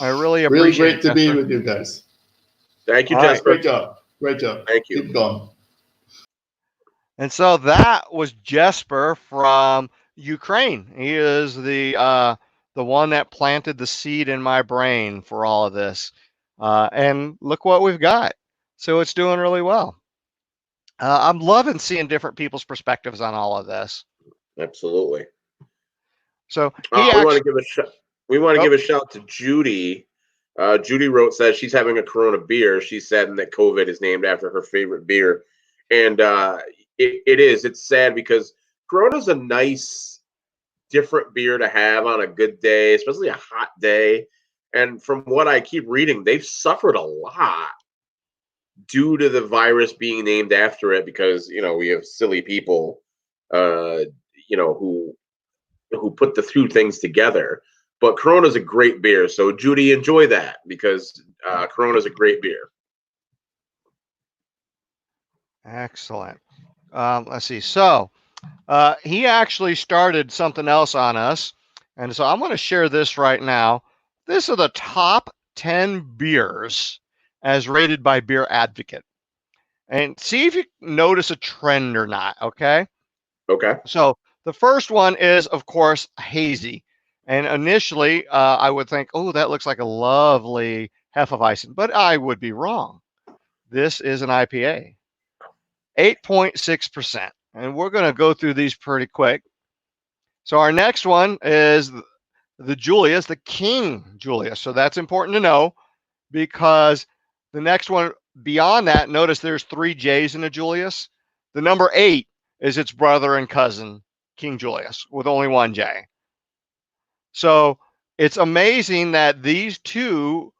I really appreciate it. Really great to be with you guys. Thank you, Jasper. Great job. Thank you. Keep going. And so that was Jesper from Ukraine. He is the one that planted the seed in my brain for all of this. And look what we've got. So it's doing really well. I'm loving seeing different people's perspectives on all of this. Absolutely. So we want to give a We want to Oh, give a shout to Judy. Judy says she's having a Corona beer. She's sad that COVID is named after her favorite beer. And it is. It's sad because Corona's a nice, different beer to have on a good day, especially a hot day. And from what I keep reading, they've suffered a lot due to the virus being named after it because, we have silly people, who put the two things together. But Corona's a great beer. So, Judy, enjoy that because Corona's a great beer. excellent. Let's see. So he actually started something else on us. And so I'm going to share this right now. This are the top 10 beers as rated by Beer Advocate. And see if you notice a trend or not, okay? Okay. So the first one is, of course, hazy. And initially, I would think, oh, that looks like a lovely Hefeweizen, but I would be wrong. This is an IPA, 8.6%. And we're going to go through these pretty quick. So our next one is the Julius, the King Julius. So that's important to know because the next one beyond that, notice there's 3 J's in a Julius. The number 8 is its brother and cousin, King Julius, with only 1 J. So it's amazing that these two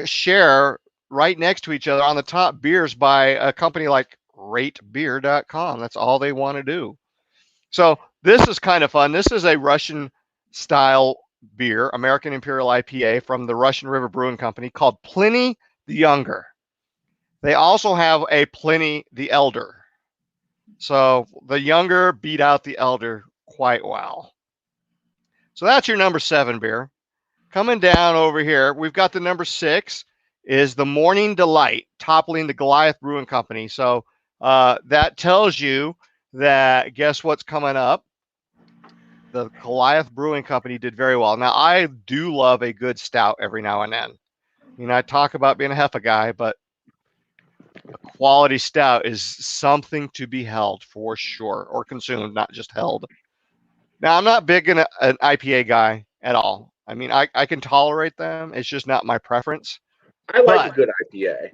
share right next to each other on the top beers by a company like ratebeer.com. That's all they want to do. So this is kind of fun. This is a Russian style beer, American Imperial IPA from the Russian River Brewing Company called Pliny the Younger. They also have a Pliny the Elder. So the younger beat out the elder quite well. So that's your number 7 beer. Coming down over here, we've got the number 6 is the Morning Delight, toppling the Goliath Brewing Company. So that tells you that guess what's coming up? The Goliath Brewing Company did very well. Now, I do love a good stout every now and then. I talk about being a Heffa guy, but a quality stout is something to be held for sure, or consumed, not just held. Now, I'm not big in an IPA guy at all. I can tolerate them. It's just not my preference. I like But a good IPA.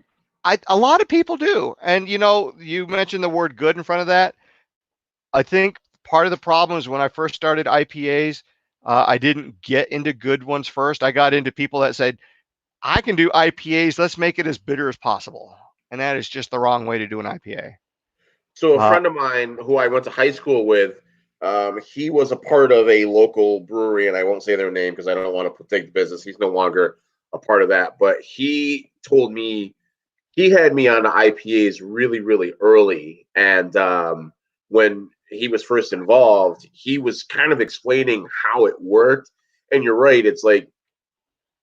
a lot of people do. And, you mentioned the word good in front of that. I think part of the problem is when I first started IPAs, I didn't get into good ones first. I got into people that said, I can do IPAs. Let's make it as bitter as possible. And that is just the wrong way to do an IPA. So a friend of mine who I went to high school with, he was a part of a local brewery, and I won't say their name because I don't want to take the business. He's no longer a part of that, but he told me he had me on the IPAs really, really early. And when he was first involved, he was kind of explaining how it worked. And you're right. It's like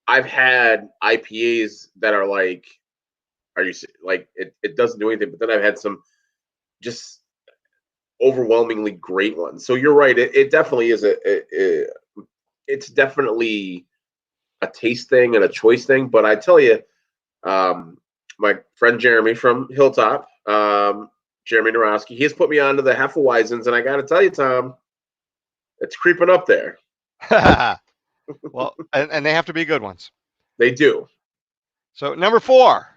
I've had IPAs that are like, it doesn't do anything, but then I've had some just overwhelmingly great ones. So you're right. It definitely is it's definitely a taste thing and a choice thing. But I tell you, my friend Jeremy from Hilltop, Jeremy Narowski, he's put me onto the Hefeweizens, and I got to tell you, Tom, it's creeping up there. Well, and they have to be good ones. They do. So number 4,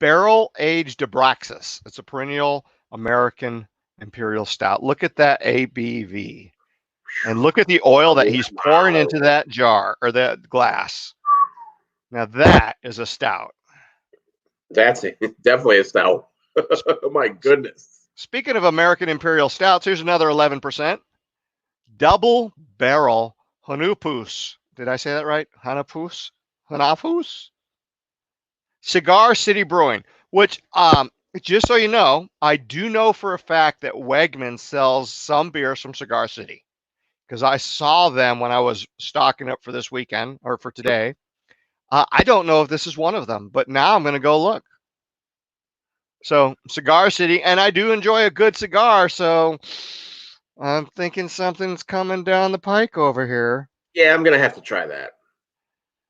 Barrel Aged Abraxas. It's a perennial American Imperial Stout. Look at that ABV. And look at the oil that he's pouring into that jar or that glass. Now that is a stout. That's definitely a stout. Oh my goodness. Speaking of American Imperial Stouts, here's another 11%. Double Barrel Hanupus. Did I say that right? Hanapus? Hanapus? Cigar City Brewing, which, just so you know, I do know for a fact that Wegmans sells some beers from Cigar City because I saw them when I was stocking up for this weekend or for today. I don't know if this is one of them, but now I'm going to go look. So Cigar City, and I do enjoy a good cigar, so I'm thinking something's coming down the pike over here. Yeah, I'm going to have to try that.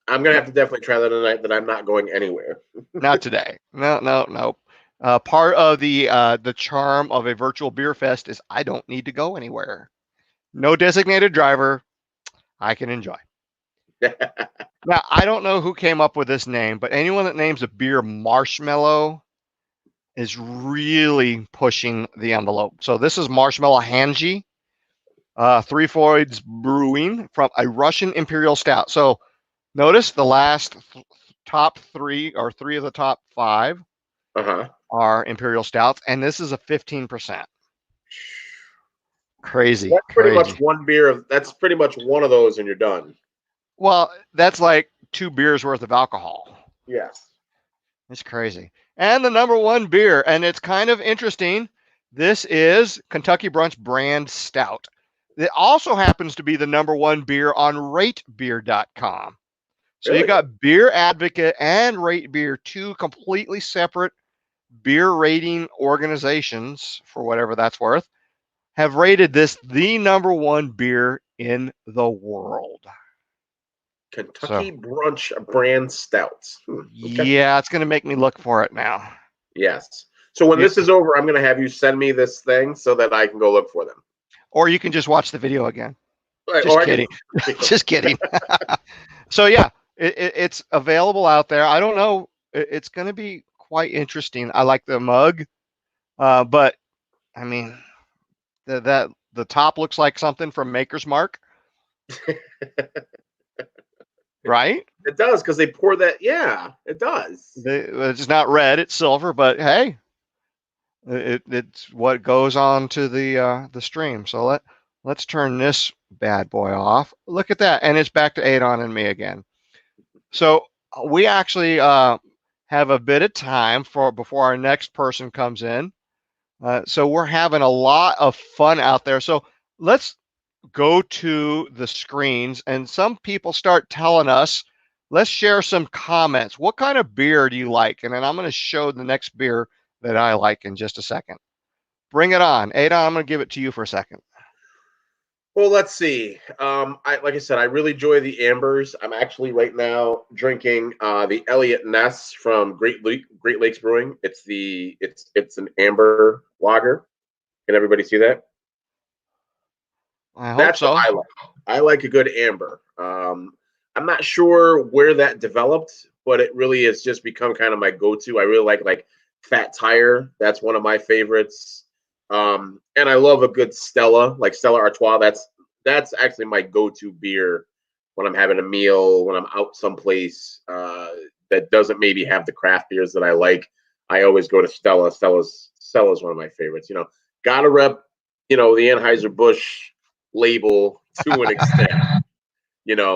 I'm going to have to definitely try that tonight, that I'm not going anywhere. Not today. No. Part of the charm of a virtual beer fest is I don't need to go anywhere. No designated driver. I can enjoy. Now, I don't know who came up with this name, but anyone that names a beer Marshmallow is really pushing the envelope. So this is Marshmallow Hanji, Three Floyds Brewing from a Russian Imperial Stout. So notice the last top three, or three of the top five, are Imperial Stouts, and this is a 15%. Crazy. That's pretty crazy. much one beer of. That's pretty much one of those, and you're done. Well, that's like 2 beers worth of alcohol. Yes. It's crazy. And the number one beer, and it's kind of interesting. This is Kentucky Brunch Brand Stout. It also happens to be the number one beer on ratebeer.com. So Really? you got Beer Advocate and Rate Beer, two completely separate beer rating organizations, for whatever that's worth, have rated this the number one beer in the world. Kentucky Brunch Brand Stouts. Okay. Yeah, it's going to make me look for it now. Yes. So when this is over, I'm going to have you send me this thing so that I can go look for them. Or you can just watch the video again. Right, Just kidding. Just kidding. So yeah, it's available out there. I don't know. It's going to be quite interesting. I like the mug, but I mean, the top looks like something from Maker's Mark, right? It does, because they pour that. Yeah, it does. It's not red; it's silver. But hey, it's what goes on to the stream. So let's turn this bad boy off. Look at that, and it's back to Adon and me again. So we actually have a bit of time before our next person comes in. So we're having a lot of fun out there. So let's go to the screens, and some people start telling us. Let's share some comments. What kind of beer do you like? And then I'm going to show the next beer that I like in just a second. Bring it on. Adon, I'm going to give it to you for a second. Well, let's see. Like I said, I really enjoy the ambers. I'm actually right now drinking the Elliott Ness from Great Lakes Brewing. It's an amber lager. Can everybody see that? I hope That's so. what I like. I like a good amber. I'm not sure where that developed, but it really has just become kind of my go-to. I really like Fat Tire. That's one of my favorites. And I love a good Stella, like Stella Artois. That's actually my go-to beer when I'm having a meal, when I'm out someplace that doesn't maybe have the craft beers that I like. I always go to Stella. Stella's one of my favorites. Gotta rep, the Anheuser-Busch label to an extent.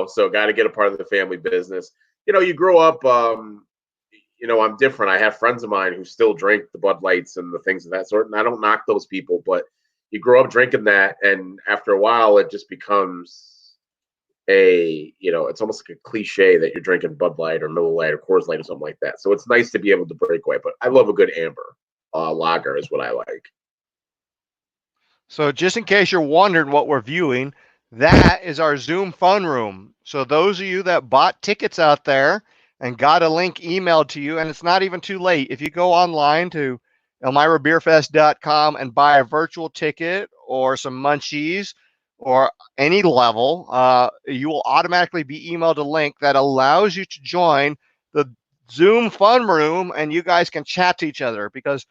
So got to get a part of the family business. You grow up, I'm different. I have friends of mine who still drink the Bud Lights and the things of that sort, and I don't knock those people, but you grow up drinking that, and after a while, it just becomes it's almost like a cliche that you're drinking Bud Light or Miller Lite or Coors Light or something like that. So it's nice to be able to break away, but I love a good amber lager is what I like. So just in case you're wondering what we're viewing, that is our Zoom fun room. So those of you that bought tickets out there and got a link emailed to you, and it's not even too late. If you go online to elmirabeerfest.com and buy a virtual ticket or some munchies or any level, you will automatically be emailed a link that allows you to join the Zoom fun room, and you guys can chat to each other, because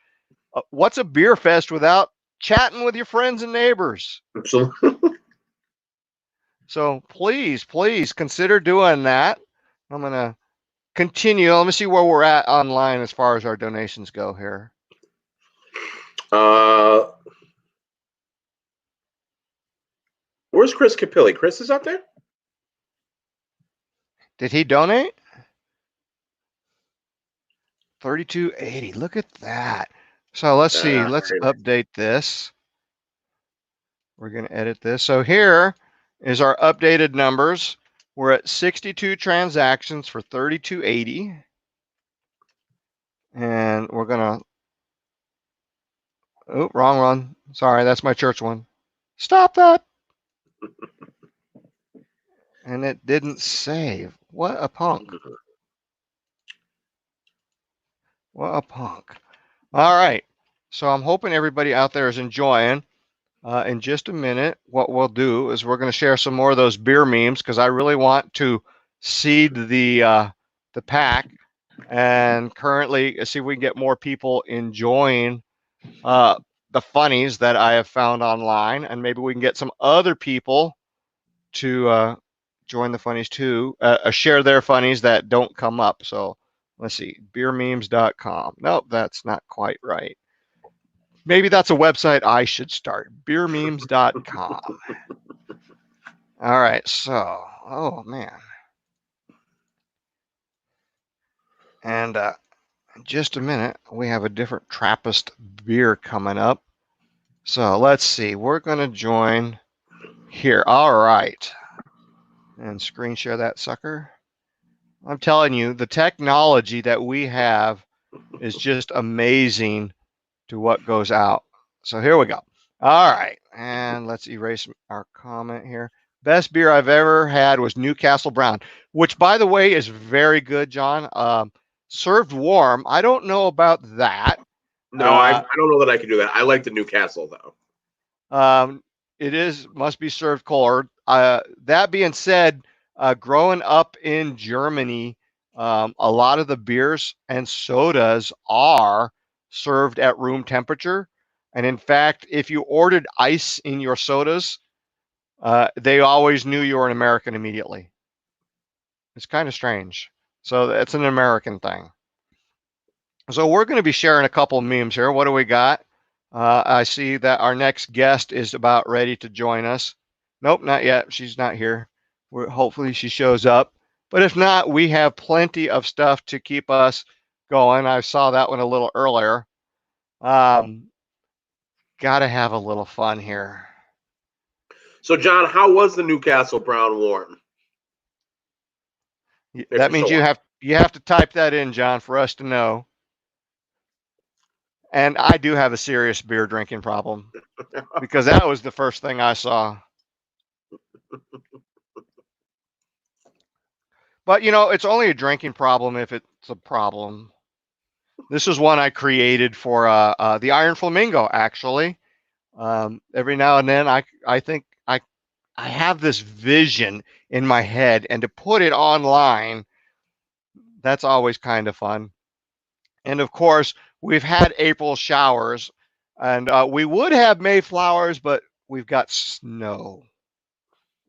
what's a beer fest without chatting with your friends and neighbors? Absolutely. So please consider doing that. I'm going to continue. Let me see where we're at online as far as our donations go here. Where's Chris Capilli? Chris is out there? Did he donate? $32.80. Look at that. So let's see. Let's update this. We're going to edit this. So here is our updated numbers. We're at 62 transactions for $32.80. And we're going to... Oh, wrong one. Sorry, that's my church one. Stop that. And it didn't save. What a punk. What a punk. All right. So I'm hoping everybody out there is enjoying. In just a minute, what we'll do is we're going to share some more of those beer memes, because I really want to seed the pack, and currently see if we can get more people enjoying the funnies that I have found online, and maybe we can get some other people to join the funnies too, share their funnies that don't come up. So let's see, beermemes.com. Nope, that's not quite right. Maybe that's a website I should start, beermemes.com. All right, so, oh man. And in just a minute, we have a different Trappist beer coming up. So let's see, we're going to join here. All right. And screen share that sucker. I'm telling you, the technology that we have is just amazing to what goes out. So here we go. All right. And let's erase our comment here. Best beer I've ever had was Newcastle Brown, which, by the way, is very good, John. Served warm. I don't know about that. No, I don't know that I can do that. I like the Newcastle though. It must be served cold. That being said, growing up in Germany, a lot of the beers and sodas are served at room temperature. And in fact, if you ordered ice in your sodas, they always knew you were an American immediately. It's kind of strange. So it's an American thing. So we're going to be sharing a couple of memes here. What do we got? I see that our next guest is about ready to join us. Nope, not yet. She's not here. Hopefully she shows up. But if not, we have plenty of stuff to keep us going. I saw that one a little earlier. Got to have a little fun here. So, John, how was the Newcastle Brown warm? That means you have to type that in, John, for us to know. And I do have a serious beer drinking problem because that was the first thing I saw. But, you know, it's only a drinking problem if it's a problem. This is one I created for the Iron Flamingo, actually. Every now and then I think I have this vision in my head, and to put it online, that's always kind of fun. And of course, we've had April showers, and we would have Mayflowers, but we've got snow.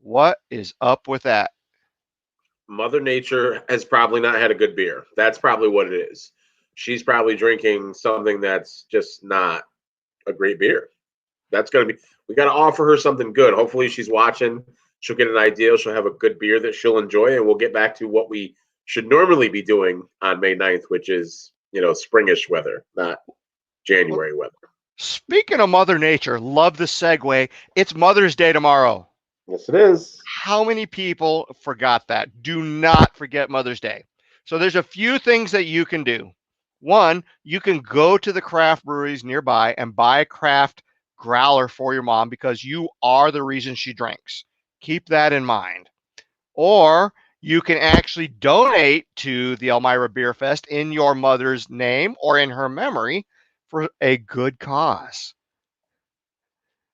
What is up with that? Mother Nature has probably not had a good beer. That's probably what it is. She's probably drinking something that's just not a great beer. That's going to be, we got to offer her something good. Hopefully she's watching. She'll get an idea. She'll have a good beer that she'll enjoy, and we'll get back to what we should normally be doing on May 9th, which is, you know, springish weather, not January weather. Speaking of Mother Nature, love the segue. It's Mother's Day tomorrow. Yes, it is. How many people forgot that? Do not forget Mother's Day. So there's a few things that you can do. One, you can go to the craft breweries nearby and buy a craft growler for your mom because you are the reason she drinks. Keep that in mind. Or you can actually donate to the Elmira Beer Fest in your mother's name or in her memory for a good cause.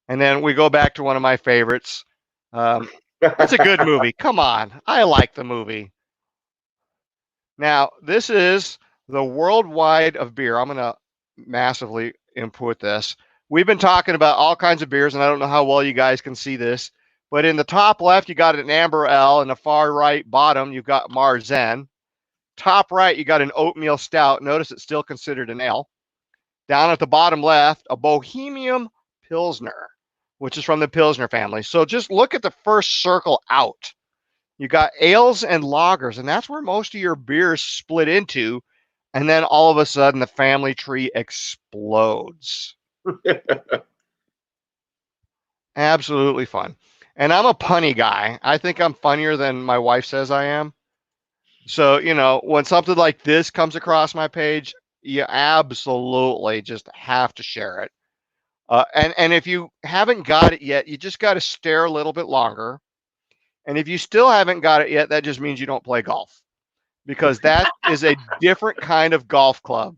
And then we go back to one of my favorites. It's a good movie. Come on. I like the movie. Now, this is the worldwide of beer. I'm going to massively input this. We've been talking about all kinds of beers, and I don't know how well you guys can see this, but in the top left, you got an Amber Ale. In the far right bottom, you've got Marzen. Top right, you got an oatmeal stout. Notice it's still considered an ale. Down at the bottom left, a Bohemian Pilsner, which is from the Pilsner family. So just look at the first circle out. You got ales and lagers, and that's where most of your beers split into. And then all of a sudden, the family tree explodes. Absolutely fun. And I'm a punny guy. I think I'm funnier than my wife says I am. So, you know, when something like this comes across my page, you absolutely just have to share it. And if you haven't got it yet, you just got to stare a little bit longer. And if you still haven't got it yet, that just means you don't play golf, because that is a different kind of golf club.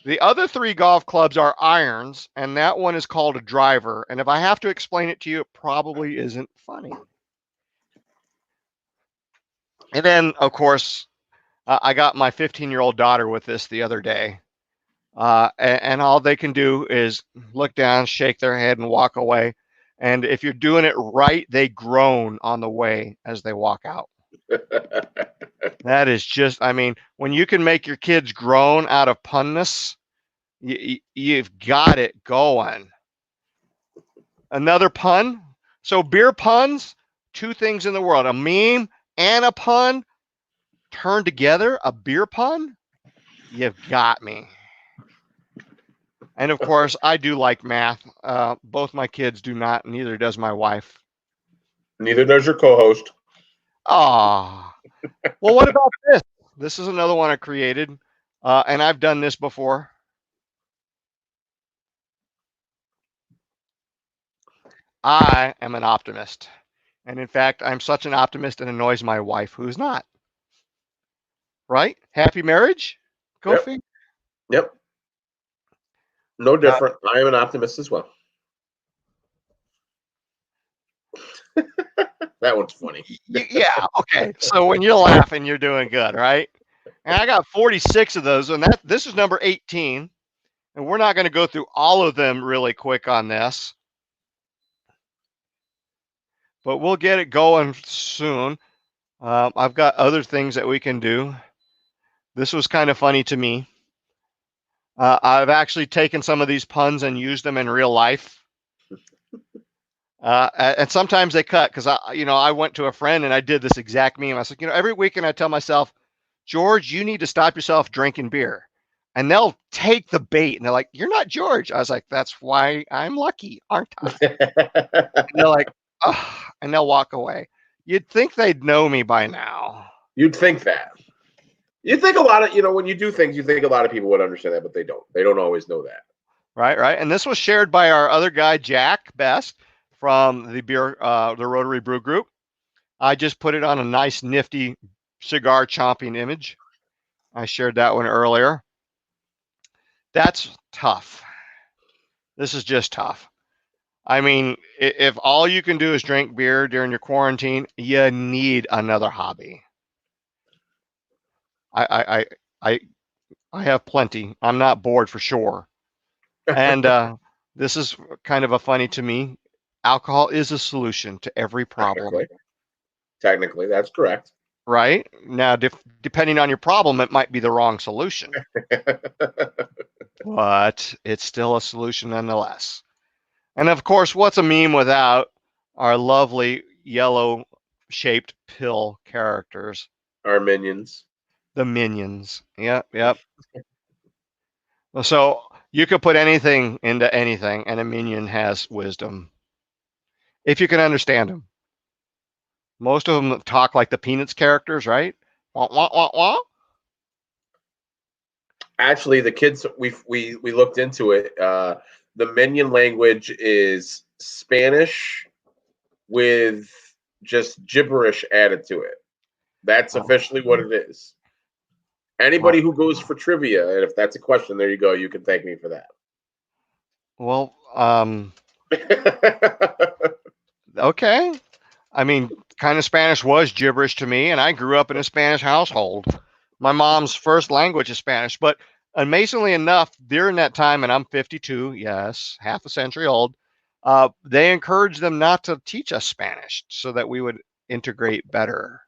The other three golf clubs are irons, and that one is called a driver. And if I have to explain it to you, it probably isn't funny. And then, of course, I got my 15-year-old daughter with this the other day. And all they can do is look down, shake their head, and walk away. And if you're doing it right, they groan on the way as they walk out. That is just, I mean, when you can make your kids groan out of punness, you've got it going. Another pun. So beer puns, two things in the world, a meme and a pun turned together, a beer pun. You've got me. And of course, I do like math. Both my kids do not, neither does my wife. Neither does your co-host. Ah, well, what about this? This is another one I created, and I've done this before. I am an optimist. And in fact, I'm such an optimist it annoys my wife, who's not. Right? Happy marriage? Go Yep. figure. Yep. No different. I am an optimist as well. That one's funny. Yeah. Okay. So when you're laughing, you're doing good, right? And I got 46 of those, and this is number 18. And we're not going to go through all of them really quick on this, but we'll get it going soon. I've got other things that we can do. This was kind of funny to me. I've actually taken some of these puns and used them in real life. And sometimes they cut because I went to a friend and I did this exact meme. I was like, every weekend I tell myself, George, you need to stop yourself drinking beer. And they'll take the bait and they're like, you're not George. I was like, that's why I'm lucky, aren't I? And they're like, oh, and they'll walk away. You'd think they'd know me by now. You'd think that. You'd think a lot of, when you do things, you think a lot of people would understand that, but they don't. They don't always know that. Right. And this was shared by our other guy, Jack Best, from the Rotary Brew Group. I just put it on a nice, nifty cigar chomping image. I shared that one earlier. That's tough. This is just tough. I mean, if all you can do is drink beer during your quarantine, you need another hobby. I have plenty. I'm not bored for sure. And this is kind of a funny to me. Alcohol is a solution to every problem. Technically, that's correct. Right? Now, depending on your problem, it might be the wrong solution. But it's still a solution nonetheless. And of course, what's a meme without our lovely yellow-shaped pill characters? Our minions. The minions. Yep. So you could put anything into anything, and a minion has wisdom. If you can understand them. Most of them talk like the Peanuts characters, right? Wah, wah, wah, wah. Actually, the kids, we looked into it. The minion language is Spanish with just gibberish added to it. That's officially what it is. Anybody who goes for trivia, and if that's a question, there you go. You can thank me for that. Well, okay. I mean, kind of Spanish was gibberish to me, and I grew up in a Spanish household. My mom's first language is Spanish, but amazingly enough, during that time, and I'm 52, yes, half a century old, they encouraged them not to teach us Spanish so that we would integrate better.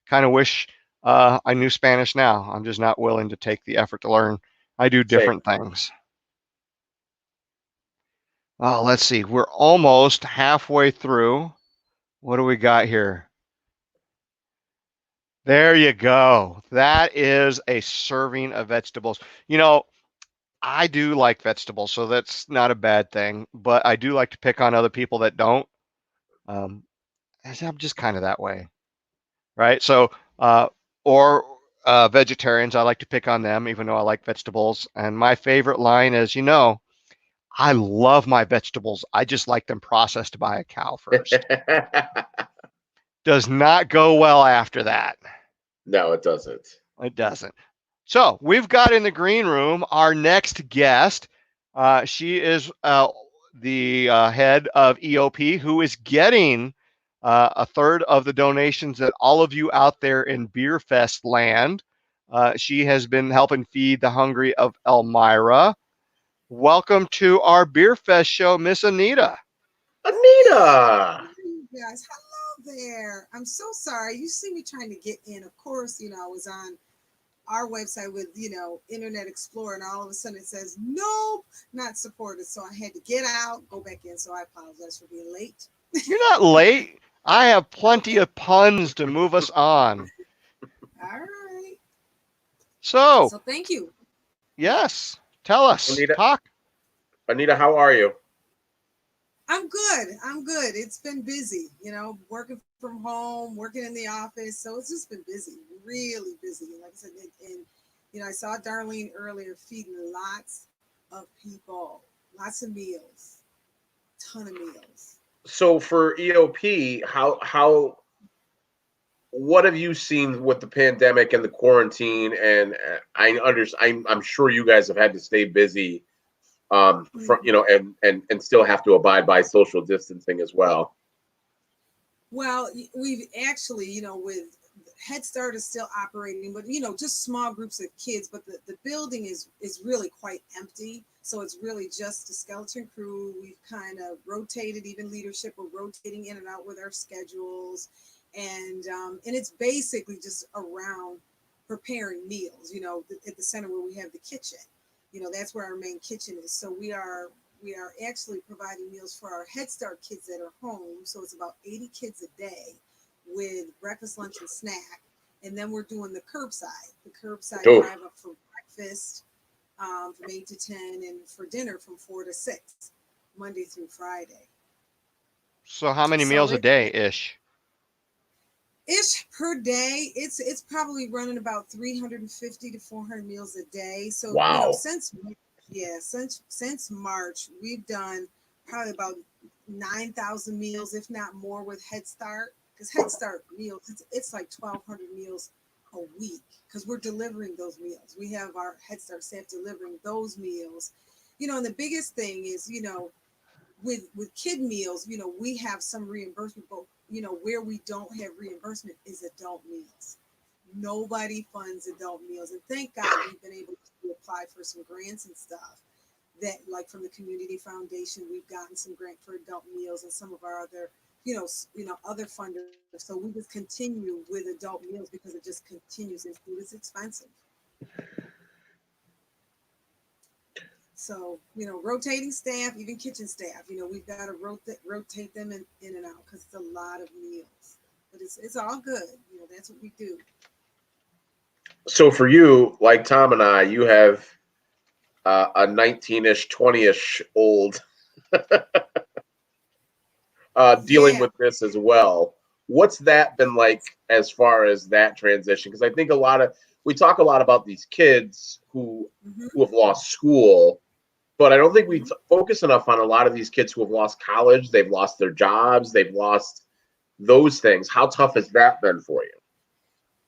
Kind of wish I knew Spanish now. I'm just not willing to take the effort to learn. I do different things. Oh, let's see. We're almost halfway through. What do we got here? There you go. That is a serving of vegetables. I do like vegetables, so that's not a bad thing. But I do like to pick on other people that don't. I'm just kind of that way, right? So, vegetarians, I like to pick on them, even though I like vegetables. And my favorite line is, I love my vegetables. I just like them processed by a cow first. Does not go well after that. No, it doesn't. It doesn't. So we've got in the green room our next guest. She is the head of EOP, who is getting A third of the donations that all of you out there in Beer Fest land. She has been helping feed the hungry of Elmira. Welcome to our Beer Fest show, Miss Anita. Anita. You guys, hello there. I'm so sorry. You see me trying to get in. Of course, I was on our website with, Internet Explorer, and all of a sudden it says, nope, not supported. So I had to get out, go back in. So I apologize for being late. You're not late. I have plenty of puns to move us on. All right. So Thank you. yes, tell us. Anita, Talk. Anita, how are you? I'm good. I'm good. It's been busy, working from home, working in the office. So it's just been busy, really busy. Like I said, and I saw Darlene earlier feeding lots of people, lots of meals, ton of meals. So for EOP, what have you seen with the pandemic and the quarantine? And I'm sure you guys have had to stay busy, and still have to abide by social distancing as well. Well, we've actually, with Head Start is still operating, but just small groups of kids. But the building is really quite empty, so it's really just a skeleton crew. We've kind of rotated, even leadership. We're rotating in and out with our schedules, and it's basically just around preparing meals. At the center where we have the kitchen, that's where our main kitchen is. So we are actually providing meals for our Head Start kids that are home. So it's about 80 kids a day with breakfast, lunch, and snack. And then we're doing the curbside drive up for breakfast from 8 to 10 and for dinner from 4 to 6, Monday through Friday. So how many meals a day ish? Per day, it's probably running about 350 to 400 meals a day. So wow. Since March, we've done probably about 9,000 meals, if not more, with Head Start. Because Head Start meals, it's like 1,200 meals a week. Because we're delivering those meals. We have our Head Start staff delivering those meals. And the biggest thing is, with kid meals, we have some reimbursement, but where we don't have reimbursement is adult meals. Nobody funds adult meals, and thank God we've been able to apply for some grants and stuff. That, like from the Community Foundation, we've gotten some grant for adult meals, and some of our other, other funders. So we just continue with adult meals because it just continues, and food is expensive. So, rotating staff, even kitchen staff, we've got to rotate them in and out because it's a lot of meals. But it's all good. That's what we do. So for you, like Tom and I, you have a 19-ish, 20-ish old dealing with this as well. What's that been like as far as that transition? Because I think we talk a lot about these kids who have lost school, but I don't think we focus enough on a lot of these kids who have lost college. They've lost their jobs. They've lost those things. How tough has that been for you?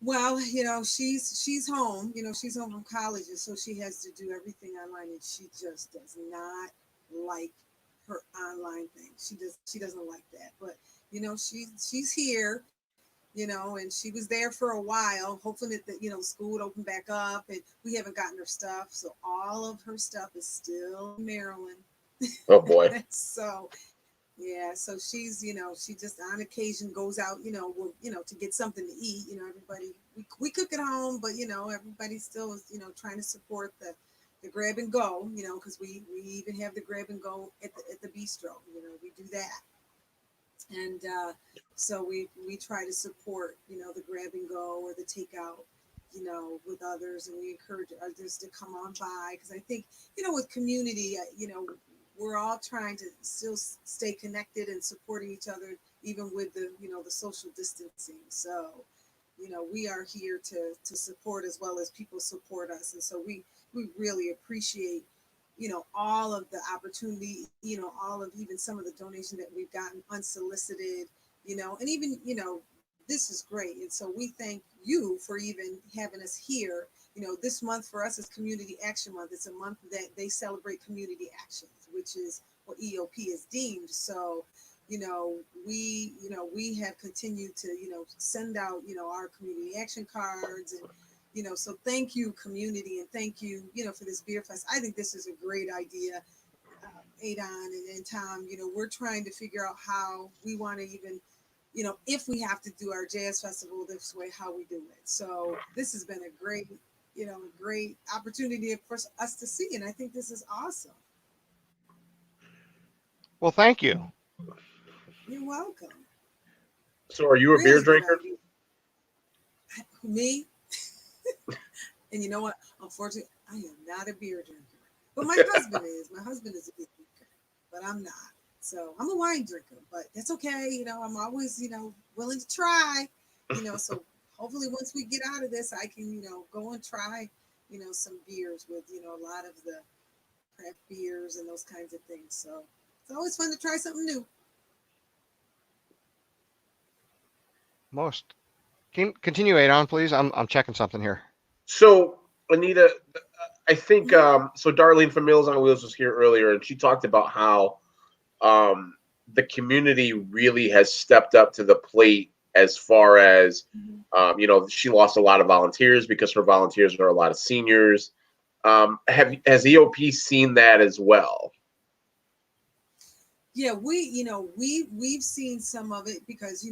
Well, she's home. She's home from college, and so she has to do everything online, and she just does not like her online thing. She doesn't like that. But she's here. And she was there for a while, hoping that school would open back up, and we haven't gotten her stuff. So all of her stuff is still in Maryland. Oh boy. So yeah, so she's, she just on occasion goes out, to get something to eat. Everybody, we cook at home, but everybody still is, trying to support the grab and go, because we even have the grab and go at the bistro. We do that. And so we try to support, the grab and go or the takeout, with others, and we encourage others to come on by, because I think, with community, we're all trying to still stay connected and supporting each other, even with the, the social distancing. So, we are here to support as well as people support us. And so we really appreciate, all of the opportunity, all of even some of the donation that we've gotten unsolicited, and even, this is great. And so we thank you for even having us here. This month for us is Community Action Month. It's a month that they celebrate community actions, which is what EOP is deemed. So, we have continued to, send out, our community action cards and, so thank you community and thank you, for this beer fest. I think this is a great idea. Adon and Tom, we're trying to figure out how we want to even, if we have to do our jazz festival this way, how we do it. So this has been a great opportunity for us to see. And I think this is awesome. Well, thank you. You're welcome. So are you a beer drinker? Me? And you know what? Unfortunately, I am not a beer drinker. But my husband is. My husband is a beer drinker, but I'm not. So I'm a wine drinker, but that's okay. I'm always, willing to try, so hopefully once we get out of this, I can, go and try, some beers with, a lot of the craft beers and those kinds of things. So it's always fun to try something new. Most. Can continue, Adon, please. I'm checking something here. So Anita, I think so. Darlene from Meals on Wheels was here earlier, and she talked about how the community really has stepped up to the plate as far as she lost a lot of volunteers because her volunteers are a lot of seniors. Has EOP seen that as well? Yeah, we've seen some of it because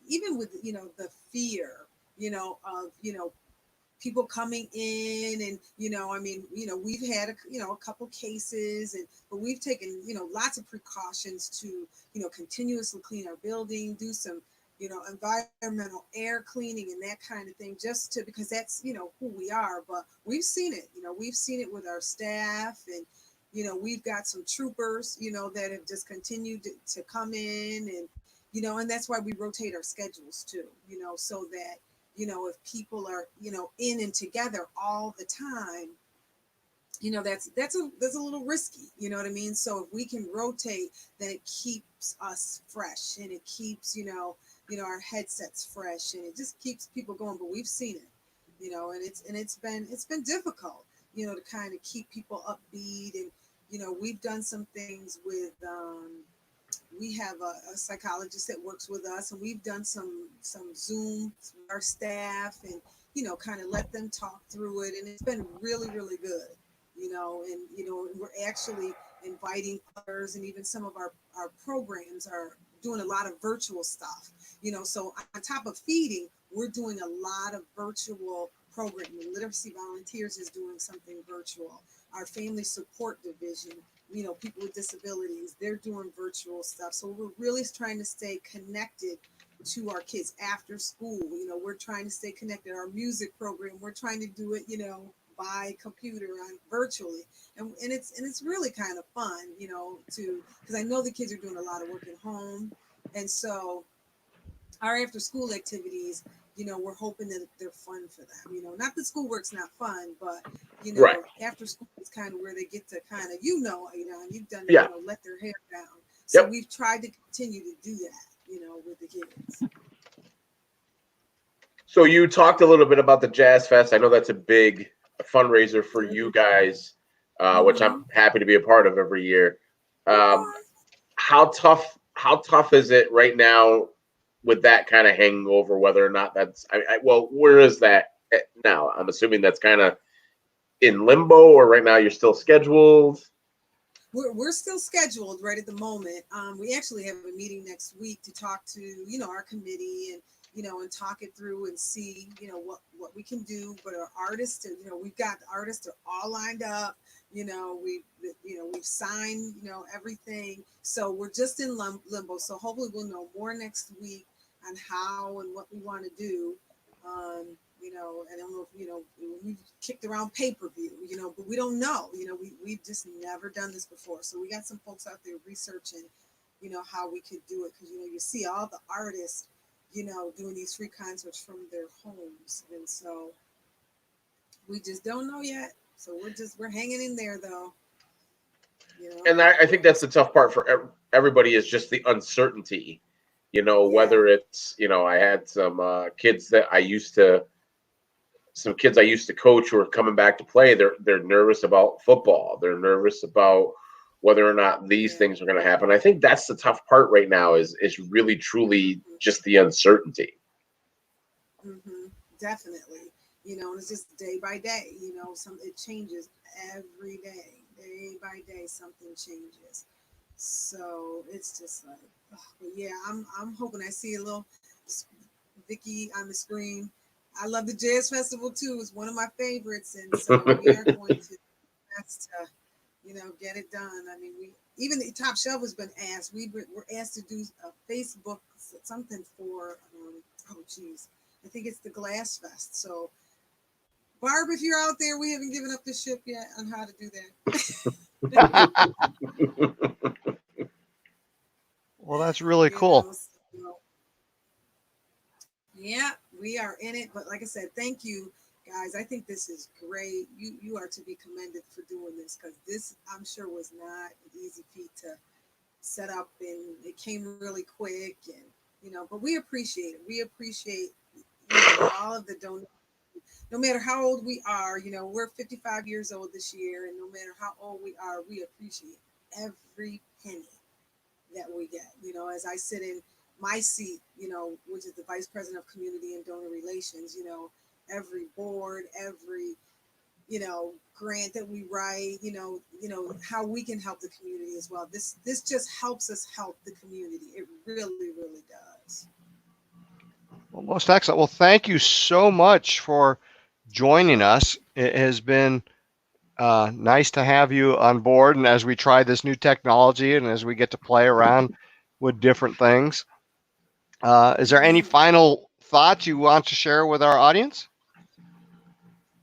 even with the fear of people coming in and we've had a couple cases but we've taken lots of precautions to continuously clean our building, do some environmental air cleaning and that kind of thing, just to because that's who we are. But we've seen it with our staff, and we've got some troopers that have just continued to come in, and and that's why we rotate our schedules too, so that if people are in and together all the time, that's a little risky, you know what I mean? So if we can rotate, then it keeps us fresh, and it keeps our headsets fresh, and it just keeps people going. But we've seen it, and it's been difficult, to kind of keep people upbeat. And we've done some things with we have a psychologist that works with us, and we've done some Zoom with our staff, and kind of let them talk through it, and it's been really, really good. And we're actually inviting others, and even some of our programs are doing a lot of virtual stuff. So on top of feeding, we're doing a lot of virtual programming. Literacy Volunteers is doing something virtual. Our family support division, people with disabilities, they're doing virtual stuff. So we're really trying to stay connected to our kids after school. We're trying to stay connected. Our music program, we're trying to do it, by computer on virtually. And it's really kind of fun, because I know the kids are doing a lot of work at home. And so our after school activities, we're hoping that they're fun for them. Not that schoolwork's not fun, but Right. after school is kind of where they get to kind of you've done it, Yeah. let their hair down. So Yep. we've tried to continue to do that, with the kids. So you talked a little bit about the Jazz Fest. I know that's a big fundraiser for you guys, which I'm happy to be a part of every year. How tough is it right now with that kind of hanging over, whether or not that's well, where is that now? I'm assuming that's kind of in limbo, or right now you're still scheduled. We're still scheduled right at the moment. We actually have a meeting next week to talk to our committee, and and talk it through and see what we can do. But our artists, we've got the artists are all lined up. We've signed everything. So we're just in limbo. So hopefully we'll know more next week on how and what we want to do. And I don't know if we've kicked around pay-per-view, but we don't know. We've just never done this before. So we got some folks out there researching, how we could do it, because you see all the artists, doing these free concerts from their homes, and so we just don't know yet. So we're hanging in there though. And I think that's the tough part for everybody, is just the uncertainty. Whether it's I had some kids I used to coach who are coming back to play. They're nervous about football. They're nervous about whether or not these things are going to happen. I think that's the tough part right now is really truly just the uncertainty. Definitely. And it's just day by day, it changes every day. Day by day, something changes. So it's just like, but yeah, I'm hoping I see a little Vicky on the screen. I love the Jazz Festival too. It's one of my favorites, and so we are going to best to, get it done. I mean, even the Top Shelf has been asked. We're asked to do a Facebook something for. Oh geez, I think it's the Glass Fest. So, Barb, if you're out there, we haven't given up the ship yet on how to do that. Well, that's really cool. Yeah, we are in it. But like I said, thank you, guys. I think this is great. You are to be commended for doing this, because this, I'm sure, was not an easy feat to set up, and it came really quick. And but we appreciate it. We appreciate all of the donations. No matter how old we are, we're 55 years old this year, and no matter how old we are, we appreciate every penny that we get. As I sit in my seat, which is the Vice President of Community and Donor Relations, every board, every, grant that we write, how we can help the community as well. This just helps us help the community. It really, really does. Well, most excellent. Well, thank you so much for joining us. It has been nice to have you on board, and as we try this new technology and as we get to play around with different things, is there any final thoughts you want to share with our audience?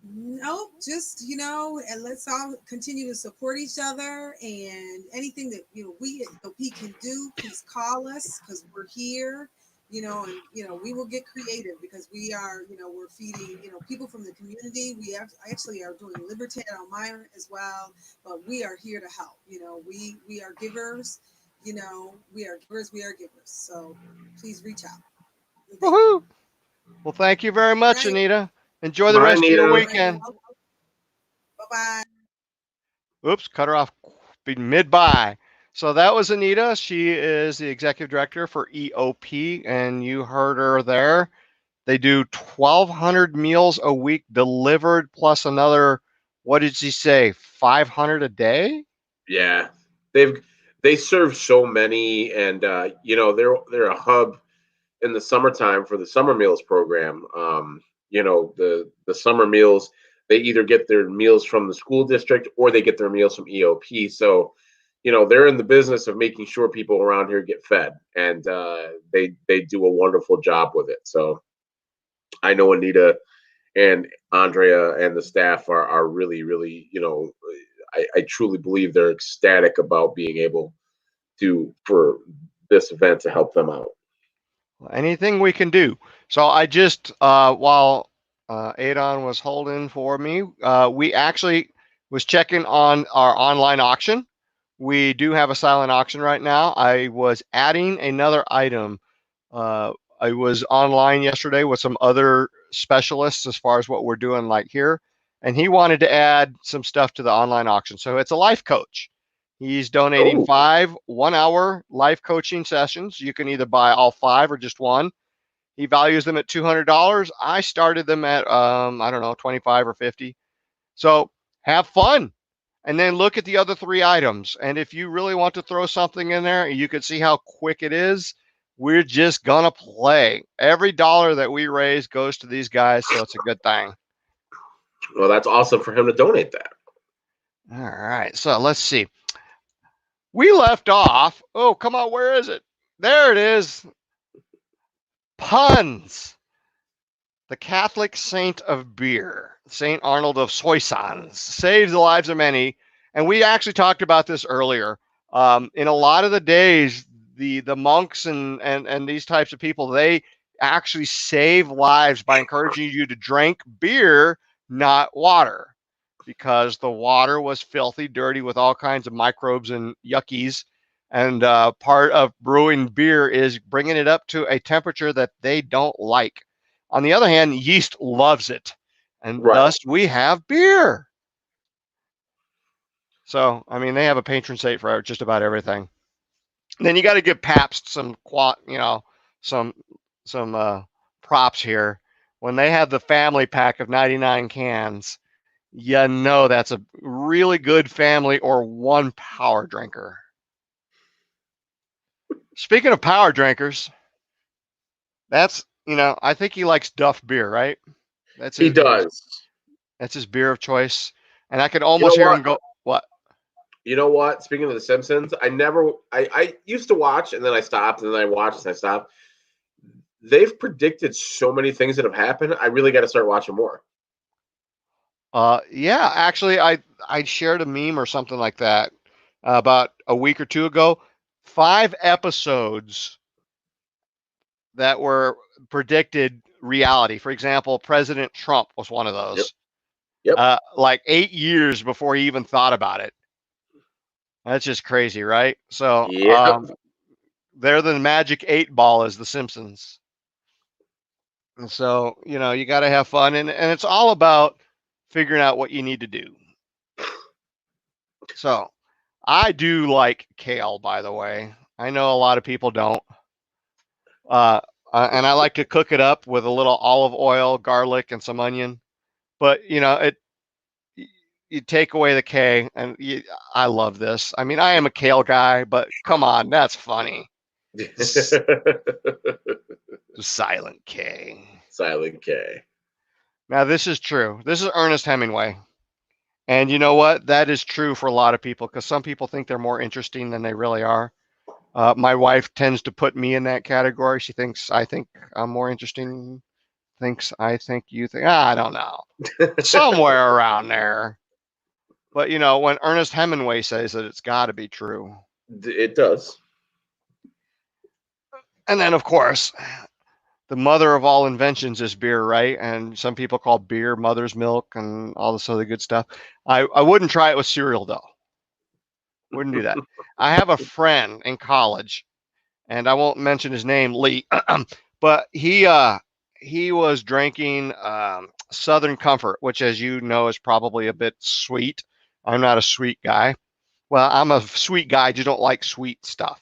Nope, just and let's all continue to support each other, and anything that we at OP can do, please call us, because we're here. And we will get creative, because we are, we're feeding, people from the community. We actually are doing Libertad Elmira as well, but we are here to help. We are givers. We are givers. We are givers. So please reach out. Woohoo! Well, thank you very much, Anita. Enjoy the rest of your weekend. Bye-bye. Oops, cut her off mid-bye. So that was Anita. She is the executive director for EOP, and you heard her there. They do 1,200 meals a week delivered, plus another, what did she say, 500 a day? Yeah, they serve so many, and they're a hub in the summertime for the summer meals program. The summer meals, they either get their meals from the school district or they get their meals from EOP. So they're in the business of making sure people around here get fed, and they do a wonderful job with it. So I know Anita and Andrea and the staff are really, really, I truly believe they're ecstatic about being able for this event to help them out. Anything we can do. So I just, while Adon was holding for me, we actually was checking on our online auction. We do have a silent auction right now. I was adding another item. I was online yesterday with some other specialists as far as what we're doing like here, and he wanted to add some stuff to the online auction. So it's a life coach. He's donating 5 1-hour life coaching sessions. You can either buy all 5 or just one. He values them at $200. I started them at, I don't know, 25 or 50. So have fun. And then look at the other 3 items. And if you really want to throw something in there, you can see how quick it is. We're just going to play. Every dollar that we raise goes to these guys, so it's a good thing. Well, that's awesome for him to donate that. All right. So let's see. We left off. Oh, come on. Where is it? There it is. Puns. The Catholic saint of beer, St. Arnold of Soissons, saves the lives of many. And we actually talked about this earlier. In a lot of the days, the monks and these types of people, they actually save lives by encouraging you to drink beer, not water, because the water was filthy, dirty with all kinds of microbes and yuckies. And part of brewing beer is bringing it up to a temperature that they don't like. On the other hand, yeast loves it, and thus we have beer. So, I mean, they have a patron saint for just about everything. And then you got to give Pabst some some props here. When they have the family pack of 99 cans, you know that's a really good family or one power drinker. Speaking of power drinkers, that's, I think he likes Duff beer, right? That's He does. That's his beer of choice. And I could You know almost hear what? him go, what? You know what? Speaking of The Simpsons, I used to watch and then I stopped and then I watched and I stopped. They've predicted so many things that have happened. I really got to start watching more. Yeah, actually, I shared a meme or something like that about a week or two ago. 5 episodes that were predicted reality. For example, President Trump was one of Yep. those. Yep. Like 8 years before he even thought about it. That's just crazy, right? So, Yep. they're the magic 8 ball as the Simpsons. And so, you got to have fun, and it's all about figuring out what you need to do. So, I do like kale, by the way. I know a lot of people don't. And I like to cook it up with a little olive oil, garlic, and some onion. But you take away the K, and I love this. I mean, I am a kale guy, but come on, that's funny. Silent K. Silent K. Now, this is true. This is Ernest Hemingway. And you know what? That is true for a lot of people because some people think they're more interesting than they really are. My wife tends to put me in that category. She thinks I think I'm more interesting. I think you think. I don't know. Somewhere around there. But when Ernest Hemingway says it, it's got to be true. It does. And then, of course, the mother of all inventions is beer, right? And some people call beer mother's milk and all this other good stuff. I wouldn't try it with cereal, though. Wouldn't do that. I have a friend in college, and I won't mention his name, Lee, but he was drinking Southern Comfort, which, as you know, is probably a bit sweet. I'm not a sweet guy. Well, I'm a sweet guy, just don't like sweet stuff.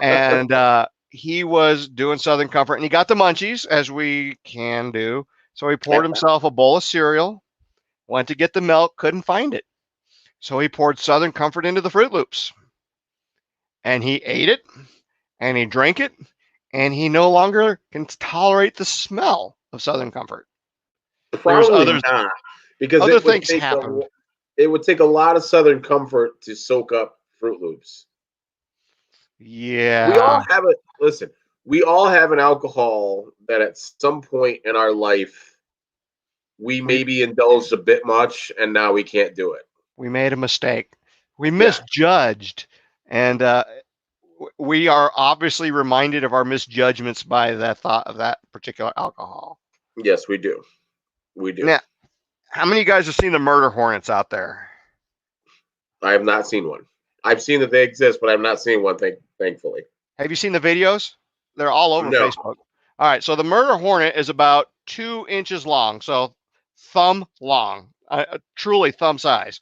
And he was doing Southern Comfort, and he got the munchies, as we can do. So he poured himself a bowl of cereal, went to get the milk, couldn't find it. So he poured Southern Comfort into the Fruit Loops, and he ate it, and he drank it, and he no longer can tolerate the smell of Southern Comfort. Probably not, because other things happen. It would take a lot of Southern Comfort to soak up Fruit Loops. Yeah. We all have it. Listen, we all have an alcohol that at some point in our life we maybe indulged a bit much, and now we can't do it. We made a mistake. We misjudged, and we are obviously reminded of our misjudgments by that thought of that particular alcohol. Yes, we do. We do. Now, how many of you guys have seen the murder hornets out there? I have not seen one. I've seen that they exist, but I've not seen one, thankfully. Have you seen the videos? They're all over Facebook. All right, so the murder hornet is about 2 inches long, so thumb long, truly thumb size.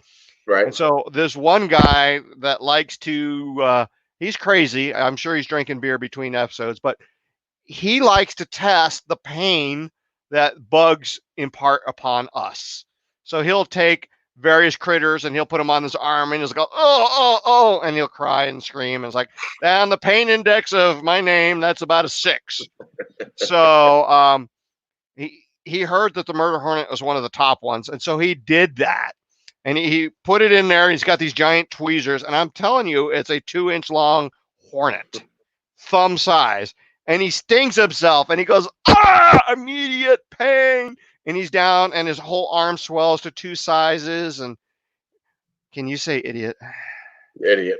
Right. And so this one guy that likes to, he's crazy. I'm sure he's drinking beer between episodes, but he likes to test the pain that bugs impart upon us. So he'll take various critters and he'll put them on his arm and he'll go, oh, and he'll cry and scream. And it's like, and the pain index of my name, that's about a 6. So he heard that the murder hornet was one of the top ones. And so he did that. And he put it in there. And he's got these giant tweezers. And I'm telling you, it's a 2-inch long hornet, thumb size. And he stings himself and he goes, immediate pain. And he's down and his whole arm swells to 2 sizes. And can you say idiot? Idiot.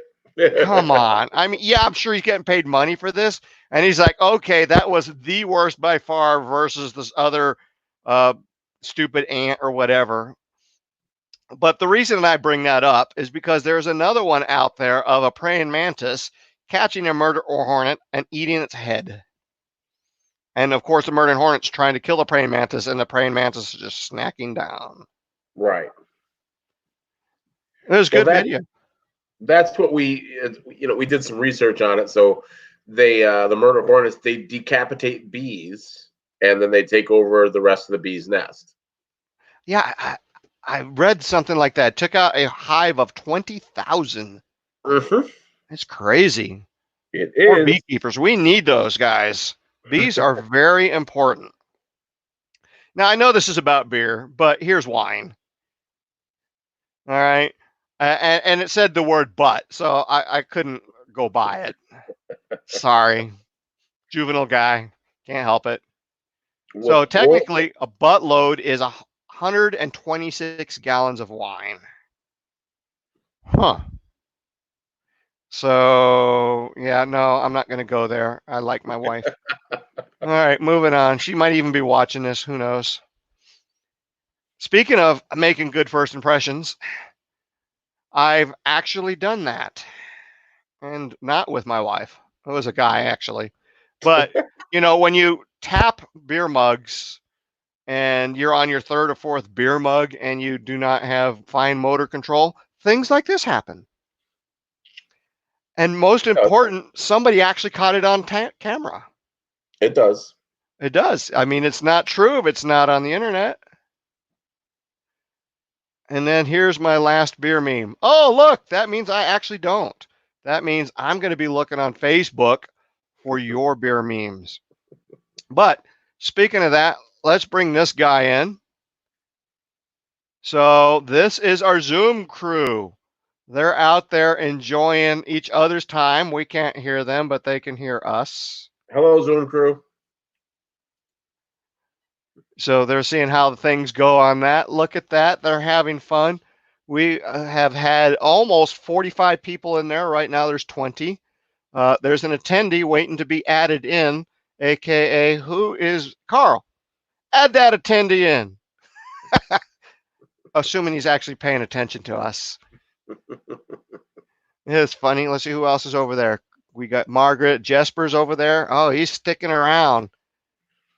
Come on. I mean, yeah, I'm sure he's getting paid money for this. And he's like, okay, that was the worst by far versus this other stupid ant or whatever. But the reason I bring that up is because there's another one out there of a praying mantis catching a murder hornet and eating its head. And of course, the murder hornet's trying to kill the praying mantis, and the praying mantis is just snacking down. Right. It was Well, good video. that's what we did some research on it. So they the murder hornets, they decapitate bees and then they take over the rest of the bee's nest. Yeah, I read something like that. Took out a hive of 20,000. Mm-hmm. It's crazy. It Poor is. beekeepers. We need those guys. Bees are very important. Now, I know this is about beer, but here's wine. All right. And it said the word but, so I couldn't go by it. Sorry. Juvenile guy. Can't help it. So technically, a butt load is 126 gallons of wine. Huh. So, yeah, no, I'm not going to go there. I like my wife. All right, moving on. She might even be watching this. Who knows? Speaking of making good first impressions, I've actually done that. And not with my wife. It was a guy, actually. But, when you tap beer mugs and you're on your third or fourth beer mug and you do not have fine motor control, things like this happen. And most important, somebody actually caught it on camera. It does. It does. I mean, it's not true if it's not on the internet. And then here's my last beer meme. Oh, look, that means I actually don't. That means I'm going to be looking on Facebook for your beer memes. But speaking of that, let's bring this guy in. So this is our Zoom crew. They're out there enjoying each other's time. We can't hear them, but they can hear us. Hello, Zoom crew. So they're seeing how things go on that. Look at that. They're having fun. We have had almost 45 people in there. Right now there's 20. There's an attendee waiting to be added in, aka who is Carl? Add that attendee in. Assuming he's actually paying attention to us. It's funny. Let's see who else is over there. We got Margaret. Jesper's over there. Oh, he's sticking around.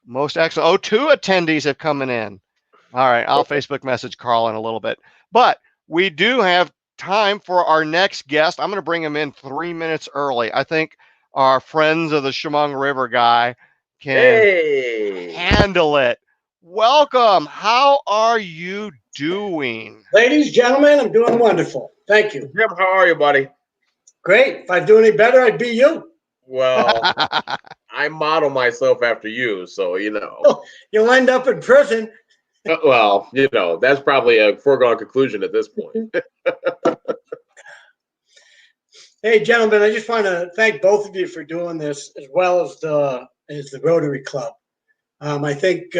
Most excellent. Oh, 2 attendees have come in. All right, I'll Facebook message Carl in a little bit. But we do have time for our next guest. I'm going to bring him in 3 minutes early. I think our friends of the Chemung River guy can handle it. Welcome. How are you doing? Ladies, gentlemen, I'm doing wonderful. Thank you. Jim, how are you, buddy? Great. If I do any better, I'd be you. Well, I model myself after you, so You'll end up in prison. Well, that's probably a foregone conclusion at this point. Hey, gentlemen, I just want to thank both of you for doing this, as well as the Rotary Club. I think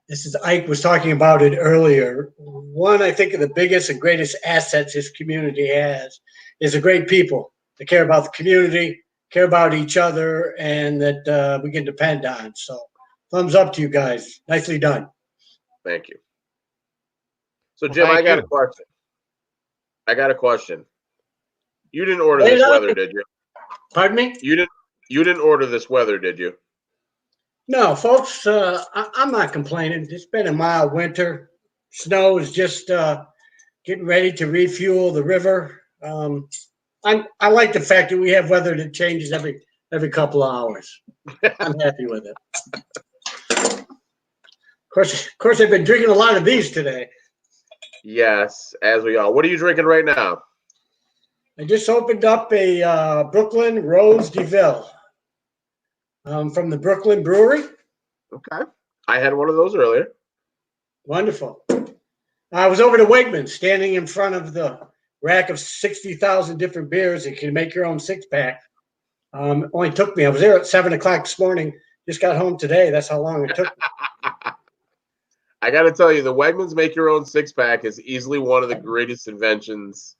this is Ike was talking about it earlier. One, I think, of the biggest and greatest assets this community has is the great people that care about the community, care about each other, and that we can depend on. So thumbs up to you guys. Nicely done. Thank you. So, Jim, I got a question. You didn't order this weather, did you? Pardon me? You didn't order this weather, did you? No, folks, I'm not complaining. It's been a mild winter. Snow is just getting ready to refuel the river. I like the fact that we have weather that changes every couple of hours. I'm happy with it. Of course, I've been drinking a lot of these today. Yes, as we all. What are you drinking right now? I just opened up a Brooklyn Rose DeVille from the Brooklyn Brewery. Okay. I had one of those earlier. Wonderful. I was over to Wegmans, standing in front of the rack of 60,000 different beers. You can make your own 6-pack. Only took me, I was there at 7 o'clock this morning. Just got home today. That's how long it took me. I got to tell you, the Wegmans make your own 6-pack is easily one of the greatest inventions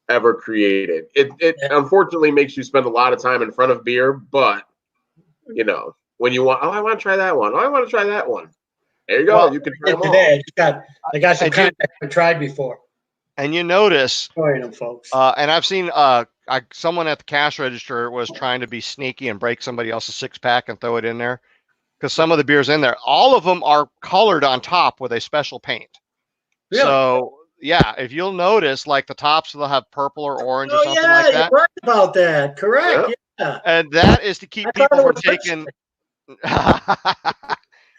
ever created. It unfortunately makes you spend a lot of time in front of beer, but when you want, I want to try that one. I want to try that one. There you go. Well, you can try them today. all. I got some kind I've tried before. And you notice, Sorry, them folks. And I've seen someone at the cash register was trying to be sneaky and break somebody else's 6-pack and throw it in there, because some of the beers in there, all of them are colored on top with a special paint. Really? So yeah, if you'll notice, like the tops will have purple or orange or Oh something yeah, like you're that, right about that. Correct. Yeah. and that is to I keep thought people it from was taking,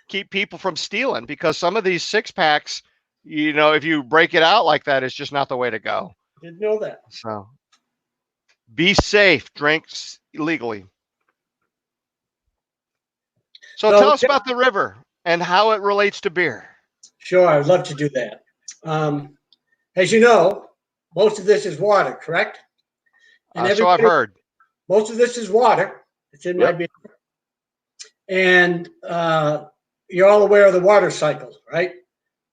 keep people from stealing, because some of these six packs, if you break it out like that, it's just not the way to go. Didn't know that. So be safe, drink legally. So tell So us about the river and how it relates to beer. sure, I'd love to do that. As you know, most of this is water, correct? And So I've everybody, heard. most of this is water. It's in my Yep. beer. And you're all aware of the water cycle, right?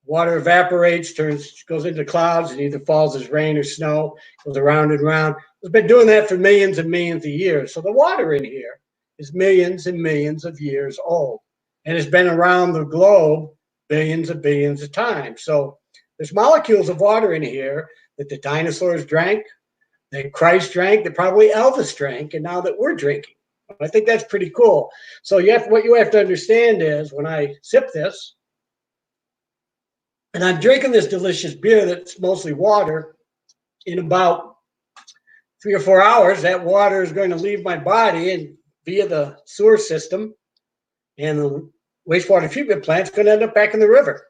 Water evaporates, goes into clouds, and either falls as rain or snow, goes around and around. It's been doing that for millions and millions of years. So the water in here is millions and millions of years old, and it's been around the globe billions of times. So there's molecules of water in here that the dinosaurs drank, that Christ drank, that probably Elvis drank, and now that we're drinking. I think that's pretty cool. So what you have to understand is when I sip this, and I'm drinking this delicious beer that's mostly water, in about 3 or 4 hours, that water is going to leave my body and via the sewer system, and the wastewater treatment plant is going to end up back in the river.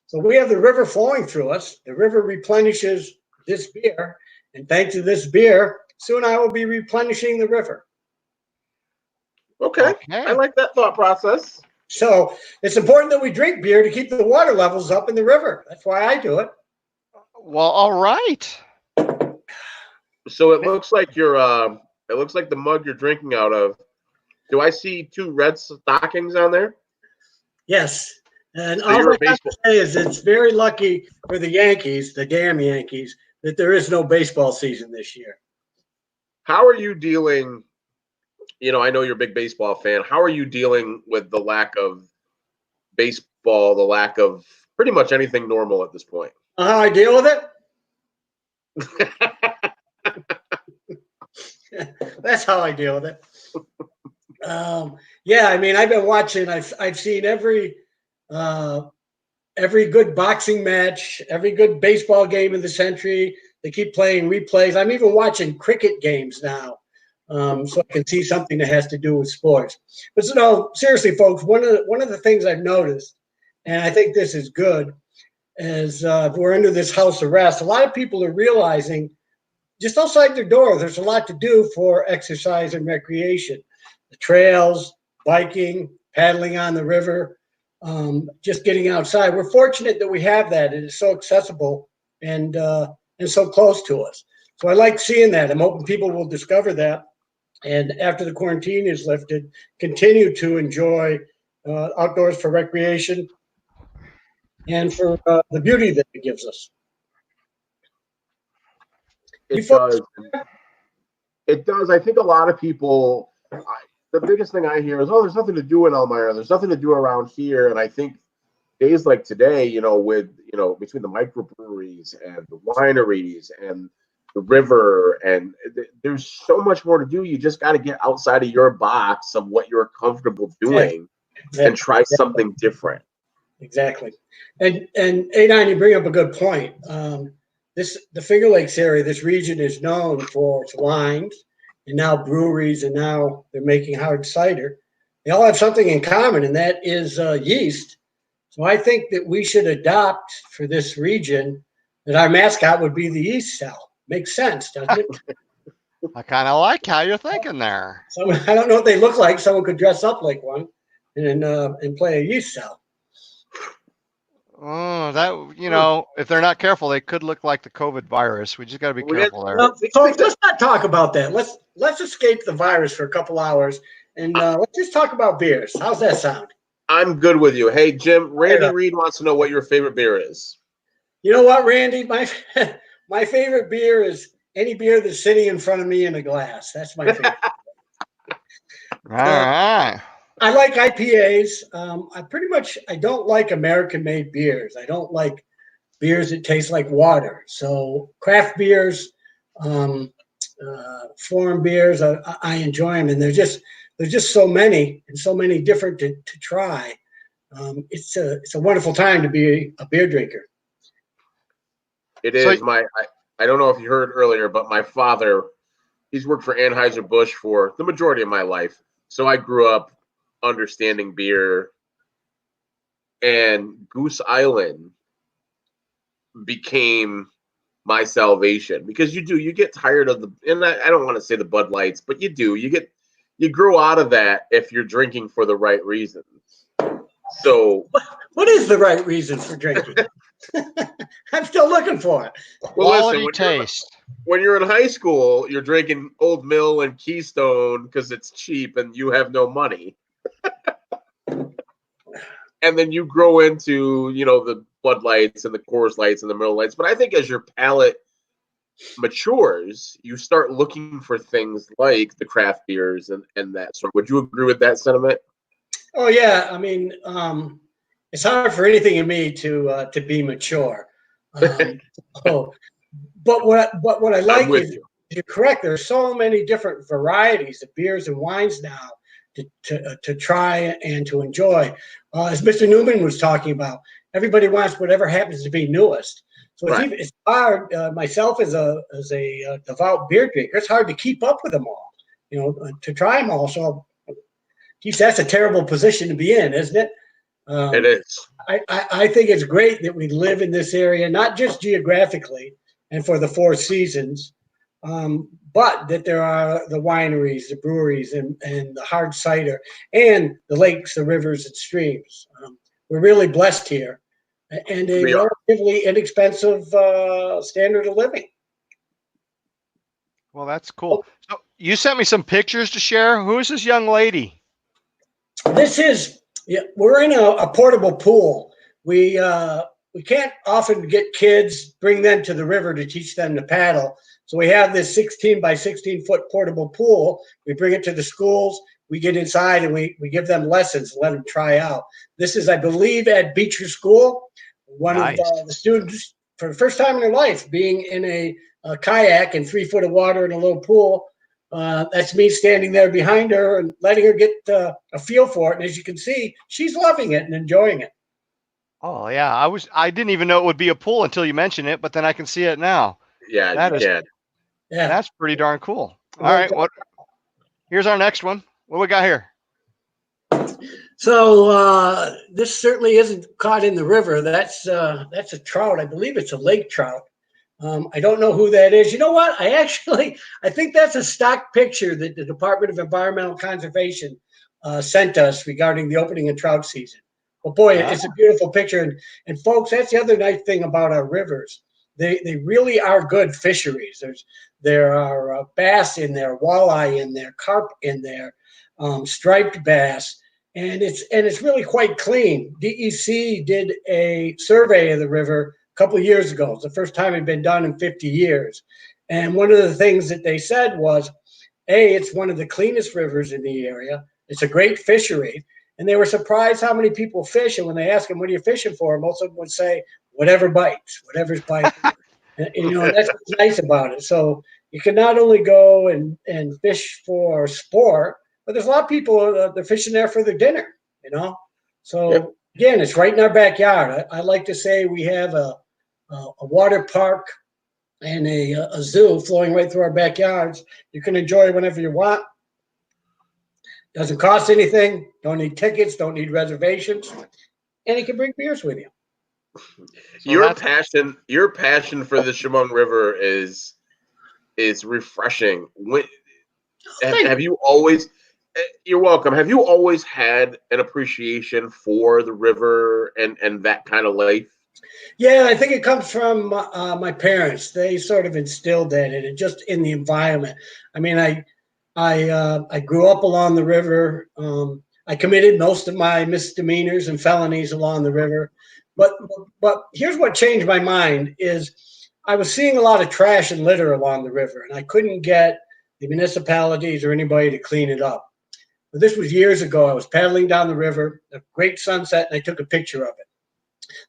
So we have the river flowing through us. The river replenishes this beer, and thanks to this beer, soon I will be replenishing the river. Okay. I like that thought process. So it's important that we drink beer to keep the water levels up in the river. That's why I do it. Well, all right. So it looks like it looks like the mug you're drinking out of. Do I see 2 red stockings on there? Yes. And So all you're I a have baseball. to say is it's very lucky for the Yankees, the damn Yankees, that there is no baseball season this year. How are you dealing? I know you're a big baseball fan. How are you dealing with the lack of baseball, the lack of pretty much anything normal at this point? How I deal with it? That's how I deal with it. Yeah, I mean, I've been watching. I've seen every good boxing match, every good baseball game in the century. They keep playing replays. I'm even watching cricket games now, so I can see something that has to do with sports. But no, seriously, folks, one of the things I've noticed, and I think this is good, is we're under this house arrest. A lot of people are realizing just outside their door, there's a lot to do for exercise and recreation. The trails, biking, paddling on the river, just getting outside. We're fortunate that we have that. It is so accessible and so close to us. So I like seeing that. I'm hoping people will discover that, and after the quarantine is lifted, continue to enjoy outdoors for recreation and for the beauty that it gives us. It does. It does. I think a lot of people, the biggest thing I hear is, oh, there's nothing to do in Elmira. There's nothing to do around here. And I think days like today, between the microbreweries and the wineries and the river, and there's so much more to do. You just got to get outside of your box of what you're comfortable doing and try something different. Exactly. And A9, you bring up a good point. The Finger Lakes area, this region is known for its wines, and now breweries, and now they're making hard cider. They all have something in common, and that is yeast. So I think that we should adopt for this region that our mascot would be the yeast cell. Makes sense, doesn't it? I kind of like how you're thinking there. So I don't know what they look like. Someone could dress up like one and play a yeast cell. Oh, if they're not careful, they could look like the COVID virus. We just got to be careful there. Folks, let's not talk about that. Let's escape the virus for a couple hours, and let's just talk about beers. How's that sound? I'm good with you. Hey, Jim, Randy Reed wants to know what your favorite beer is. You know what, Randy? My favorite beer is any beer that's sitting in front of me in a glass. That's my favorite. All right. I like IPAs. I don't like American-made beers. I don't like beers that taste like water. So craft beers, foreign beers, I enjoy them, and there's just so many and so many different to try. It's a wonderful time to be a beer drinker. It So is I don't know if you heard earlier, but my father, he's worked for Anheuser-Busch for the majority of my life. So I grew up understanding beer, and Goose Island became my salvation, because you get tired of and I don't want to say the Bud Lights, but you grow out of that if you're drinking for the right reasons. So What is the right reason for drinking? I'm still looking for it. well, listen, quality taste. when you're in high school, you're drinking Old Mill and Keystone because it's cheap and you have no money. And then you grow into, the Bud Lights and the Coors Lights and the Miller Lights. But I think as your palate matures, you start looking for things like the craft beers and that sort. Would you agree with that sentiment? Oh yeah, I mean, it's hard for anything in me to be mature. Oh, but what I like with is you. you're correct. There's so many different varieties of beers and wines now to try and to enjoy. As Mr. Newman was talking about, everybody wants whatever happens to be newest. So Right. it's hard. Myself as a devout beer drinker, it's hard to keep up with them all. To try them all. So, geez, that's a terrible position to be in, isn't it? It is. I think it's great that we live in this area, not just geographically and for the four seasons, but that there are the wineries, the breweries, and the hard cider, and the lakes, the rivers, and streams. We're really blessed here, and a We are. relatively inexpensive standard of living. Well, that's cool. So you sent me some pictures to share. Who is this young lady? We're in a portable pool. We can't often get kids, bring them to the river to teach them to paddle. So we have this 16 by 16 foot portable pool. We bring it to the schools. We get inside and we give them lessons, let them try out. This is, I believe, at Beecher School. One Nice. of the students, for the first time in their life, being in a kayak in 3 foot of water in a little pool. That's me standing there behind her and letting her get a feel for it. And as you can see, she's loving it and enjoying it. Oh yeah, I didn't even know it would be a pool until you mentioned it, but then I can see it now. Yeah, Yeah. That's pretty darn cool. All right, here's our next one. What we got here? So this certainly isn't caught in the river. That's a trout. I believe it's a lake trout. I don't know who that is. You know what? I think that's a stock picture that the Department of Environmental Conservation sent us regarding the opening of trout season. But boy, it's a beautiful picture. And folks, that's the other nice thing about our rivers. They really are good fisheries. There are bass in there, walleye in there, carp in there, striped bass, and it's really quite clean. DEC did a survey of the river a couple of years ago. It's the first time it had been done in 50 years. And one of the things that they said was, it's one of the cleanest rivers in the area. It's a great fishery. And they were surprised how many people fish. And when they ask them, what are you fishing for? Most of them would say, whatever bites, whatever's biting. and that's what's nice about it. So you can not only go and fish for sport, but there's a lot of people, they're fishing there for their dinner, So again, it's right in our backyard. I like to say we have a water park and a zoo flowing right through our backyards. You can enjoy whenever you want. Doesn't cost anything. Don't need tickets. Don't need reservations. And you can bring beers with you. So your passion for the Chemung River is refreshing. Have you always? You're welcome. Have you always had an appreciation for the river and that kind of life? Yeah, I think it comes from my parents. They sort of instilled that in it, just in the environment. I mean, I grew up along the river. I committed most of my misdemeanors and felonies along the river. But here's what changed my mind is I was seeing a lot of trash and litter along the river, and I couldn't get the municipalities or anybody to clean it up. But this was years ago. I was paddling down the river, a great sunset, and I took a picture of it.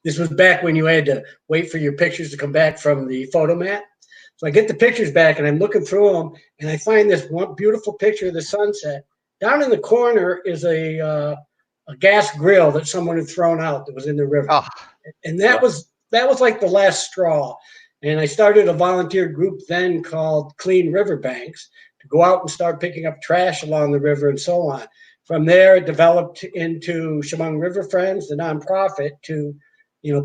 This was back when you had to wait for your pictures to come back from the photo mat. So I get the pictures back, and I'm looking through them, and I find this one beautiful picture of the sunset. Down in the corner is a gas grill that someone had thrown out that was in the river. And that was like the last straw. And I started a volunteer group then called Clean Riverbanks to go out and start picking up trash along the river and so on. From there, it developed into Chemung River Friends, the nonprofit, to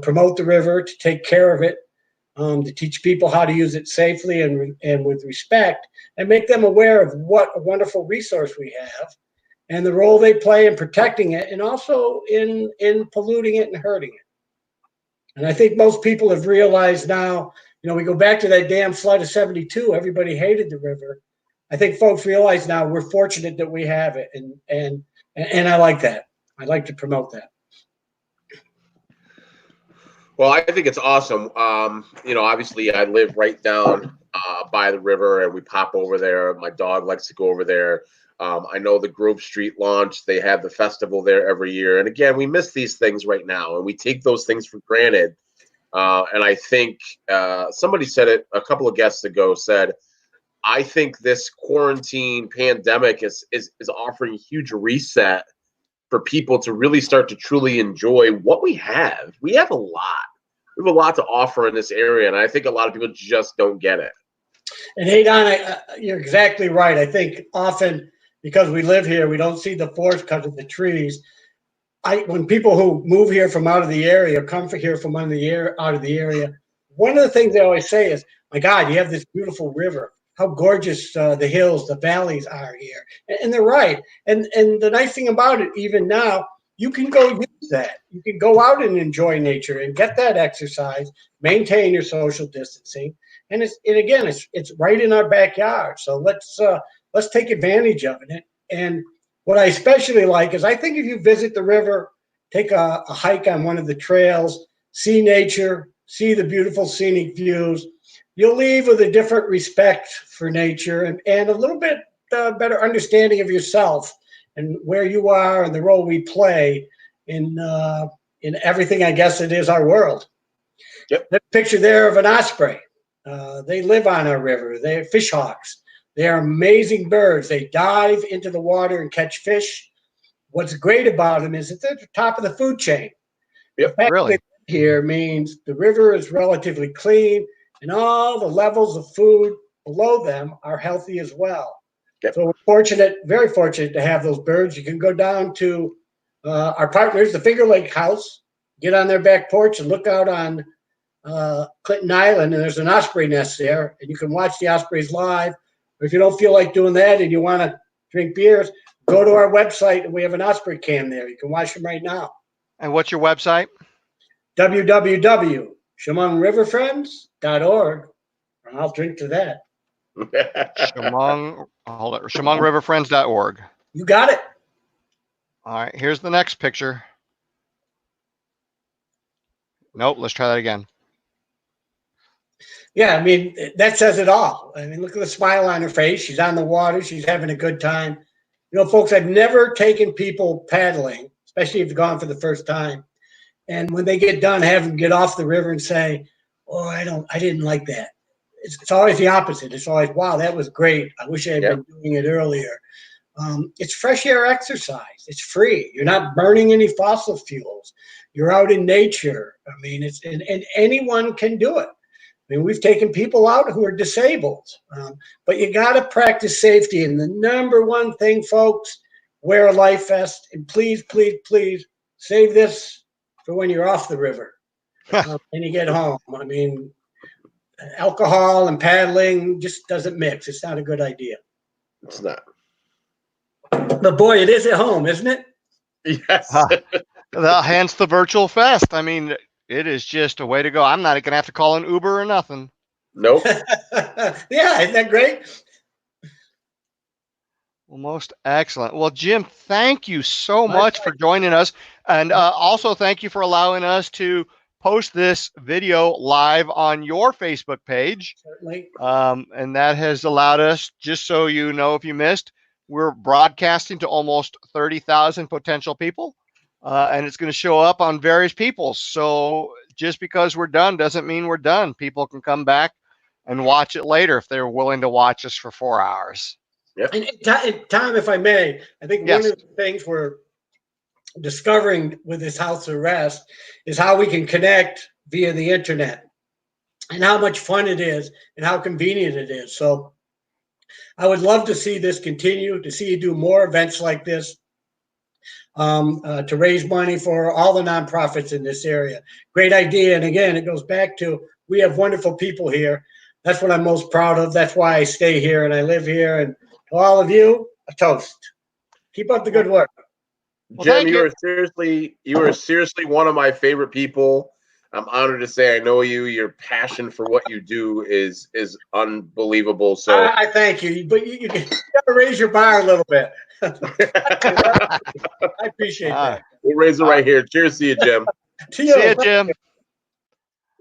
promote the river, to take care of it, to teach people how to use it safely and with respect, and make them aware of what a wonderful resource we have and the role they play in protecting it and also in polluting it and hurting it. And I think most people have realized now, we go back to that damn flood of 72, everybody hated the river. I think folks realize now we're fortunate that we have it, and I like that. I'd like to promote that. Well, I think it's awesome. Obviously I live right down by the river, and we pop over there. My dog likes to go over there. I know the Grove Street launch, they have the festival there every year. And again, we miss these things right now, and we take those things for granted. And I think somebody said it, a couple of guests ago said, I think this quarantine pandemic is offering a huge reset for people to really start to truly enjoy what we have. We have a lot. We have a lot to offer in this area, and I think a lot of people just don't get it. And hey, Don, you're exactly right. I think often because we live here, we don't see the forest because of the trees. When people who move here from out of the area, come here from out of the area, one of the things they always say is, "My God, you have this beautiful river. How gorgeous the hills, the valleys are here." And they're right. And the nice thing about it, even now, you can go use that. You can go out and enjoy nature and get that exercise, maintain your social distancing, and it's right in our backyard. So let's take advantage of it. And what I especially like is I think if you visit the river, take a hike on one of the trails, see nature, see the beautiful scenic views, you'll leave with a different respect for nature and a little bit better understanding of yourself and where you are and the role we play in everything, I guess it is, our world. Yep. That picture there of an osprey. They live on our river. They're fish hawks. They are amazing birds. They dive into the water and catch fish. What's great about them is that they're at the top of the food chain. Yep, The fact really. that here means the river is relatively clean and all the levels of food below them are healthy as well. Yep. So we're fortunate, very fortunate to have those birds. You can go down to our partners, the Finger Lake House, get on their back porch and look out on Clinton Island, and there's an osprey nest there, and you can watch the ospreys live. Or if you don't feel like doing that and you want to drink beers, go to our website, and we have an osprey cam there. You can watch them right now. And what's your website? www.chemungriverfriends.org. And I'll drink to that. Chemungriverfriends.org. You got it. All right, here's the next picture. Nope, let's try that again. Yeah, I mean, that says it all. I mean, look at the smile on her face. She's on the water. She's having a good time. Folks, I've never taken people paddling, especially if they've gone for the first time. And when they get done, have them get off the river and say, "Oh, I didn't like that." It's always the opposite. It's always, "Wow, that was great. I wish I had been doing it earlier." It's fresh air exercise. It's free. You're not burning any fossil fuels. You're out in nature. I mean, and anyone can do it. I mean, we've taken people out who are disabled, but you got to practice safety. And the number one thing, folks, wear a life vest. And please, please, please save this for when you're off the river and you get home. I mean, alcohol and paddling just doesn't mix. It's not a good idea. It's not. But boy, it is at home, isn't it? Yes. Hence the virtual fest. I mean, it is just a way to go. I'm not going to have to call an Uber or nothing. Nope. Yeah, isn't that great? Well, most excellent. Well, Jim, thank you so much for joining us. And also thank you for allowing us to post this video live on your Facebook page. Certainly. And that has allowed us, just so you know, if you missed, we're broadcasting to almost 30,000 potential people. And it's going to show up on various people. So just because we're done doesn't mean we're done. People can come back and watch it later if they're willing to watch us for 4 hours. Yep. And Tom, if I may, I think one of the things we're discovering with this house arrest is how we can connect via the internet. and how much fun it is and how convenient it is. So I would love to see this continue, to see you do more events like this, to raise money for all the nonprofits in this area. Great idea. And again, it goes back to, we have wonderful people here. That's what I'm most proud of. That's why I stay here and I live here. And to all of you, a toast. Keep up the good work. Well, Jim, thank you you. are seriously one of my favorite people. I'm honored to say I know you. Your passion for what you do is unbelievable. So I thank you, but you got to raise your bar a little bit. I appreciate that. We'll raise it right here. Cheers to you, Jim. To See you, you. Jim.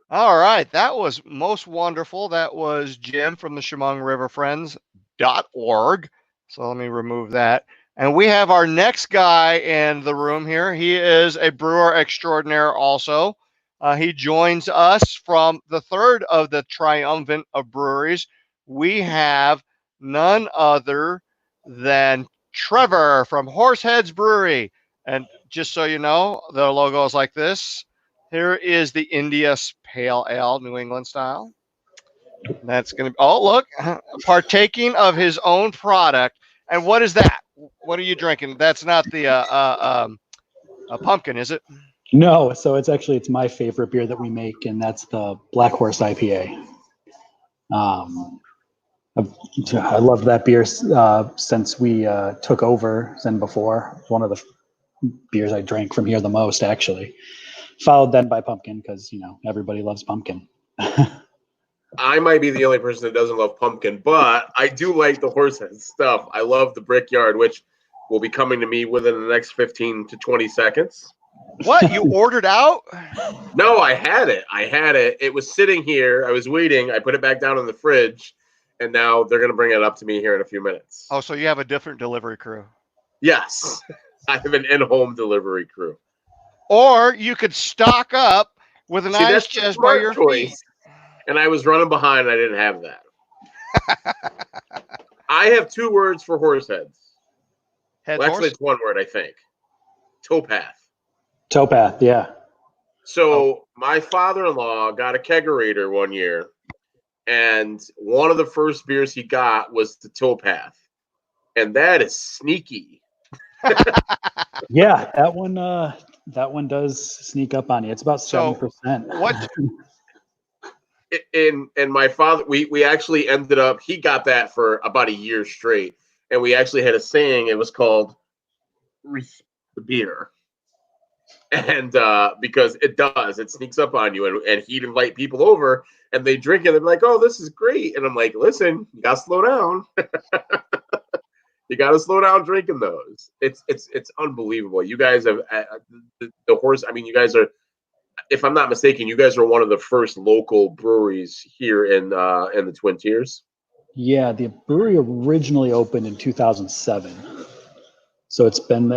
All right, that was most wonderful. That was Jim from the Chemung River Friends.org. So let me remove that. And we have our next guy in the room here. He is a brewer extraordinaire also. He joins us from the third of the triumvirate of breweries. We have none other than Trevor from Horseheads Brewery. And just so you know, the logo is like this. Here is the India Pale Ale, New England style. That's going to be, oh, look, partaking of his own product. And what is that? What are you drinking? That's not the pumpkin, is it? No, so it's my favorite beer that we make, and that's the Black Horse IPA. I loved that beer since we took over and before. It's one of the beers I drank from here the most, actually. Followed then by pumpkin, because everybody loves pumpkin. I might be the only person that doesn't love pumpkin, but I do like the Horsehead stuff. I love the Brickyard, which will be coming to me within the next 15 to 20 seconds. What? You ordered out? No, I had it. It was sitting here. I was waiting. I put it back down in the fridge, and now they're going to bring it up to me here in a few minutes. Oh, so you have a different delivery crew? Yes. I have an in-home delivery crew. Or you could stock up with an ice chest by your feet. And I was running behind. I didn't have that. I have 2 words for Horseheads. Well, actually, it's 1 word, I think. Towpath. Towpath, yeah. So my father-in-law got a kegerator one year, and one of the first beers he got was the Towpath. And that is sneaky. Yeah, that one does sneak up on you. It's about 7%. What? And my father, we actually ended up, he got that for about a year straight, and we actually had a saying. It was called the beer, and because it sneaks up on you, and he'd invite people over, and they drink it, they're like, "Oh, this is great," and I'm like, "Listen, you gotta slow down." You got to slow down drinking those. It's unbelievable. You guys have the horse. I mean, you guys are, if I'm not mistaken, you guys are one of the first local breweries here in the Twin Tiers. Yeah, the brewery originally opened in 2007, so it's been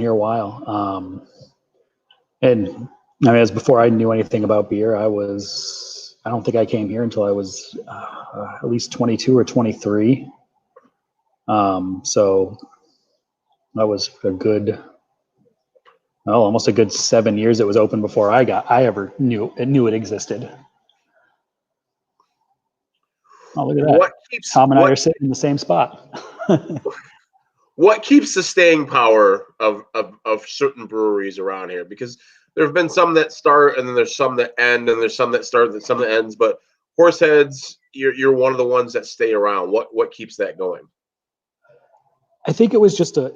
here a while. And I mean, as before I knew anything about beer, I don't think I came here until I was at least 22 or 23. So that was almost a good 7 years it was open before I ever knew it existed. Oh, look at that. Tom and I are sitting in the same spot. What keeps the staying power of certain breweries around here? Because there have been some that start, and then there's some that end, and there's some that start and some that ends. But Horseheads, you're one of the ones that stay around. What keeps that going? I think it was just a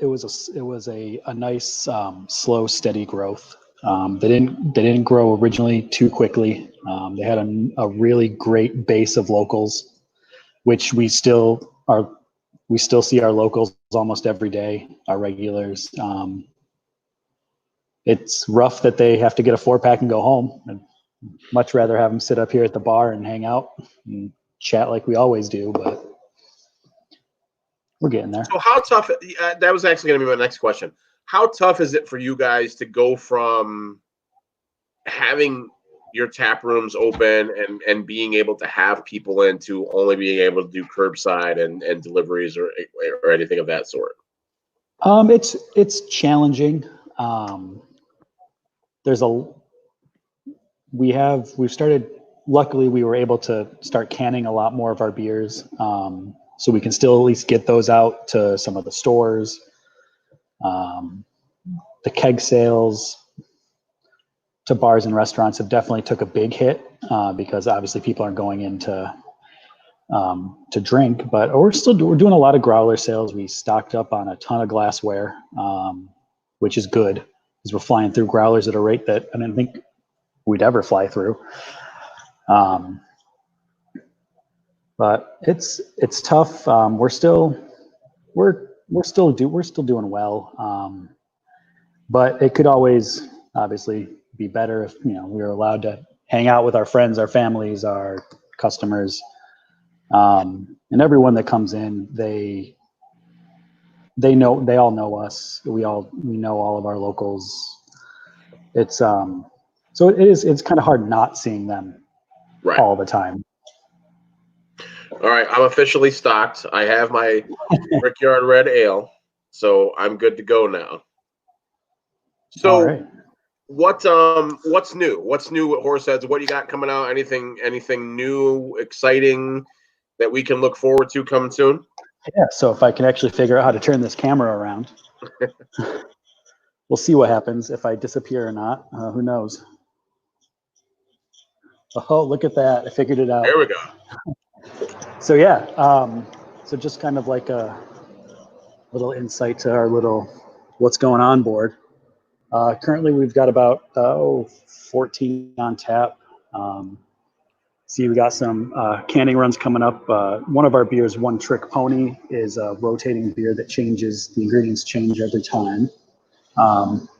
nice slow, steady growth. They didn't grow originally too quickly. They had a really great base of locals, which we still see our locals almost every day, our regulars. It's rough that they have to get a 4-pack and go home. I'd much rather have them sit up here at the bar and hang out and chat like we always do, but we're getting there. So how tough, that was actually going to be my next question. How tough is it for you guys to go from having your tap rooms open and being able to have people in to only being able to do curbside and deliveries or anything of that sort? It's challenging. We've started luckily we were able to start canning a lot more of our beers. So we can still at least get those out to some of the stores. The keg sales to bars and restaurants have definitely took a big hit because obviously people aren't going in to drink, but we're doing a lot of growler sales. We stocked up on a ton of glassware, which is good because we're flying through growlers at a rate that I didn't think we'd ever fly through. But it's tough. We're still doing well. But it could always obviously be better if, we were allowed to hang out with our friends, our families, our customers, and everyone that comes in. They all know us. We know all of our locals. It's so it's kind of hard not seeing them all the time. All right, I'm officially stocked. I have my Brickyard Red Ale, so I'm good to go now. So, all right. what's new? What's new at Horseheads? What do you got coming out? Anything new, exciting that we can look forward to coming soon? Yeah. So if I can actually figure out how to turn this camera around, we'll see what happens if I disappear or not. Who knows? Oh, look at that! I figured it out. There we go. So yeah, so just kind of like a little insight to our little what's going on board. Currently, we've got about 14 on tap. See, we got some canning runs coming up. One of our beers, One Trick Pony, is a rotating beer that changes. The ingredients change every time.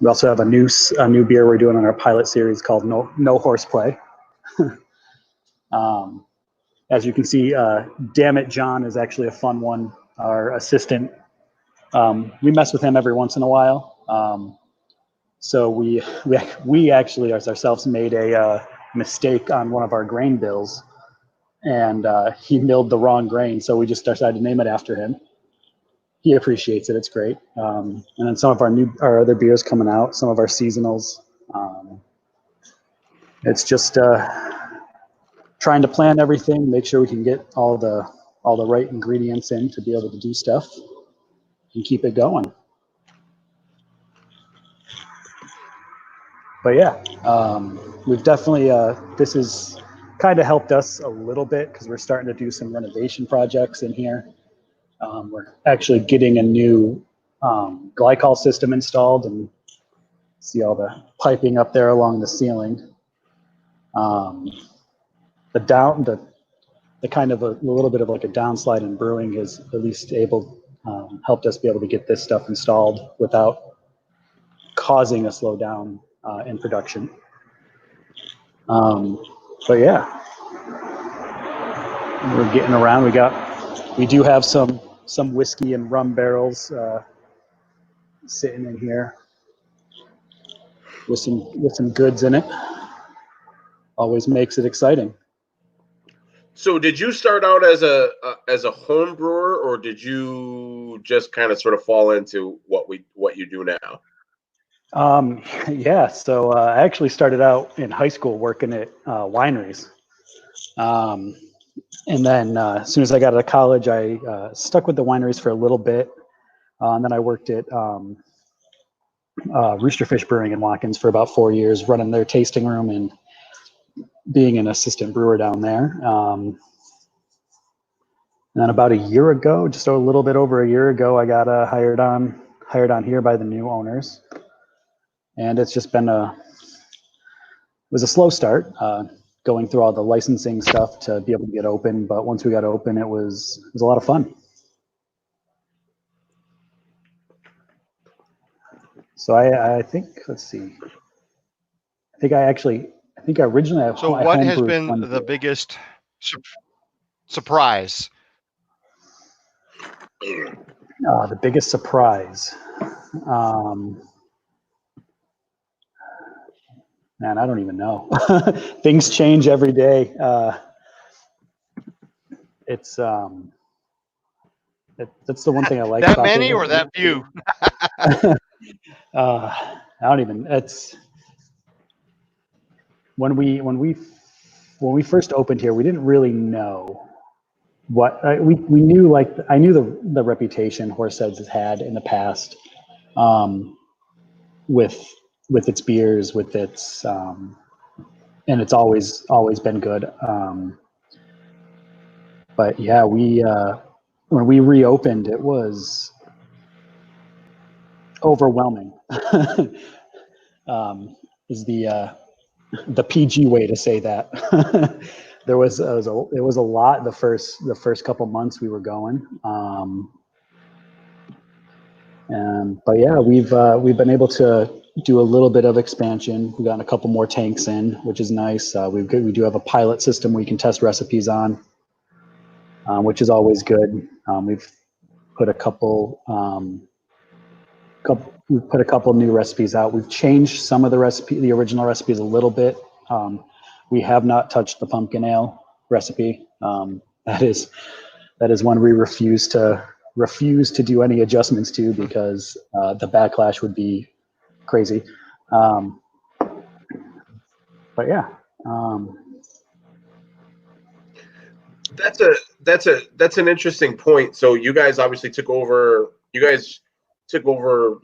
We also have a new beer we're doing on our pilot series called No Horseplay. As you can see, Damn It John is actually a fun one. Our assistant, we mess with him every once in a while. So we actually ourselves made a mistake on one of our grain bills, and he milled the wrong grain. So we just decided to name it after him. He appreciates it. It's great. And then some of our other beers coming out, some of our seasonals. It's just trying to plan everything, make sure we can get all the right ingredients in to be able to do stuff and keep it going. But yeah, we've definitely, this has kind of helped us a little bit because we're starting to do some renovation projects in here. We're actually getting a new glycol system installed, and see all the piping up there along the ceiling. The kind of a little bit of like a downslide in brewing has at least helped us be able to get this stuff installed without causing a slowdown in production. But yeah, we're getting around. We do have some whiskey and rum barrels sitting in here with some goods in it. Always makes it exciting. So, did you start out as a home brewer, or did you just kind of sort of fall into what you do now? Yeah, so I actually started out in high school working at wineries. And then as soon as I got out of college, I stuck with the wineries for a little bit. And then I worked at Roosterfish Brewing in Watkins for about 4 years, running their tasting room and being an assistant brewer down there. And then about a year ago, just a little bit over a year ago, I got hired on here by the new owners. And it's just been it was a slow start, going through all the licensing stuff to be able to get open. But once we got open, it was a lot of fun. So I think, let's see. I think originally. So what has been the biggest surprise? The biggest surprise. Man, I don't even know. Things change every day. It's that's the one thing I like. That about many it. or that few? I don't even. It's when we when we first opened here, we didn't really know what we knew. Like I knew the reputation Horseheads has had in the past, with its beers, with its and it's always been good. But yeah, we when we reopened, it was overwhelming. Is the PG way to say that. There was it was a lot the first couple months we were going. But yeah, we've been able to do a little bit of expansion. We've gotten a couple more tanks in, which is nice. We do have a pilot system we can test recipes on, which is always good. We've put a couple new recipes out. We've changed some of the original recipes a little bit. We have not touched the pumpkin ale recipe. That is one we refuse to do any adjustments to, because the backlash would be crazy. But yeah. That's an interesting point. So you guys obviously took over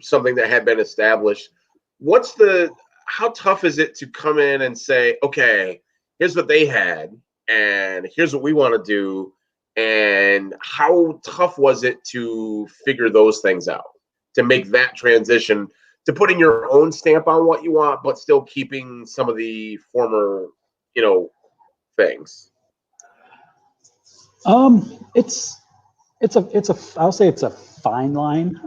something that had been established. How tough is it to come in and say, okay, here's what they had and here's what we want to do? And how tough was it to figure those things out, to make that transition, to putting your own stamp on what you want, but still keeping some of the former, things? I'll say it's a fine line.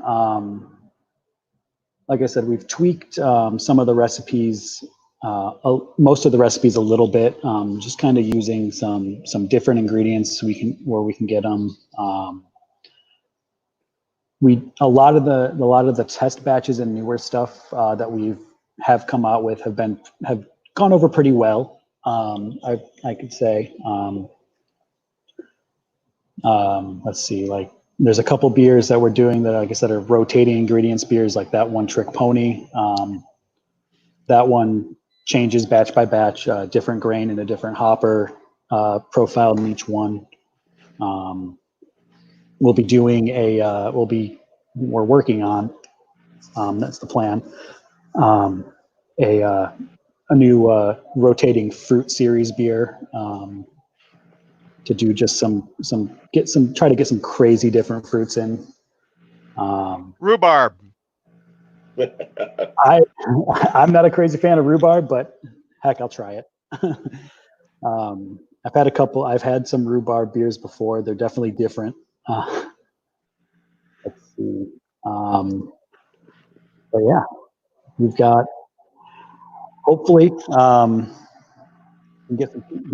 Like I said, we've tweaked some of the recipes, most of the recipes a little bit, just kind of using some different ingredients where we can get them. A lot of the test batches and newer stuff that we have come out with have gone over pretty well. I could say. Let's see, like there's a couple beers that we're doing that, like I said, are rotating ingredients beers, like that One Trick Pony. That one changes batch by batch, different grain and a different hopper profile in each one. We'll be doing we're working on, that's the plan, a new rotating fruit series beer, to do just try to get some crazy different fruits in. Rhubarb. I'm not a crazy fan of rhubarb, but heck, I'll try it. I've had some rhubarb beers before. They're definitely different. Let's see. But yeah, we've got, hopefully, get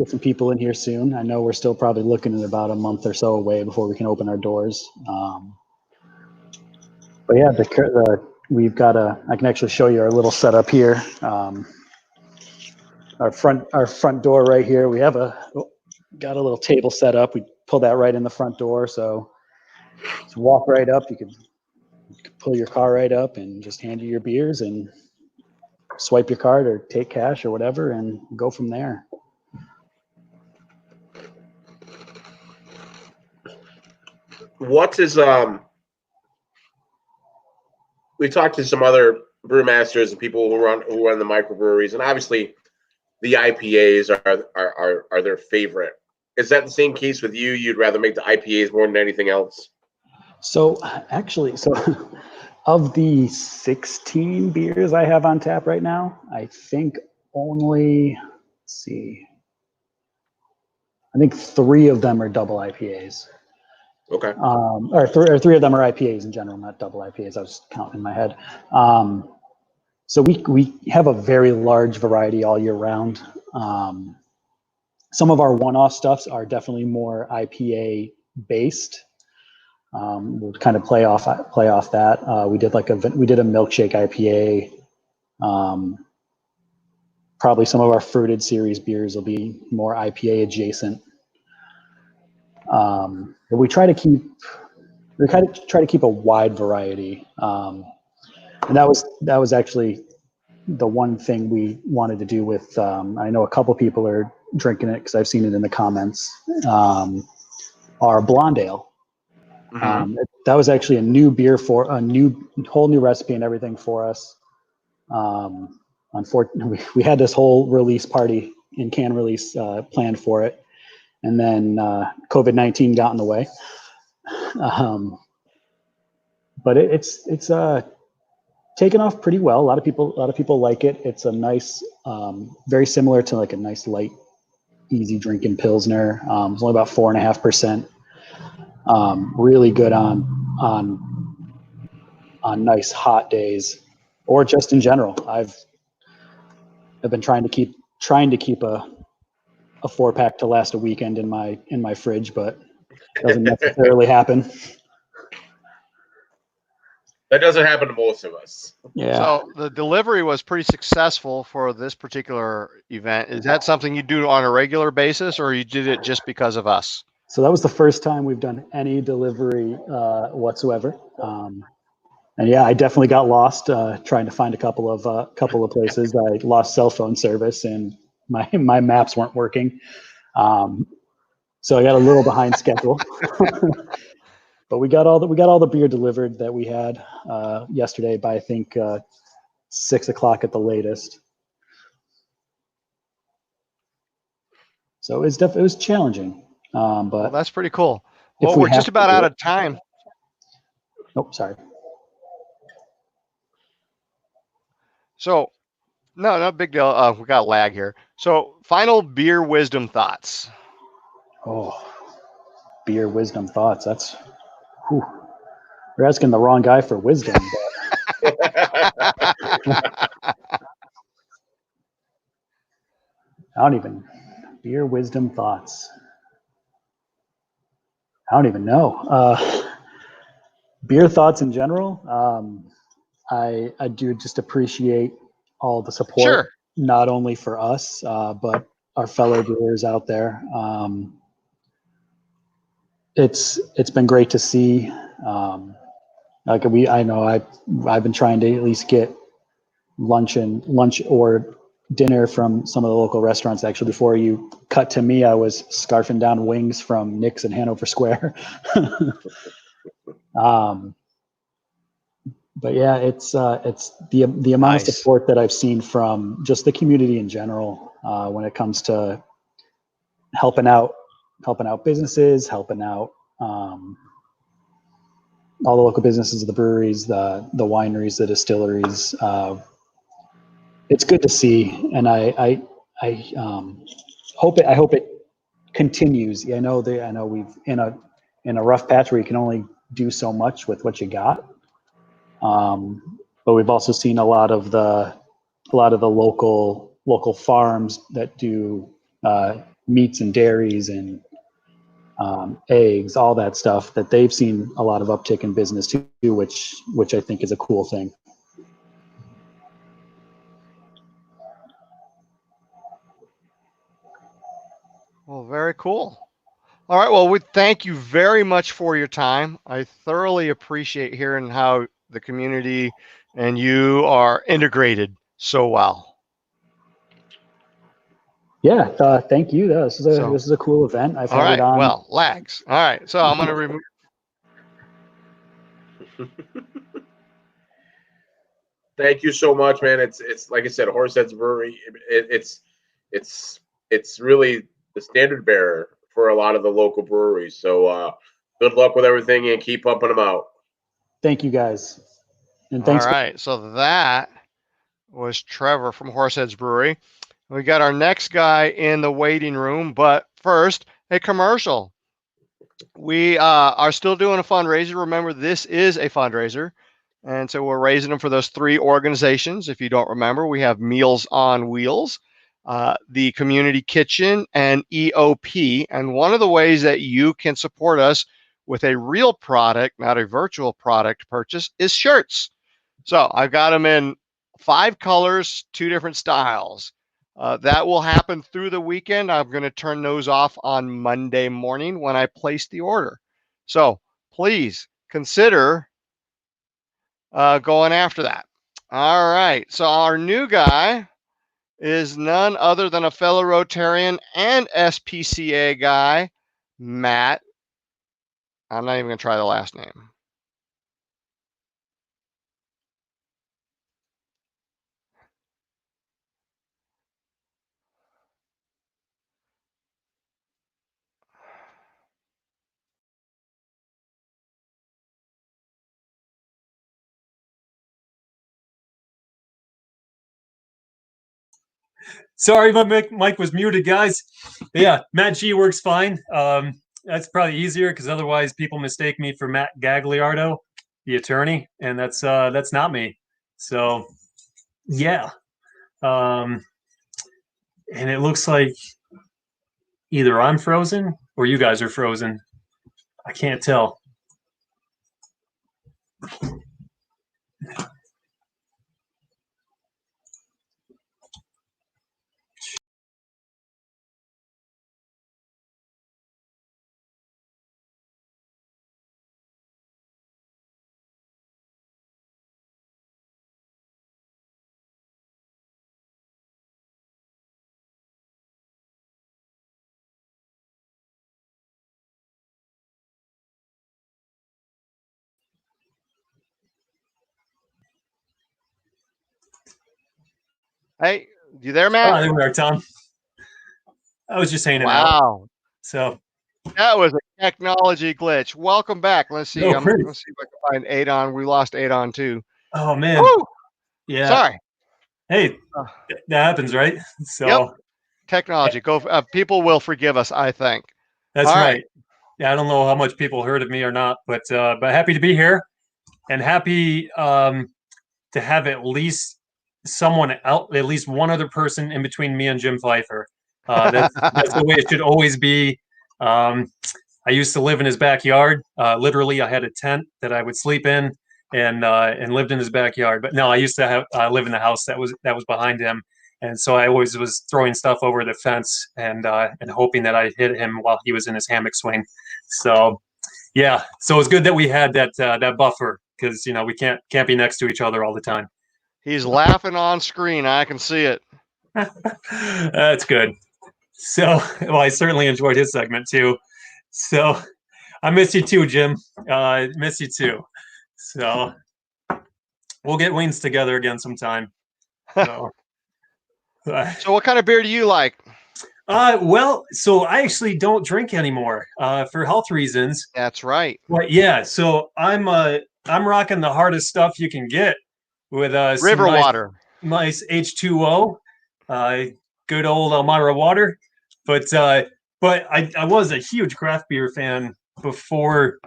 some people in here soon. I know we're still probably looking at about a month or so away before we can open our doors. But yeah, we've got I can actually show you our little setup here. Our front door right here. We have got a little table set up. We pull that right in the front door, so just walk right up. You can pull your car right up and just hand you your beers and swipe your card or take cash or whatever and go from there. What is we talked to some other brewmasters and people who run the microbreweries, and obviously the IPAs are their favorite. Is that the same case with you? You'd rather make the IPAs more than anything else? So actually, of the 16 beers I have on tap right now, I think only, let's see, I think 3 of them are double IPAs. Okay. Or 3 of them are IPAs in general, not double IPAs. I was counting in my head. So we have a very large variety all year round. Some of our one-off stuffs are definitely more IPA based. We'll kind of play off that. We did a milkshake IPA. Probably some of our fruited series beers will be more IPA adjacent. But we try to keep a wide variety. And that was actually the one thing we wanted to do with, I know a couple people are drinking it because I've seen it in the comments, our blonde ale. That was actually a new beer for whole new recipe and everything for us. Unfortunately, we had this whole release party in can release planned for it, and then COVID-19 got in the way. But it's taken off pretty well. A lot of people like it. It's a nice, very similar to like a nice light, easy drinking Pilsner. It's only about 4.5%. Really good on nice hot days, or just in general. I've been trying to keep a 4-pack to last a weekend in my fridge, but doesn't necessarily happen. That doesn't happen to most of us. Yeah. So the delivery was pretty successful for this particular event. Is that something you do on a regular basis, or you did it just because of us? So that was the first time we've done any delivery whatsoever. And yeah, I definitely got lost trying to find a couple of places. I lost cell phone service and my maps weren't working. So I got a little behind schedule. But we got all the beer delivered that we had yesterday by I think 6 o'clock at the latest. So it was challenging, but well, that's pretty cool. Well, we're just about out of time. Oh, sorry. So, no big deal. We got lag here. So, final beer wisdom thoughts. Oh, beer wisdom thoughts. That's, whew. You're asking the wrong guy for wisdom. Beer wisdom thoughts. I don't even know. Beer thoughts in general. I do just appreciate all the support, sure, not only for us, but our fellow brewers out there. It's been great to see. I've been trying to at least get lunch or dinner from some of the local restaurants. Actually, before you cut to me, I was scarfing down wings from Nick's in Hanover Square. But yeah, it's the amount of support that I've seen from just the community in general when it comes to helping out businesses, helping out all the local businesses, the breweries, the wineries, the distilleries. It's good to see, and I hope it continues. I know we've in a rough patch where you can only do so much with what you got. But we've also seen a lot of the local farms that do meats and dairies and eggs, all that stuff, that they've seen a lot of uptick in business too, which I think is a cool thing. Well, very cool. All right. Well, we thank you very much for your time. I thoroughly appreciate hearing how the community and you are integrated so well. Yeah. Thank you. This is a cool event. I've had it on. Well, lags. All right. So I'm going to remove. Thank you so much, man. It's like I said, Horseheads Brewery. It's really the standard bearer for a lot of the local breweries. So good luck with everything and keep pumping them out. Thank you, guys. And thanks. All right. So that was Trevor from Horseheads Brewery. We got our next guy in the waiting room, but first, a commercial. We are still doing a fundraiser. Remember, this is a fundraiser. And so we're raising them for those 3 organizations. If you don't remember, we have Meals on Wheels, the Community Kitchen, and EOP. And one of the ways that you can support us with a real product, not a virtual product purchase, is shirts. So I've got them in 5 colors, 2 different styles. That will happen through the weekend. I'm going to turn those off on Monday morning when I place the order. So please consider going after that. All right. So our new guy is none other than a fellow Rotarian and SPCA guy, Matt. I'm not even going to try the last name. Sorry, my mic was muted, guys. But yeah, Matt G works fine. That's probably easier because otherwise people mistake me for Matt Gagliardo, the attorney, and that's not me. So yeah, and it looks like either I'm frozen or you guys are frozen. I can't tell. Hey, you there, Matt? Oh, there we are, Tom. I was just hanging out. Wow. So that was a technology glitch. Welcome back. Let's see. No, great. Let's see if I can find Adon. We lost Adon too. Oh man. Woo! Yeah. Sorry. Hey, that happens, right? So yep. Technology. Go. People will forgive us, I think. That's right. Yeah, I don't know how much people heard of me or not, but happy to be here, and happy to have at least someone out, at least one other person in between me and Jim Pfeiffer. That's the way it should always be. I used to live in his backyard. Literally, I had a tent that I would sleep in, and lived in his backyard. But no, I used to live in the house that was behind him, and so I always was throwing stuff over the fence and hoping that I hit him while he was in his hammock swing. So yeah, so it's good that we had that buffer, because we can't be next to each other all the time. He's laughing on screen. I can see it. That's good. So, well, I certainly enjoyed his segment too. So, I miss you too, Jim. Miss you too. So, we'll get wings together again sometime. So, so what kind of beer do you like? Well, so I actually don't drink anymore for health reasons. That's right. But yeah, so I'm rocking the hardest stuff you can get with river water, nice H2O, good old Elmira water. But I was a huge craft beer fan before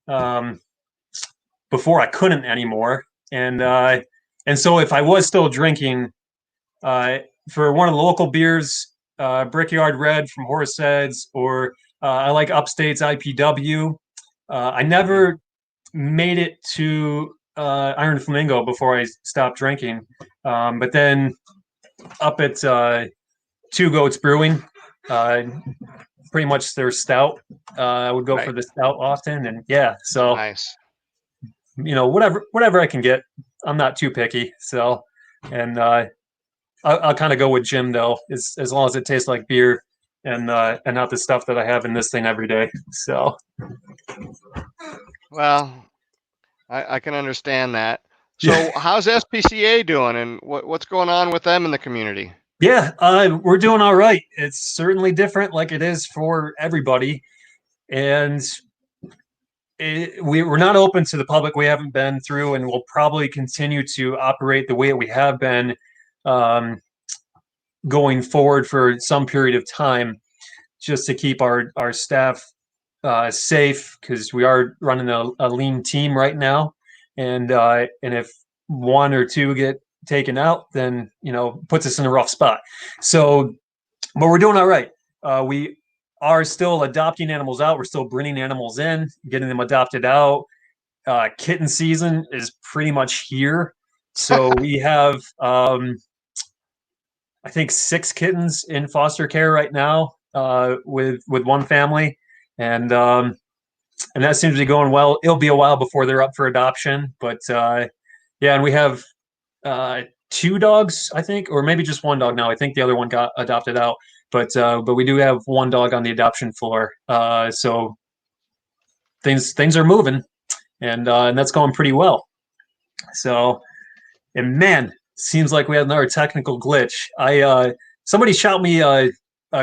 I couldn't anymore, and so if I was still drinking, for one of the local beers, Brickyard Red from Horseheads, or I like Upstate's IPW. I never made it to Iron Flamingo before I stopped drinking, but then up at Two Goats Brewing, pretty much their stout. I would go for the stout often, and yeah, so nice. Whatever I can get. I'm not too picky, so and I'll kind of go with Jim though, as long as it tastes like beer and not the stuff that I have in this thing every day. So, well, I can understand that. So, how's SPCA doing, and what's going on with them in the community? Yeah, we're doing all right. It's certainly different, like it is for everybody, and we're not open to the public. We haven't been through, and we'll probably continue to operate the way we have been going forward for some period of time, just to keep our staff safe, because we are running a lean team right now, and if one or two get taken out, then puts us in a rough spot. So, but we're doing all right. We are still adopting animals out. We're still bringing animals in, getting them adopted out. Kitten season is pretty much here. So we have, I think, 6 kittens in foster care right now, with one family, and that seems to be going well. It'll be a while before they're up for adoption, but yeah, and we have 2 dogs, I think, or maybe just 1 dog now. I think the other one got adopted out, but we do have 1 dog on the adoption floor. So things are moving, and that's going pretty well. So, and man, seems like we had another technical glitch. Somebody shout me a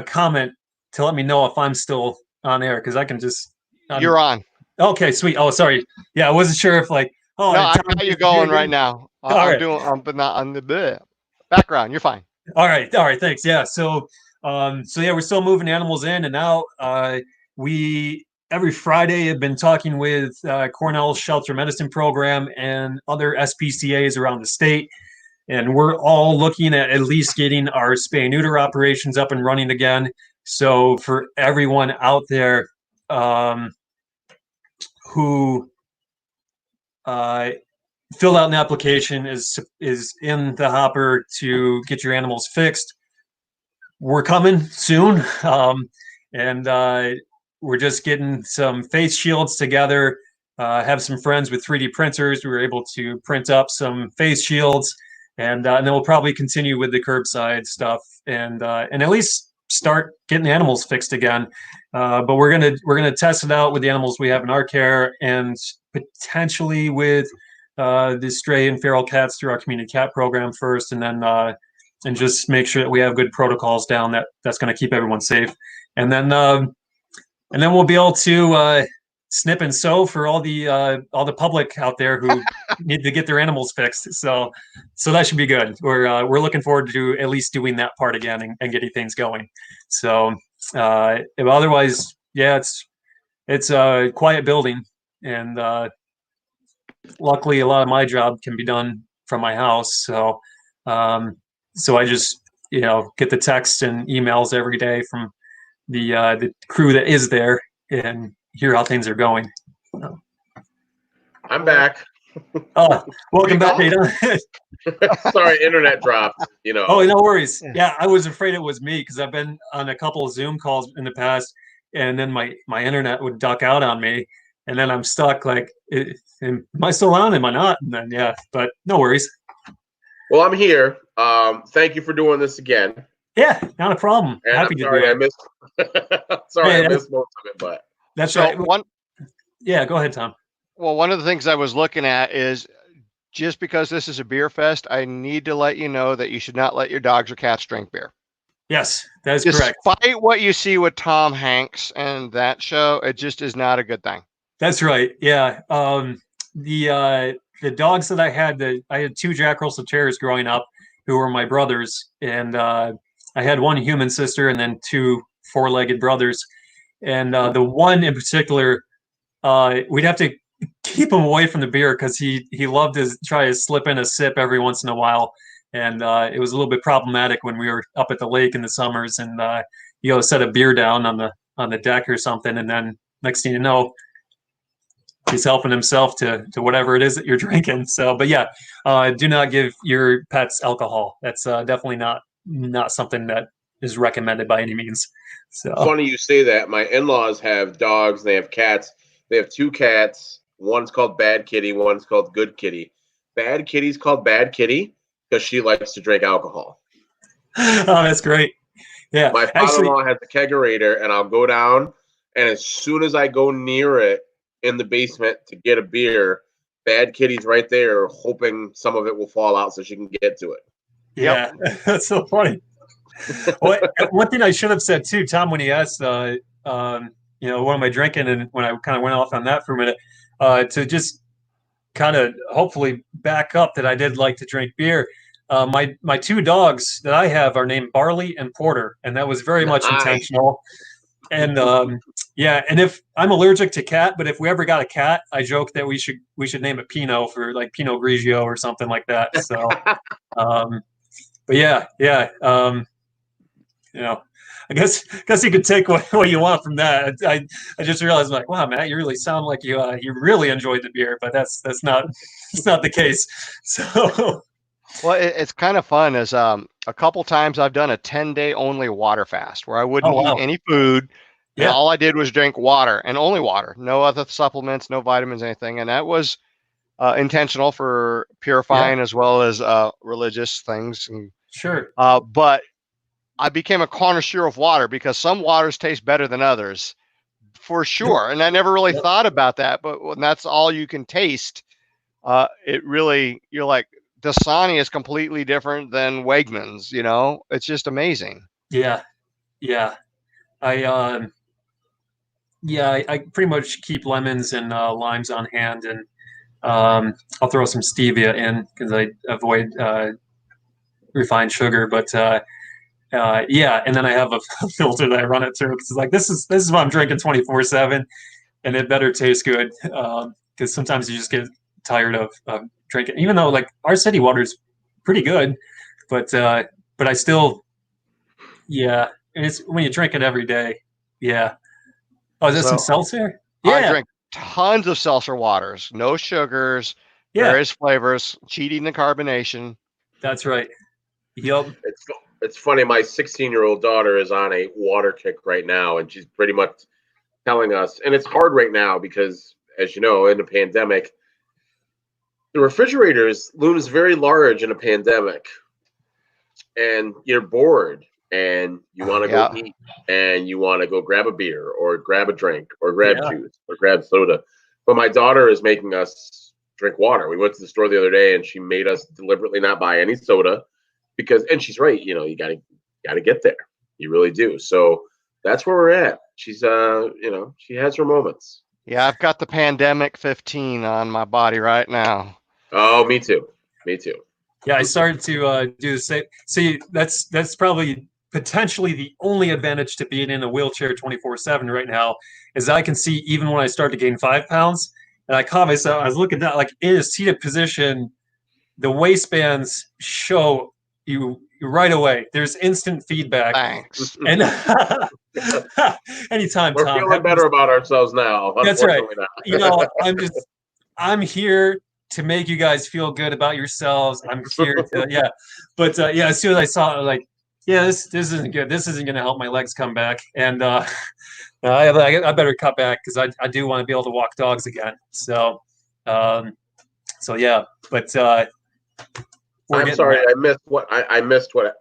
comment to let me know if I'm still on air, because I can just. You're on. Okay, sweet. Oh, sorry. Yeah, I wasn't sure if like. Oh, no, I got you going right now. All right. But not on the background. You're fine. All right. Thanks. Yeah. So yeah, we're still moving animals in and out. We every Friday have been talking with Cornell's Shelter Medicine Program and other SPCA's around the state, and we're all looking at least getting our spay and neuter operations up and running again. So for everyone out there who filled out an application is in the hopper to get your animals fixed, we're coming soon, and we're just getting some face shields together. Have some friends with 3D printers. We were able to print up some face shields, and then we'll probably continue with the curbside stuff, and at least start getting the animals fixed again. But we're gonna test it out with the animals we have in our care, and potentially with the stray and feral cats through our community cat program first, and then and just make sure that we have good protocols down that's going to keep everyone safe, and then we'll be able to snip and sew for all the public out there who need to get their animals fixed. So that should be good. We're looking forward to at least doing that part again and getting things going. So otherwise, yeah, it's a quiet building, and luckily a lot of my job can be done from my house. So I just get the texts and emails every day from the crew that is there and hear how things are going. I'm back. Oh, welcome back, Dana. Sorry, internet dropped. Oh, no worries. Yeah, I was afraid it was me because I've been on a couple of Zoom calls in the past, and then my internet would duck out on me, and then I'm stuck. Like, am I still on? Am I not? And then but no worries. Well, I'm here. Thank you for doing this again. Yeah, not a problem. And Happy I'm to sorry do it. I missed. I missed most of it, but that's so right. Yeah, go ahead, Tom. Well, one of the things I was looking at is just because this is a beer fest, I need to let you know that you should not let your dogs or cats drink beer. Yes, that is correct. Despite what you see with Tom Hanks and that show, it just is not a good thing. That's right. Yeah. The dogs that I had 2 Jack Russell Terriers growing up who were my brothers, and I had 1 human sister and then 2 4-legged brothers. And the one in particular, we'd have to keep him away from the beer because he loved to try to slip in a sip every once in a while. And it was a little bit problematic when we were up at the lake in the summers, and set a beer down on the deck or something, and then next thing you know, he's helping himself to whatever it is that you're drinking. So, but yeah, do not give your pets alcohol. That's definitely not something that is recommended by any means. So funny you say that. My in-laws have dogs. They have cats. They have 2 cats. One's called Bad Kitty. One's called Good Kitty. Bad Kitty's called Bad Kitty because she likes to drink alcohol. Oh, that's great. Yeah. My father-in-law has a kegerator, and I'll go down, and as soon as I go near it in the basement to get a beer, Bad Kitty's right there hoping some of it will fall out so she can get to it. Yeah, that's so funny. Well, one thing I should have said too, Tom, when he asked, what am I drinking? And when I kind of went off on that for a minute, to just kind of hopefully back up that I did like to drink beer. My 2 dogs that I have are named Barley and Porter, and that was very much intentional. And and if I'm allergic to cat, but if we ever got a cat, I joke that we should name it Pinot for like Pinot Grigio or something like that. So, but I guess you could take what you want from that. I just realized, like, wow, Matt, you really sound like you really enjoyed the beer, but that's not the case. So, well, it's kind of fun. As a couple times I've done a 10-day only water fast where I wouldn't eat any food. And all I did was drink water and only water, no other supplements, no vitamins, anything. And that was intentional for purifying as well as religious things. And, Sure. but I became a connoisseur of water because some waters taste better than others, for sure. And I never really thought about that. But when that's all you can taste, it really, you're like, Dasani is completely different than Wegmans. You know, it's just amazing. Yeah, yeah. I pretty much keep lemons and limes on hand, and I'll throw some stevia in because I avoid refined sugar. But yeah, and then I have a filter that I run it through because it's like this is what I'm drinking 24/7, and it better taste good because sometimes you just get tired of drinking. Even though like our city water is pretty good, but I still it's when you drink it every day. Yeah. Oh, is that some seltzer? Yeah. I drink tons of seltzer waters, no sugars, various flavors, cheating the carbonation. That's right. Yep. It's funny. My 16-year-old daughter is on a water kick right now, and she's pretty much telling us, and it's hard right now because, as you know, in the pandemic, the refrigerators looms very large in a pandemic, and you're bored, and you want to go eat, and you want to go grab a beer or grab a drink or grab juice or grab soda. But my daughter is making us drink water. We went to the store the other day, and she made us deliberately not buy any soda because, and she's right, you know, you gotta get there. You really do. So that's where we're at. She's you know, she has her moments. Yeah, I've got the pandemic 15 on my body right now. Oh, me too. Me too. Yeah, I started to do the same. See, that's probably potentially the only advantage to being in a wheelchair 24/7 right now is I can see even when I start to gain 5 pounds, and I caught myself. I was looking down, like in a seated position, the waistbands show you right away. There's instant feedback. Thanks. And anytime, we're Tom, feeling better about ourselves now. That's right. You know, I'm here to make you guys feel good about yourselves. I'm here to, But as soon as I saw it, like, this isn't good. This isn't going to help my legs come back. And I better cut back because I do want to be able to walk dogs again. So, yeah. But I'm sorry, I missed the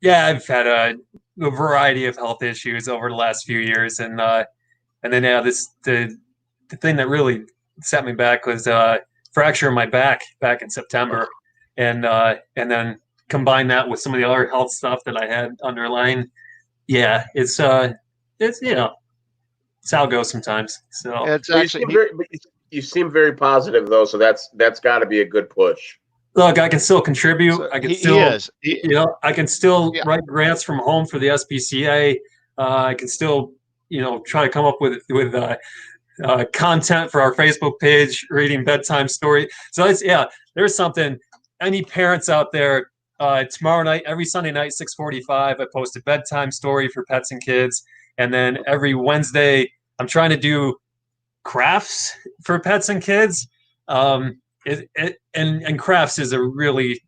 I've had a variety of health issues over the last few years, and then the thing that really set me back was fracture in my back in September, and then combine that with some of the other health stuff that I had underlying. Yeah, it's you know, it's how it goes sometimes. So it's actually you seem very positive though, so that's got to be a good push. Look, I can still contribute. So I can you know, I can still write grants from home for the SPCA. I can still, you know, try to come up with content for our Facebook page, reading bedtime story. So it's there's something. Any parents out there? Tomorrow night, every Sunday night, 6:45, I post a bedtime story for pets and kids, and then every Wednesday, I'm trying to do crafts for pets and kids. And crafts is a really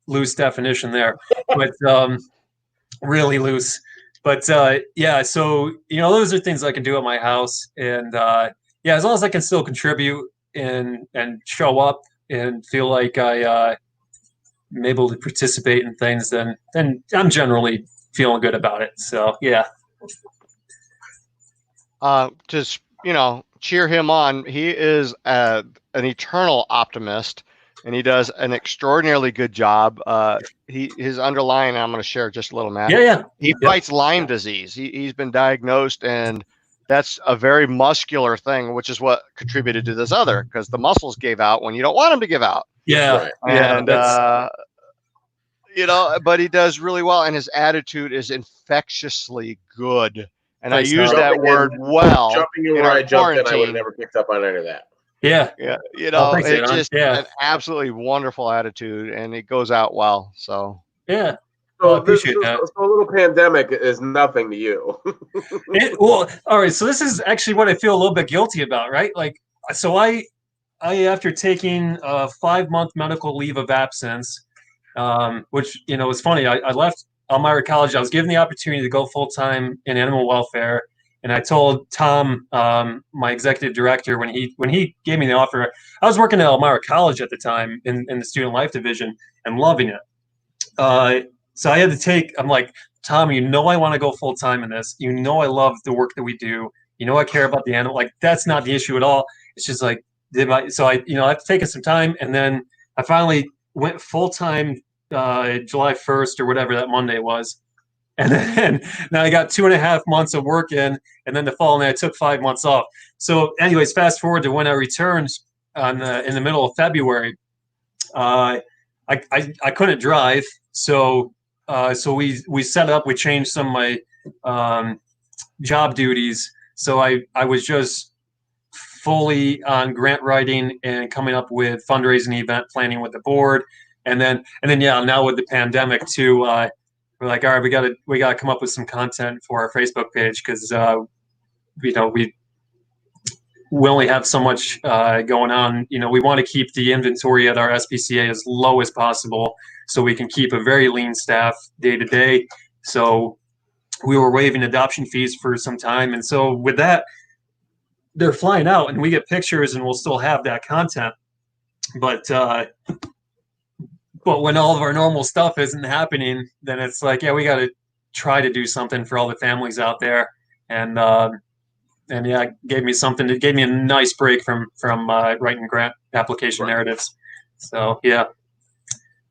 loose definition there, but really loose. But so you know, those are things I can do at my house, and as long as I can still contribute and show up and feel like I'm able to participate in things, then I'm generally feeling good about it. So just, you know, cheer him on. He is an eternal optimist, and he does an extraordinarily good job. His underlying, I'm going to share just a little, Matt. He fights Lyme disease. He's been diagnosed, and that's a very muscular thing, which is what contributed to this other, because the muscles gave out when you don't want them to give out. And you know, but he does really well, and his attitude is infectiously good. And I use that word well. Jumping in where I jumped in, I would have never picked up on any of that. Yeah, you know, it's just an absolutely wonderful attitude, and it goes out well. So so I appreciate that. So a little pandemic is nothing to you. Well, all right. So this is actually what I feel a little bit guilty about, right? Like, so I after taking a 5-month medical leave of absence, which, was funny. I left Elmira College. I was given the opportunity to go full-time in animal welfare, And I told Tom, my executive director, when he gave me the offer, I was working at Elmira College at the time in the student life division and loving it. So I had to take. I'm like, Tom, you know I want to go full time in this. You know I love the work that we do. You know I care about the animal. Like that's not the issue at all. It's just like so I I've taken some time, and then I finally went full time July 1st or whatever that Monday was. And then now I got 2.5 months of work in, and then the following I took 5 months off. So, anyways, fast forward to when I returned in the middle of February. I couldn't drive, so we set up. We changed some of my job duties. So I was just fully on grant writing and coming up with fundraising event planning with the board, and then yeah, now with the pandemic too. We're like, all right, we gotta come up with some content for our Facebook page because we only have so much going on. We want to keep the inventory at our SPCA as low as possible so we can keep a very lean staff day to day. So we were waiving adoption fees for some time, and so with that, they're flying out, and we get pictures, and we'll still have that content, but when all of our normal stuff isn't happening, then it's like, yeah, we got to try to do something for all the families out there. And yeah, it gave me something. It gave me a nice break from writing grant application narratives. So yeah.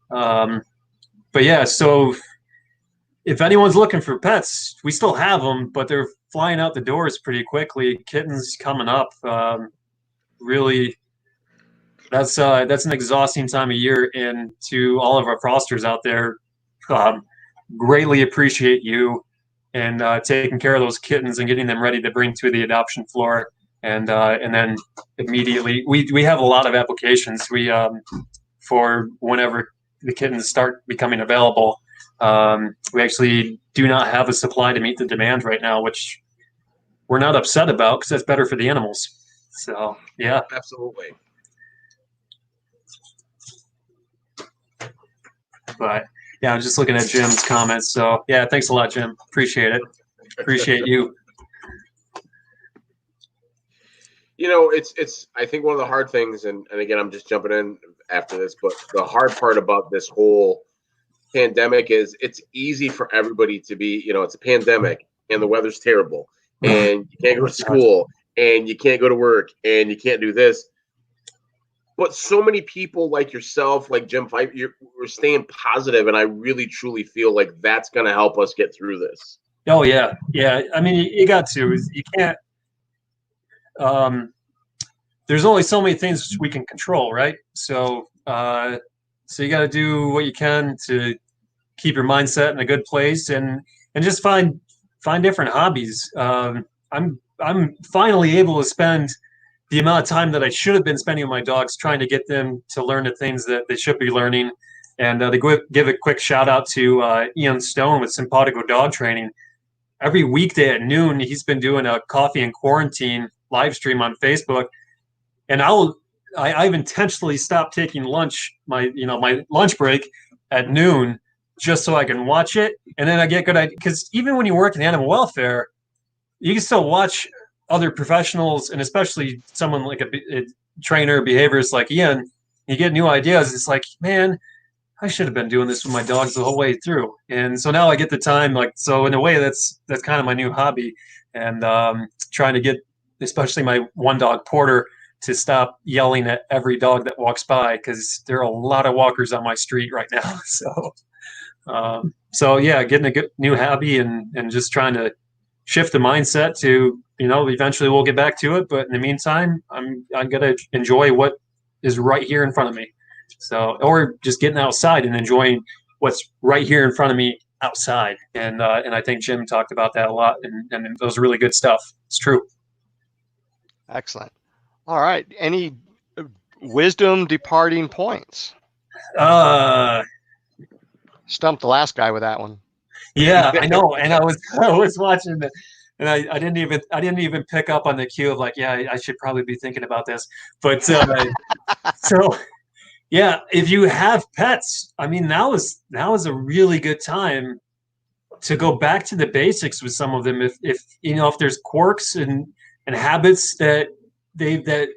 But yeah, so if anyone's looking for pets, we still have them, but they're flying out the doors pretty quickly. Kittens coming up. Really, that's an exhausting time of year, and to all of our fosters out there, greatly appreciate you and taking care of those kittens and getting them ready to bring to the adoption floor, and then immediately we have a lot of applications for whenever the kittens start becoming available. We actually do not have a supply to meet the demand right now, which we're not upset about because that's better for the animals. So yeah, absolutely. But yeah, I'm just looking at Jim's comments. So yeah, thanks a lot, Jim. Appreciate it. Appreciate you. It's I think one of the hard things, and again, I'm just jumping in after this, but the hard part about this whole pandemic is it's easy for everybody to be, it's a pandemic and the weather's terrible and you can't go to school and you can't go to work and you can't do this. But so many people like yourself, like Jim Fife, we're staying positive, and I really, truly feel like that's going to help us get through this. Oh, yeah. Yeah. I mean, you got to. You can't there's only so many things we can control, right? So you got to do what you can to keep your mindset in a good place and just find different hobbies. I'm finally able to spend the amount of time that I should have been spending with my dogs, trying to get them to learn the things that they should be learning. And to give a quick shout out to Ian Stone with Simpatico Dog Training. Every weekday at noon, he's been doing a coffee and quarantine live stream on Facebook. And I've intentionally stopped taking lunch, my lunch break at noon, just so I can watch it. And then I get good ideas, because even when you work in animal welfare, you can still watch other professionals, and especially someone like a trainer, behaviorist like Ian. You get new ideas. It's like, man, I should have been doing this with my dogs the whole way through. And so now I get the time. So in a way, that's kind of my new hobby, and trying to get, especially my one dog Porter, to stop yelling at every dog that walks by, because there are a lot of walkers on my street right now. So yeah, getting a good new hobby and just trying to shift the mindset to, eventually we'll get back to it. But in the meantime, I'm going to enjoy what is right here in front of me. So, or just getting outside and enjoying what's right here in front of me outside. And I think Jim talked about that a lot, and that was really good stuff. It's true. Excellent. All right. Any wisdom departing points? Stumped the last guy with that one. Yeah, I know. And I was watching the, and I didn't even pick up on the cue of like, yeah, I should probably be thinking about this. But so yeah, if you have pets, I mean, now is a really good time to go back to the basics with some of them. If if there's quirks and habits that that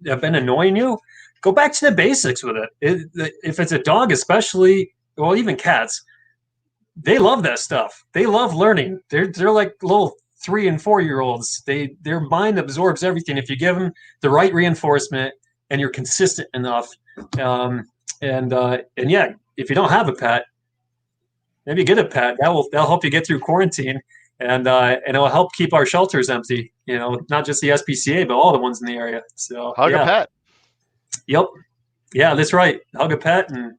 have been annoying you, go back to the basics with it. If it's a dog, especially, well, even cats, they love that stuff. They love learning. They're like little 3 and 4 year olds. Their mind absorbs everything if you give them the right reinforcement and you're consistent enough. And yeah, if you don't have a pet, maybe get a pet. That'll help you get through quarantine, and it'll help keep our shelters empty. Not just the SPCA, but all the ones in the area. So Hug a pet. Yep. Yeah, that's right. Hug a pet and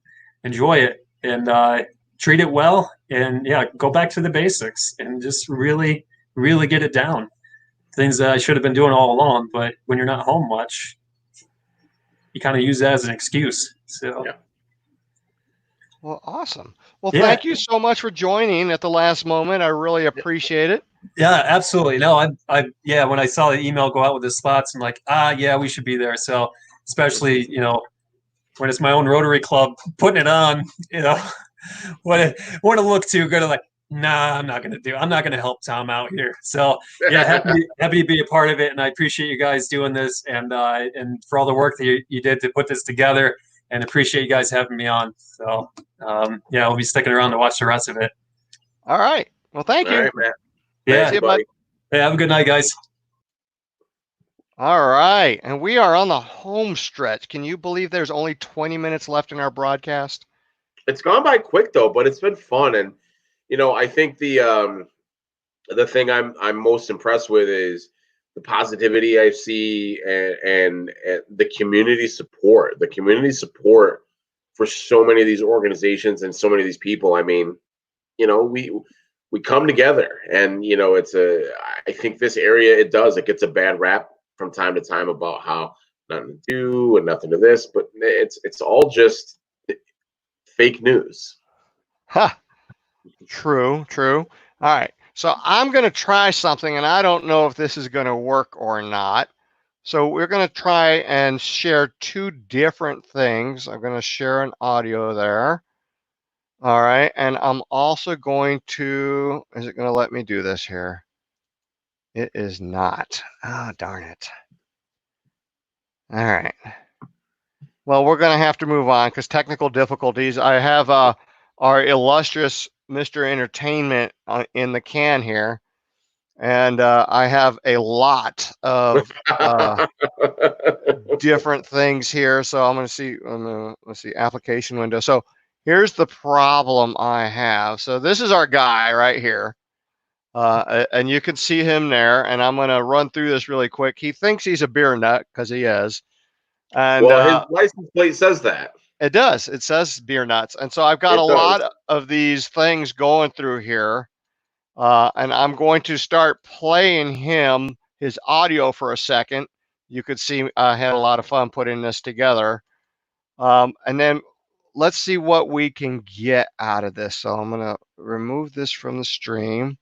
enjoy it, and treat it well, and yeah, go back to the basics and just really, really get it down. Things that I should have been doing all along, but when you're not home much, you kind of use that as an excuse. So. Yeah. Well, awesome. Well, thank you so much for joining at the last moment. I really appreciate it. Yeah, absolutely. No, yeah, when I saw the email go out with the spots, I'm like, yeah, we should be there. So, especially, when it's my own Rotary Club putting it on, want to look too good. I'm like, nah, I'm not going to help Tom out here. So, yeah, happy to be a part of it. And I appreciate you guys doing this and for all the work that you did to put this together, and appreciate you guys having me on. So, yeah, I'll be sticking around to watch the rest of it. All right. Well, thank you. All right, Matt. Yeah. Thanks, buddy. Hey, have a good night, guys. All right. And we are on the home stretch. Can you believe there's only 20 minutes left in our broadcast? It's gone by quick though, but it's been fun. And I think the thing I'm most impressed with is the positivity I see and the community support. The community support for so many of these organizations and so many of these people. I mean, we come together, and I think this area, it gets a bad rap from time to time about how nothing to do and nothing to this, but it's all just fake news. Ha. True. All right. So I'm going to try something, and I don't know if this is going to work or not. So we're going to try and share two different things. I'm going to share an audio there. All right. And I'm also going to, is it going to let me do this here? It is not. Oh, darn it. All right. Well, we're going to have to move on because technical difficulties. I have our illustrious Mr. Entertainment in the can here, and I have a lot of different things here. So I'm going to see. Let's see, application window. So here's the problem I have. So this is our guy right here, and you can see him there. And I'm going to run through this really quick. He thinks he's a beer nut because he is. And well, his license plate says that. It does. It says beer nuts. And so I've got a lot of these things going through here. And I'm going to start playing his audio for a second. You could see I had a lot of fun putting this together. And then let's see what we can get out of this. So I'm going to remove this from the stream.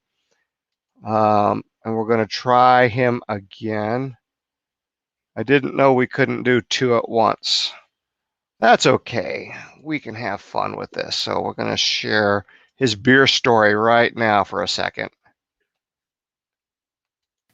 And we're going to try him again. I didn't know we couldn't do two at once. That's okay. We can have fun with this. So we're going to share his beer story right now for a second.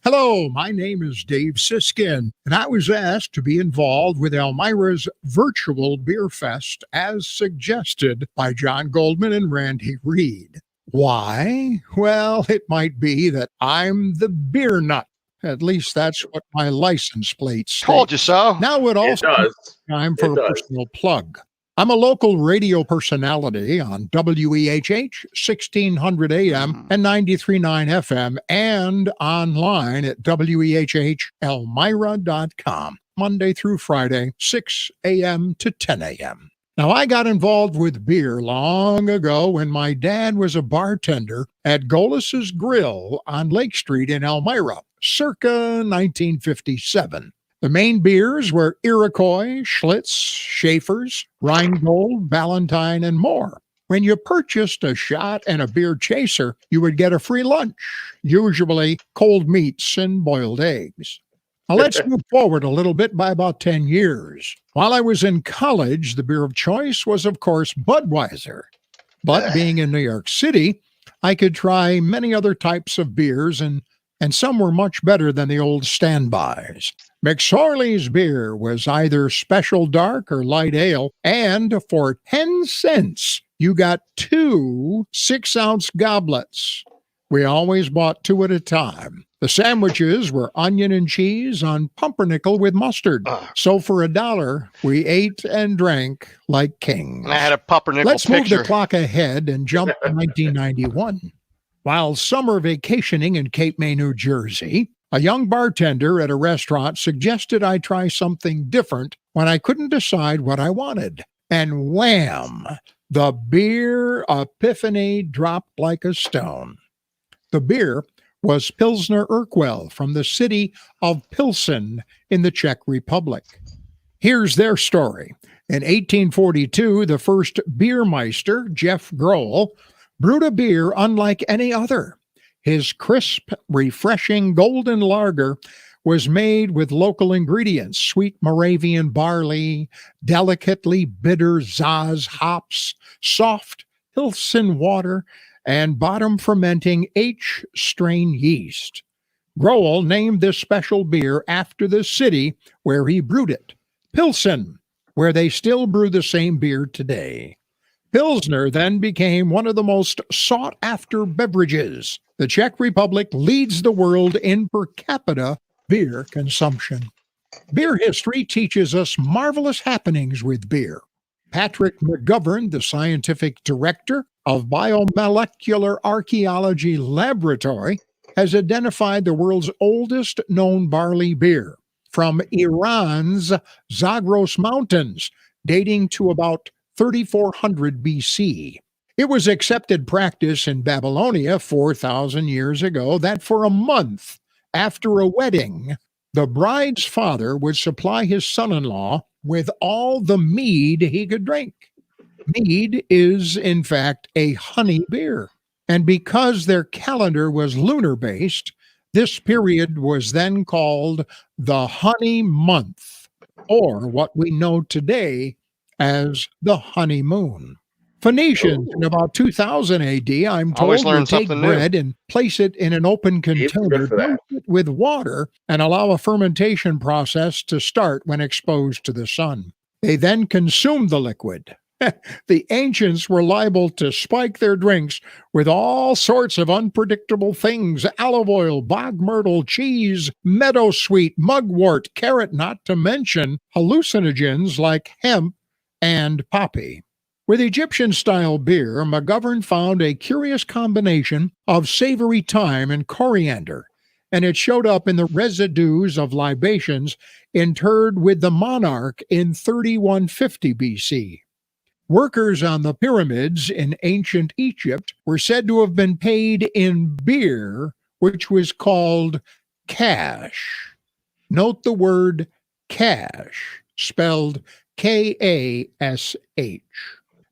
Hello, my name is Dave Siskin, and I was asked to be involved with Elmira's Virtual Beer Fest as suggested by John Goldman and Randy Reed. Why? Well, it might be that I'm the beer nut. At least that's what my license plate states. Told you so. Now it also is time for a personal plug. I'm a local radio personality on WEHH 1600 AM and 93.9 FM and online at WEHHElmira.com, Monday through Friday, 6 a.m. to 10 a.m. Now, I got involved with beer long ago when my dad was a bartender at Golis's Grill on Lake Street in Elmira, circa 1957. The main beers were Iroquois, Schlitz, Schaefer's, Rheingold, Valentine, and more. When you purchased a shot and a beer chaser, you would get a free lunch, usually cold meats and boiled eggs. Now let's move forward a little bit by about 10 years. While I was in college, the beer of choice was, of course, Budweiser. But being in New York City, I could try many other types of beers, and some were much better than the old standbys. McSorley's beer was either special dark or light ale, and for 10 cents, you got 2 6-ounce goblets. We always bought 2 at a time. The sandwiches were onion and cheese on pumpernickel with mustard. So for $1, we ate and drank like kings. And I had a pumpernickel Let's move picture. the clock ahead and jump to 1991. While summer vacationing in Cape May, New Jersey, a young bartender at a restaurant suggested I try something different when I couldn't decide what I wanted. And wham! The beer epiphany dropped like a stone. The beer was Pilsner Urquell from the city of Pilsen in the Czech Republic. Here's their story. In 1842, the first beermeister, Jeff Grohl, brewed a beer unlike any other. His crisp, refreshing golden lager was made with local ingredients, sweet Moravian barley, delicately bitter Zaz hops, soft Pilsen water, and bottom fermenting H-strain yeast. Grohl named this special beer after the city where he brewed it, Pilsen, where they still brew the same beer today. Pilsner then became one of the most sought-after beverages. The Czech Republic leads the world in per capita beer consumption. Beer history teaches us marvelous happenings with beer. Patrick McGovern, the scientific director of Biomolecular Archaeology Laboratory, has identified the world's oldest known barley beer from Iran's Zagros Mountains, dating to about 3400 BC. It was accepted practice in Babylonia 4,000 years ago that for a month after a wedding, the bride's father would supply his son-in-law with all the mead he could drink. Mead is, in fact, a honey beer. And because their calendar was lunar-based, this period was then called the honey month, or what we know today as the honeymoon. Phoenicians in about 2000 AD, I'm Always told, learn would take something new. bread and place it in an open container, dunk it with water, and allow a fermentation process to start when exposed to the sun. They then consumed the liquid. The ancients were liable to spike their drinks with all sorts of unpredictable things: olive oil, bog myrtle, cheese, meadowsweet, mugwort, carrot, not to mention hallucinogens like hemp and poppy. With Egyptian-style beer, McGovern found a curious combination of savory thyme and coriander, and it showed up in the residues of libations interred with the monarch in 3150 BC. Workers on the pyramids in ancient Egypt were said to have been paid in beer, which was called cash. Note the word cash, spelled K-A-S-H.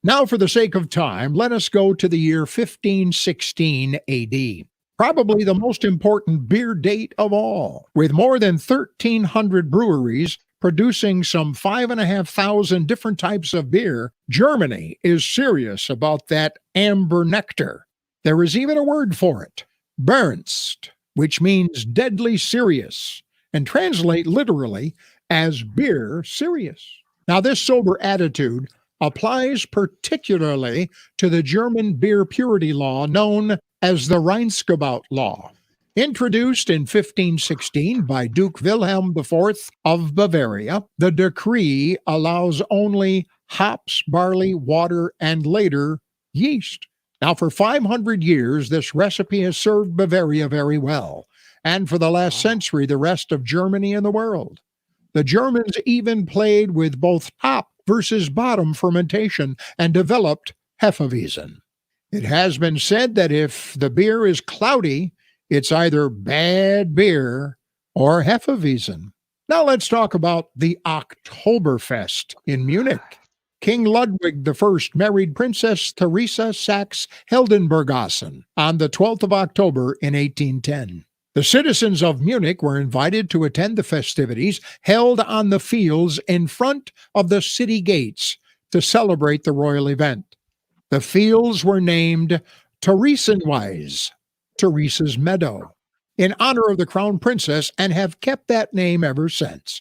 Now, for the sake of time, let us go to the year 1516 AD. Probably the most important beer date of all. With more than 1,300 breweries producing some 5,500 different types of beer, Germany is serious about that amber nectar. There is even a word for it, Bernst, which means deadly serious, and translate literally as beer serious. Now, this sober attitude applies particularly to the German beer purity law known as the Reinheitsgebot law. Introduced in 1516 by Duke Wilhelm IV of Bavaria, the decree allows only hops, barley, water, and later yeast. Now, for 500 years, this recipe has served Bavaria very well, and for the last century, the rest of Germany and the world. The Germans even played with both top versus bottom fermentation and developed Hefeweizen. It has been said that if the beer is cloudy, it's either bad beer or Hefeweizen. Now let's talk about the Oktoberfest in Munich. King Ludwig I married Princess Theresa Saxe-Heldenbergassen on the 12th of October in 1810. The citizens of Munich were invited to attend the festivities held on the fields in front of the city gates to celebrate the royal event. The fields were named Theresienwiese, Teresa's Meadow, in honor of the Crown Princess, and have kept that name ever since.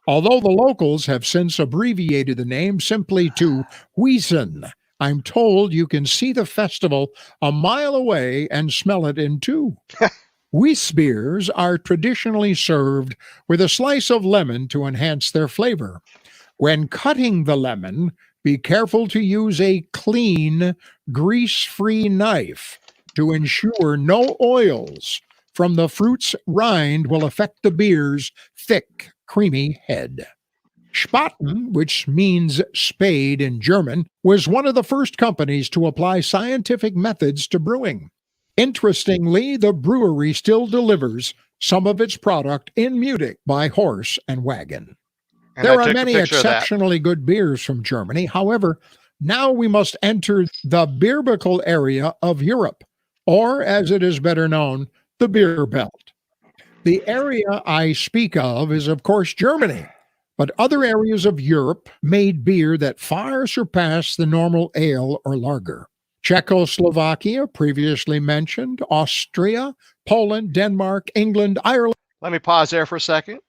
Although the locals have since abbreviated the name simply to Wiesen, I'm told you can see the festival a mile away and smell it in two. Weiss beers are traditionally served with a slice of lemon to enhance their flavor. When cutting the lemon, be careful to use a clean, grease-free knife to ensure no oils from the fruit's rind will affect the beer's thick, creamy head. Spaten, which means spade in German, was one of the first companies to apply scientific methods to brewing. Interestingly, the brewery still delivers some of its product in Munich by horse and wagon. And There I are took a many picture of that. exceptionally good beers from Germany. However, now we must enter the Bierbuckle area of Europe, or as it is better known, the Beer Belt. The area I speak of is, of course, Germany, but other areas of Europe made beer that far surpassed the normal ale or lager. Czechoslovakia, previously mentioned, Austria, Poland, Denmark, England, Ireland. Let me pause there for a second.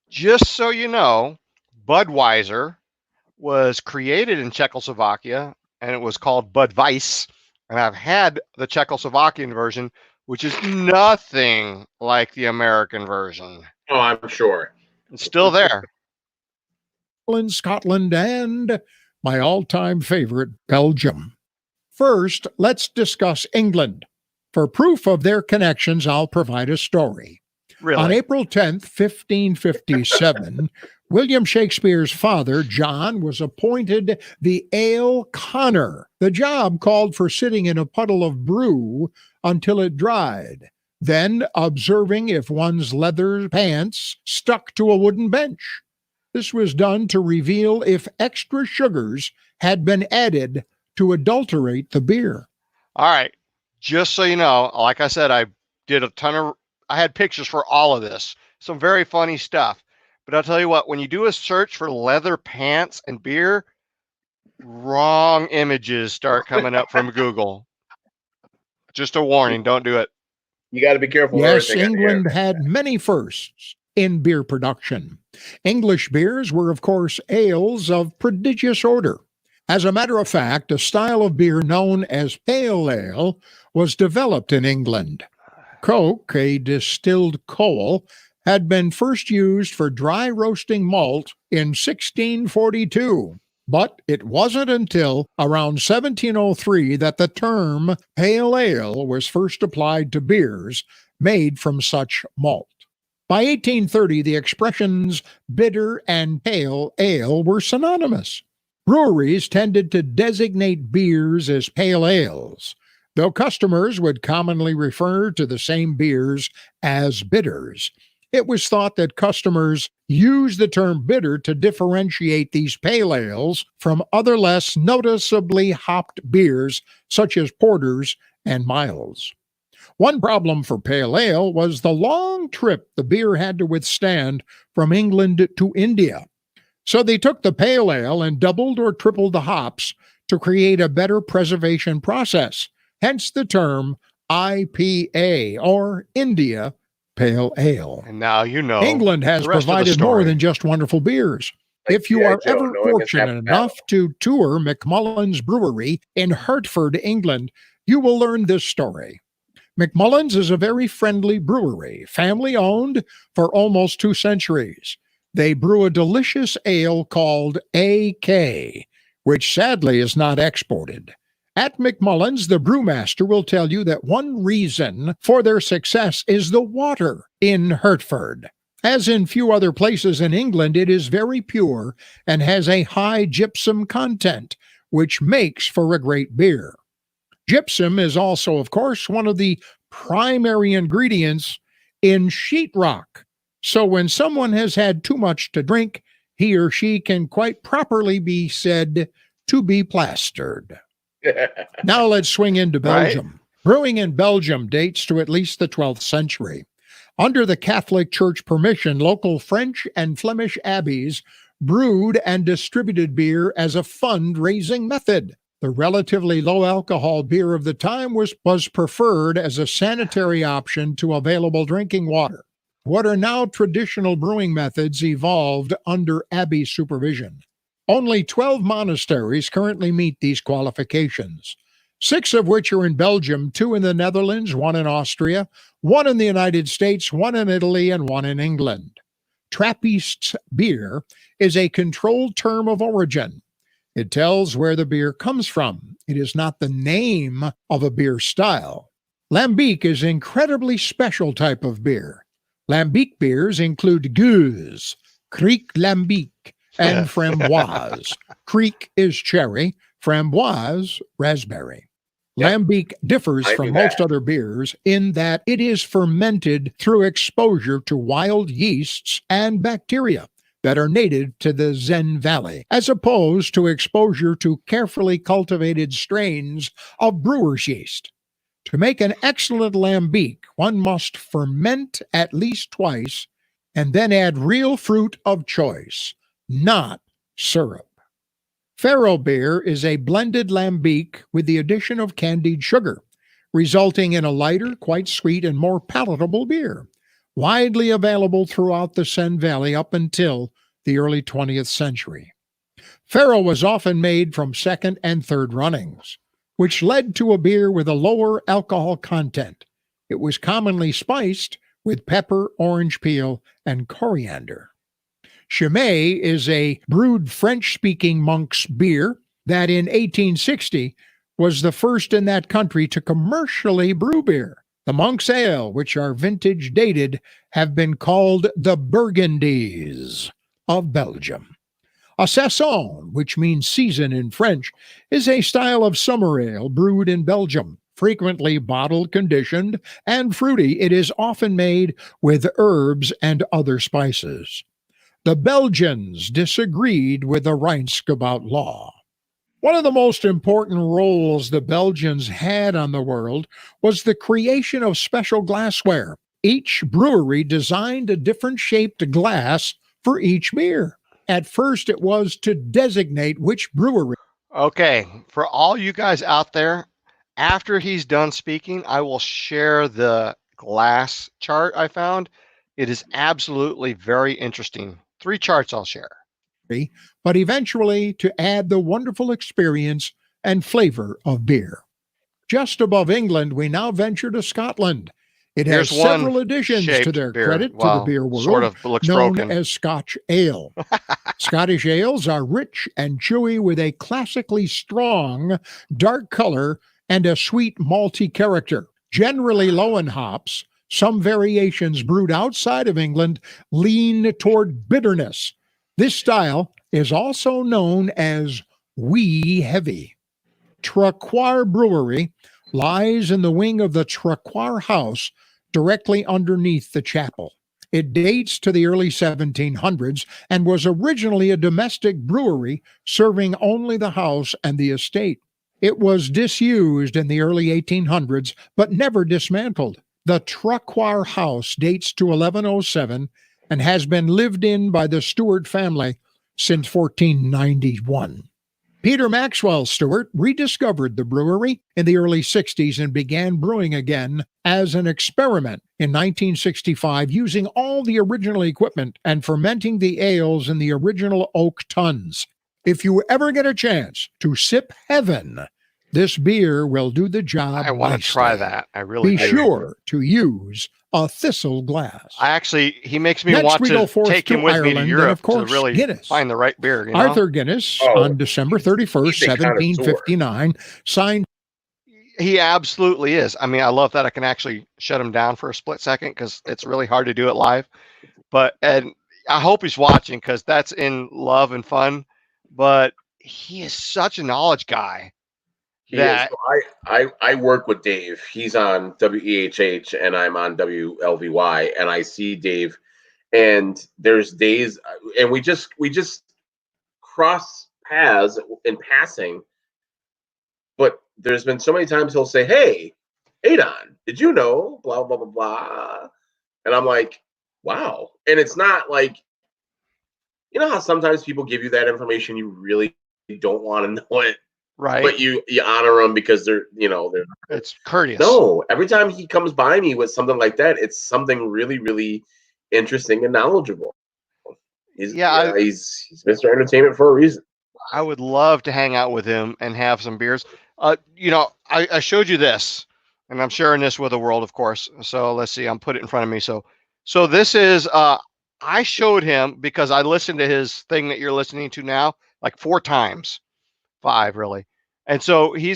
Just so you know, Budweiser was created in Czechoslovakia, and it was called Budweiss. And I've had the Czechoslovakian version, which is nothing like the American version. Oh, I'm sure. It's still there. Scotland, and my all-time favorite, Belgium. First, let's discuss England. For proof of their connections, I'll provide a story. Really? On April 10th, 1557, William Shakespeare's father, John, was appointed the ale conner. The job called for sitting in a puddle of brew until it dried, then observing if one's leather pants stuck to a wooden bench. This was done to reveal if extra sugars had been added to adulterate the beer. All right. Just so you know, like I said, I had pictures for all of this. Some very funny stuff. But I'll tell you what, when you do a search for leather pants and beer, wrong images start coming up from Google. Just a warning, don't do it. You got to be careful. Yes, England had many firsts in beer production. English beers were, of course, ales of prodigious order. As a matter of fact, a style of beer known as pale ale was developed in England. Coke, a distilled coal, had been first used for dry roasting malt in 1642. But it wasn't until around 1703 that the term pale ale was first applied to beers made from such malt. By 1830, the expressions bitter and pale ale were synonymous. Breweries tended to designate beers as pale ales, though customers would commonly refer to the same beers as bitters. It was thought that customers used the term bitter to differentiate these pale ales from other less noticeably hopped beers such as porters and milds. One problem for pale ale was the long trip the beer had to withstand from England to India. So they took the pale ale and doubled or tripled the hops to create a better preservation process, hence the term IPA, or India Pale Ale. And now you know. England has provided more than just wonderful beers. If you are ever fortunate enough to tour McMullen's Brewery in Hertford, England, you will learn this story. McMullen's is a very friendly brewery, family-owned for almost 2 centuries. They brew a delicious ale called AK, which sadly is not exported. At McMullen's, the brewmaster will tell you that one reason for their success is the water in Hertford. As in few other places in England, it is very pure and has a high gypsum content, which makes for a great beer. Gypsum is also, of course, one of the primary ingredients in sheetrock. So when someone has had too much to drink, he or she can quite properly be said to be plastered. Now let's swing into Belgium. Right. Brewing in Belgium dates to at least the 12th century. Under the Catholic Church permission, local French and Flemish abbeys brewed and distributed beer as a fundraising method. The relatively low alcohol beer of the time was preferred as a sanitary option to available drinking water. What are now traditional brewing methods evolved under abbey supervision. Only 12 monasteries currently meet these qualifications, 6 of which are in Belgium, 2 in the Netherlands, 1 in Austria, 1 in the United States, 1 in Italy, and 1 in England. Trappist beer is a controlled term of origin. It tells where the beer comes from. It is not the name of a beer style. Lambic is an incredibly special type of beer. Lambic beers include Gueuze, Kriek Lambic, and Framboise. Kriek is cherry, Framboise, raspberry. Yep. Lambic differs I from knew most that. other beers in that it is fermented through exposure to wild yeasts and bacteria that are native to the Zen Valley, as opposed to exposure to carefully cultivated strains of brewer's yeast. To make an excellent lambic, one must ferment at least twice and then add real fruit of choice, not syrup. Faro beer is a blended lambic with the addition of candied sugar, resulting in a lighter, quite sweet, and more palatable beer, widely available throughout the Seine Valley up until the early 20th century. Faro was often made from second and third runnings, which led to a beer with a lower alcohol content. It was commonly spiced with pepper, orange peel, and coriander. Chimay is a brewed French-speaking monk's beer that in 1860 was the first in that country to commercially brew beer. The monk's ale, which are vintage dated, have been called the Burgundies of Belgium. A saison, which means season in French, is a style of summer ale brewed in Belgium. Frequently bottle conditioned and fruity, it is often made with herbs and other spices. The Belgians disagreed with the Reinskabout law. One of the most important roles the Belgians had on the world was the creation of special glassware. Each brewery designed a different shaped glass for each beer. At first, it was to designate which brewery. Okay, for all you guys out there, after he's done speaking, I will share the glass chart I found. It is absolutely very interesting. 3 charts I'll share. But eventually to add the wonderful experience and flavor of beer. Just above England, we now venture to Scotland. It has Here's one several additions to shaped their beer. credit to the Well, beer world, sort of looks known broken. as Scotch ale. Scottish ales are rich and chewy with a classically strong, dark color and a sweet malty character. Generally low in hops, some variations brewed outside of England lean toward bitterness. This style is also known as wee heavy. Traquair Brewery lies in the wing of the Traquair House directly underneath the chapel. It dates to the early 1700s and was originally a domestic brewery serving only the house and the estate. It was disused in the early 1800s, but never dismantled. The Traquair House dates to 1107 and has been lived in by the Stewart family since 1491. Peter Maxwell Stewart rediscovered the brewery in the early 60s and began brewing again as an experiment in 1965 using all the original equipment and fermenting the ales in the original oak tuns. If you ever get a chance to sip heaven, this beer will do the job. I want to try that. I really Be do. sure to use a thistle glass. He makes me Next, want we go to forth take to him with me to Ireland, and Europe of course, to really Guinness. find the right beer. You know? Arthur Guinness, on December 31st, 1759, signed. He absolutely is. I mean, I love that I can actually shut him down for a split second because it's really hard to do it live. And I hope he's watching because that's in love and fun. But he is such a knowledge guy. He is. I work with Dave. He's on WEHH and I'm on WLVY, and I see Dave. And there's days, and we just cross paths in passing. But there's been so many times he'll say, "Hey, Adon, did you know?" Blah blah blah blah, and I'm like, "Wow!" And it's not like, you know how sometimes people give you that information you really don't want to know it. Right. but you honor them because they're It's courteous. No, every time he comes by me with something like that, it's something really, really interesting and knowledgeable. He's Mr. Entertainment for a reason. I would love to hang out with him and have some beers. I showed you this, and I'm sharing this with the world, of course. So let's see, I'm put it in front of me. So this is I showed him because I listened to his thing that you're listening to now like 4 times, 5 really, and so he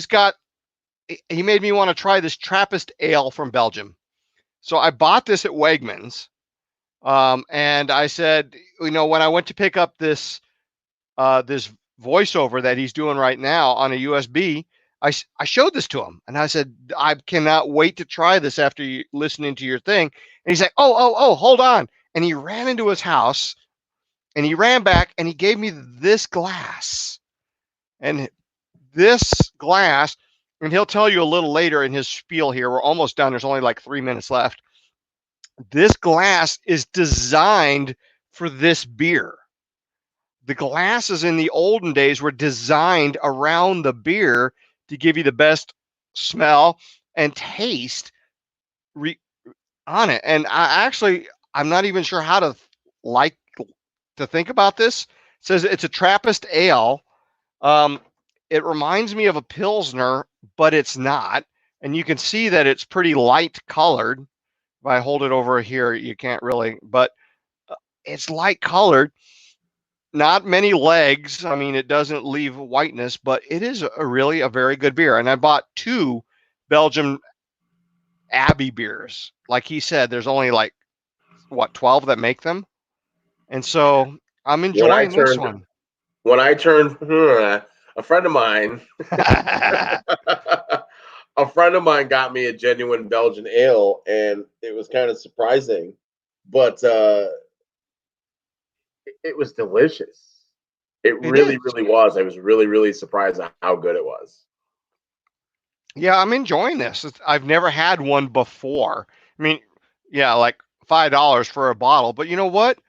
made me want to try this Trappist ale from Belgium. So I bought this at Wegmans, and I said, when I went to pick up this voiceover that he's doing right now on a USB, I showed this to him, and I said, I cannot wait to try this after listening to your thing. And he's like, oh, hold on. And he ran into his house, and he ran back, and he gave me this glass. And this glass, and he'll tell you a little later in his spiel here, we're almost done. There's only like 3 minutes left. This glass is designed for this beer. The glasses in the olden days were designed around the beer to give you the best smell and taste on it. And I'm not even sure how to think about this. It says it's a Trappist ale. It reminds me of a Pilsner, but it's not. And you can see that it's pretty light colored. If I hold it over here, you can't really, but it's light colored. Not many legs. I mean, it doesn't leave whiteness, but it is really a very good beer. And I bought 2 Belgian Abbey beers. Like he said, there's only 12 that make them. And so I'm enjoying this one. When I turned, a friend of mine, got me a genuine Belgian ale, and it was kind of surprising, but it was delicious. It really was. I was really, really surprised at how good it was. Yeah, I'm enjoying this. I've never had one before. I mean, yeah, like $5 for a bottle. But you know what?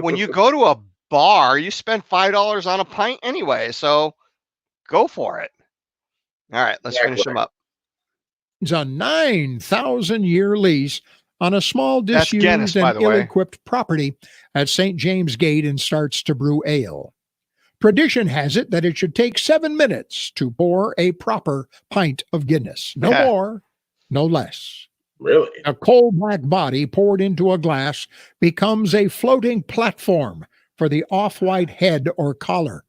When you go to a bar, you spend $5 on a pint anyway. So go for it. All right, let's finish them up. It's a 9,000-year lease on a small, disused, and ill-equipped property at St. James Gate and starts to brew ale. Tradition has it that it should take 7 minutes to pour a proper pint of Guinness. No more, no less. Really? A coal black body poured into a glass becomes a floating platform for the off-white head or collar,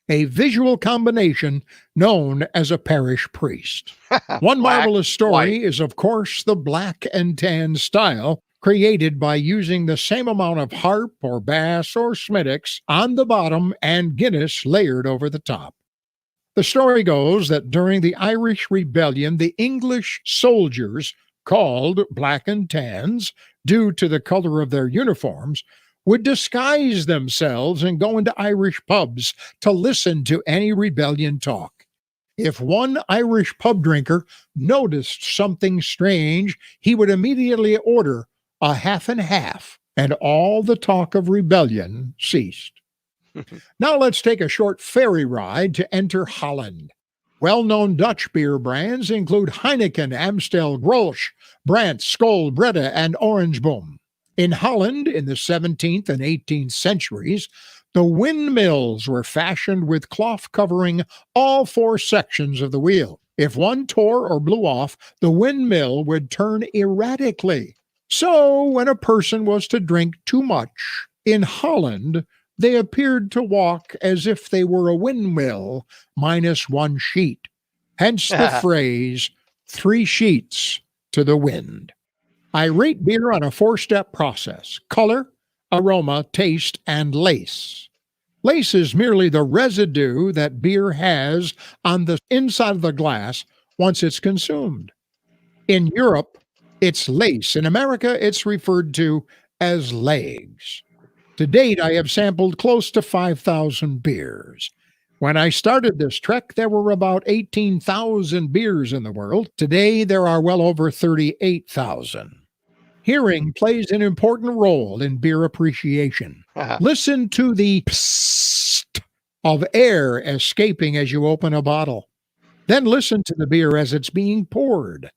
a visual combination known as a parish priest. One marvelous story is, of course, the black and tan style, created by using the same amount of harp or bass or schmiddix on the bottom and Guinness layered over the top. The story goes that during the Irish Rebellion, the English soldiers, called black and tans due to the color of their uniforms, would disguise themselves and go into Irish pubs to listen to any rebellion talk. If one Irish pub drinker noticed something strange, he would immediately order a half and half, and all the talk of rebellion ceased. Now let's take a short ferry ride to enter Holland. Well-known Dutch beer brands include Heineken, Amstel, Grolsch, Brandt, Skol, Breda, and Oranjeboom. In Holland, in the 17th and 18th centuries, the windmills were fashioned with cloth covering all 4 sections of the wheel. If one tore or blew off, the windmill would turn erratically. So when a person was to drink too much, in Holland, they appeared to walk as if they were a windmill minus 1 sheet. Hence the phrase, 3 sheets to the wind. I rate beer on a 4-step process: color, aroma, taste, and lace. Lace is merely the residue that beer has on the inside of the glass once it's consumed. In Europe, it's lace. In America, it's referred to as legs. To date, I have sampled close to 5,000 beers. When I started this trek, there were about 18,000 beers in the world. Today, there are well over 38,000. Hearing plays an important role in beer appreciation. Listen to the psst of air escaping as you open a bottle. Then listen to the beer as it's being poured.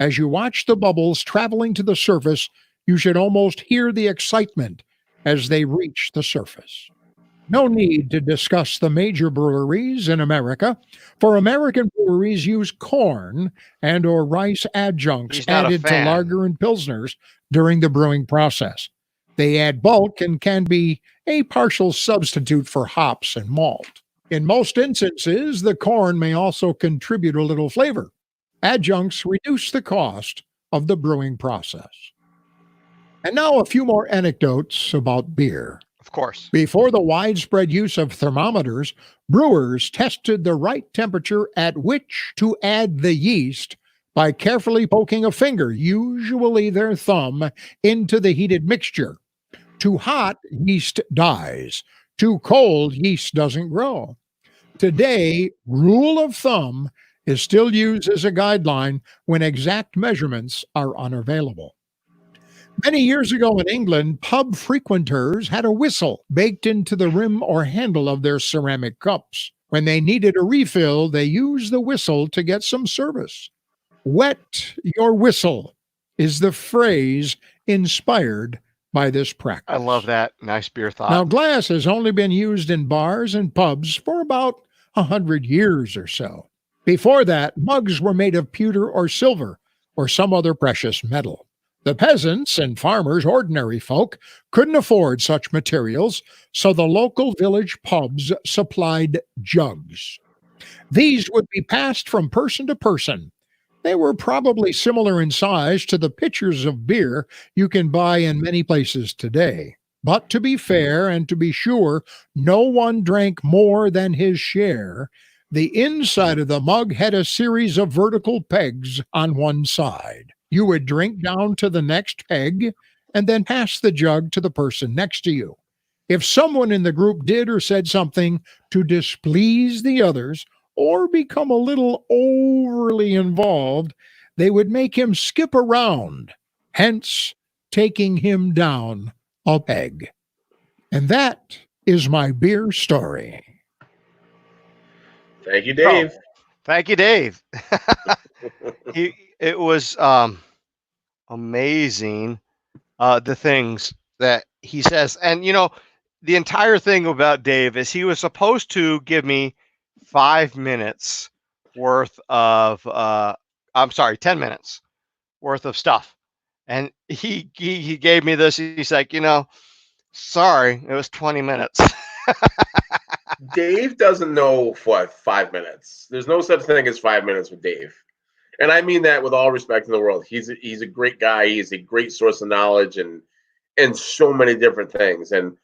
As you watch the bubbles traveling to the surface, you should almost hear the excitement as they reach the surface. No need to discuss the major breweries in America, for American breweries use corn and or rice adjuncts He's not a added to fan. lager and pilsners during the brewing process. They add bulk and can be a partial substitute for hops and malt. In most instances, the corn may also contribute a little flavor. Adjuncts reduce the cost of the brewing process. And now a few more anecdotes about beer. Of course. Before the widespread use of thermometers, brewers tested the right temperature at which to add the yeast by carefully poking a finger, usually their thumb, into the heated mixture. Too hot, yeast dies. Too cold, yeast doesn't grow. Today, rule of thumb is still used as a guideline when exact measurements are unavailable. Many years ago in England, pub frequenters had a whistle baked into the rim or handle of their ceramic cups. When they needed a refill, they used the whistle to get some service. Wet your whistle is the phrase inspired by this practice. I love that. Nice beer thought. Now, glass has only been used in bars and pubs for about 100 years or so. Before that, mugs were made of pewter or silver or some other precious metal. The peasants and farmers, ordinary folk, couldn't afford such materials, so the local village pubs supplied jugs. These would be passed from person to person. They were probably similar in size to the pitchers of beer you can buy in many places today. But to be fair and to be sure, no one drank more than his share. The inside of the mug had a series of vertical pegs on one side. You would drink down to the next peg and then pass the jug to the person next to you. If someone in the group did or said something to displease the others or become a little overly involved, they would make him skip around, hence taking him down a peg. And that is my beer story. Thank you, Dave. Oh, thank you, Dave. It was amazing, the things that he says. And, you know, the entire thing about Dave is he was supposed to give me 5 minutes worth of, 10 minutes worth of stuff. And he gave me this. He's like, you know, sorry, it was 20 minutes. Dave doesn't know what 5 minutes. There's no such thing as 5 minutes with Dave. And I mean that with all respect in the world. He's a great guy. He's a great source of knowledge and so many different things. And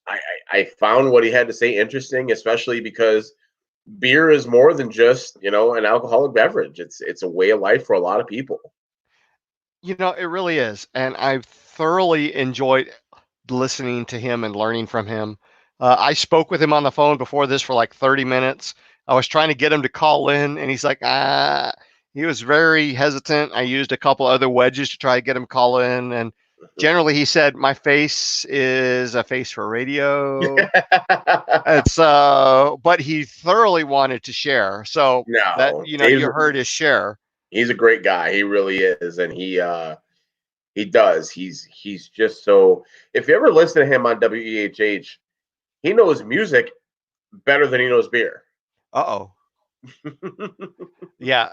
I found what he had to say interesting, especially because beer is more than just, you know, an alcoholic beverage. It's a way of life for a lot of people. You know, it really is. And I've thoroughly enjoyed listening to him and learning from him. I spoke with him on the phone before this for like 30 minutes. I was trying to get him to call in, and he's like, he was very hesitant. I used a couple other wedges to try to get him call in. And generally he said, my face is a face for radio. And so, but he thoroughly wanted to share. So that, you know, you heard his share. He's a great guy. He really is. And he does. He's just so, if you ever listen to him on WEHH, he knows music better than he knows beer. Uh-oh. Yeah,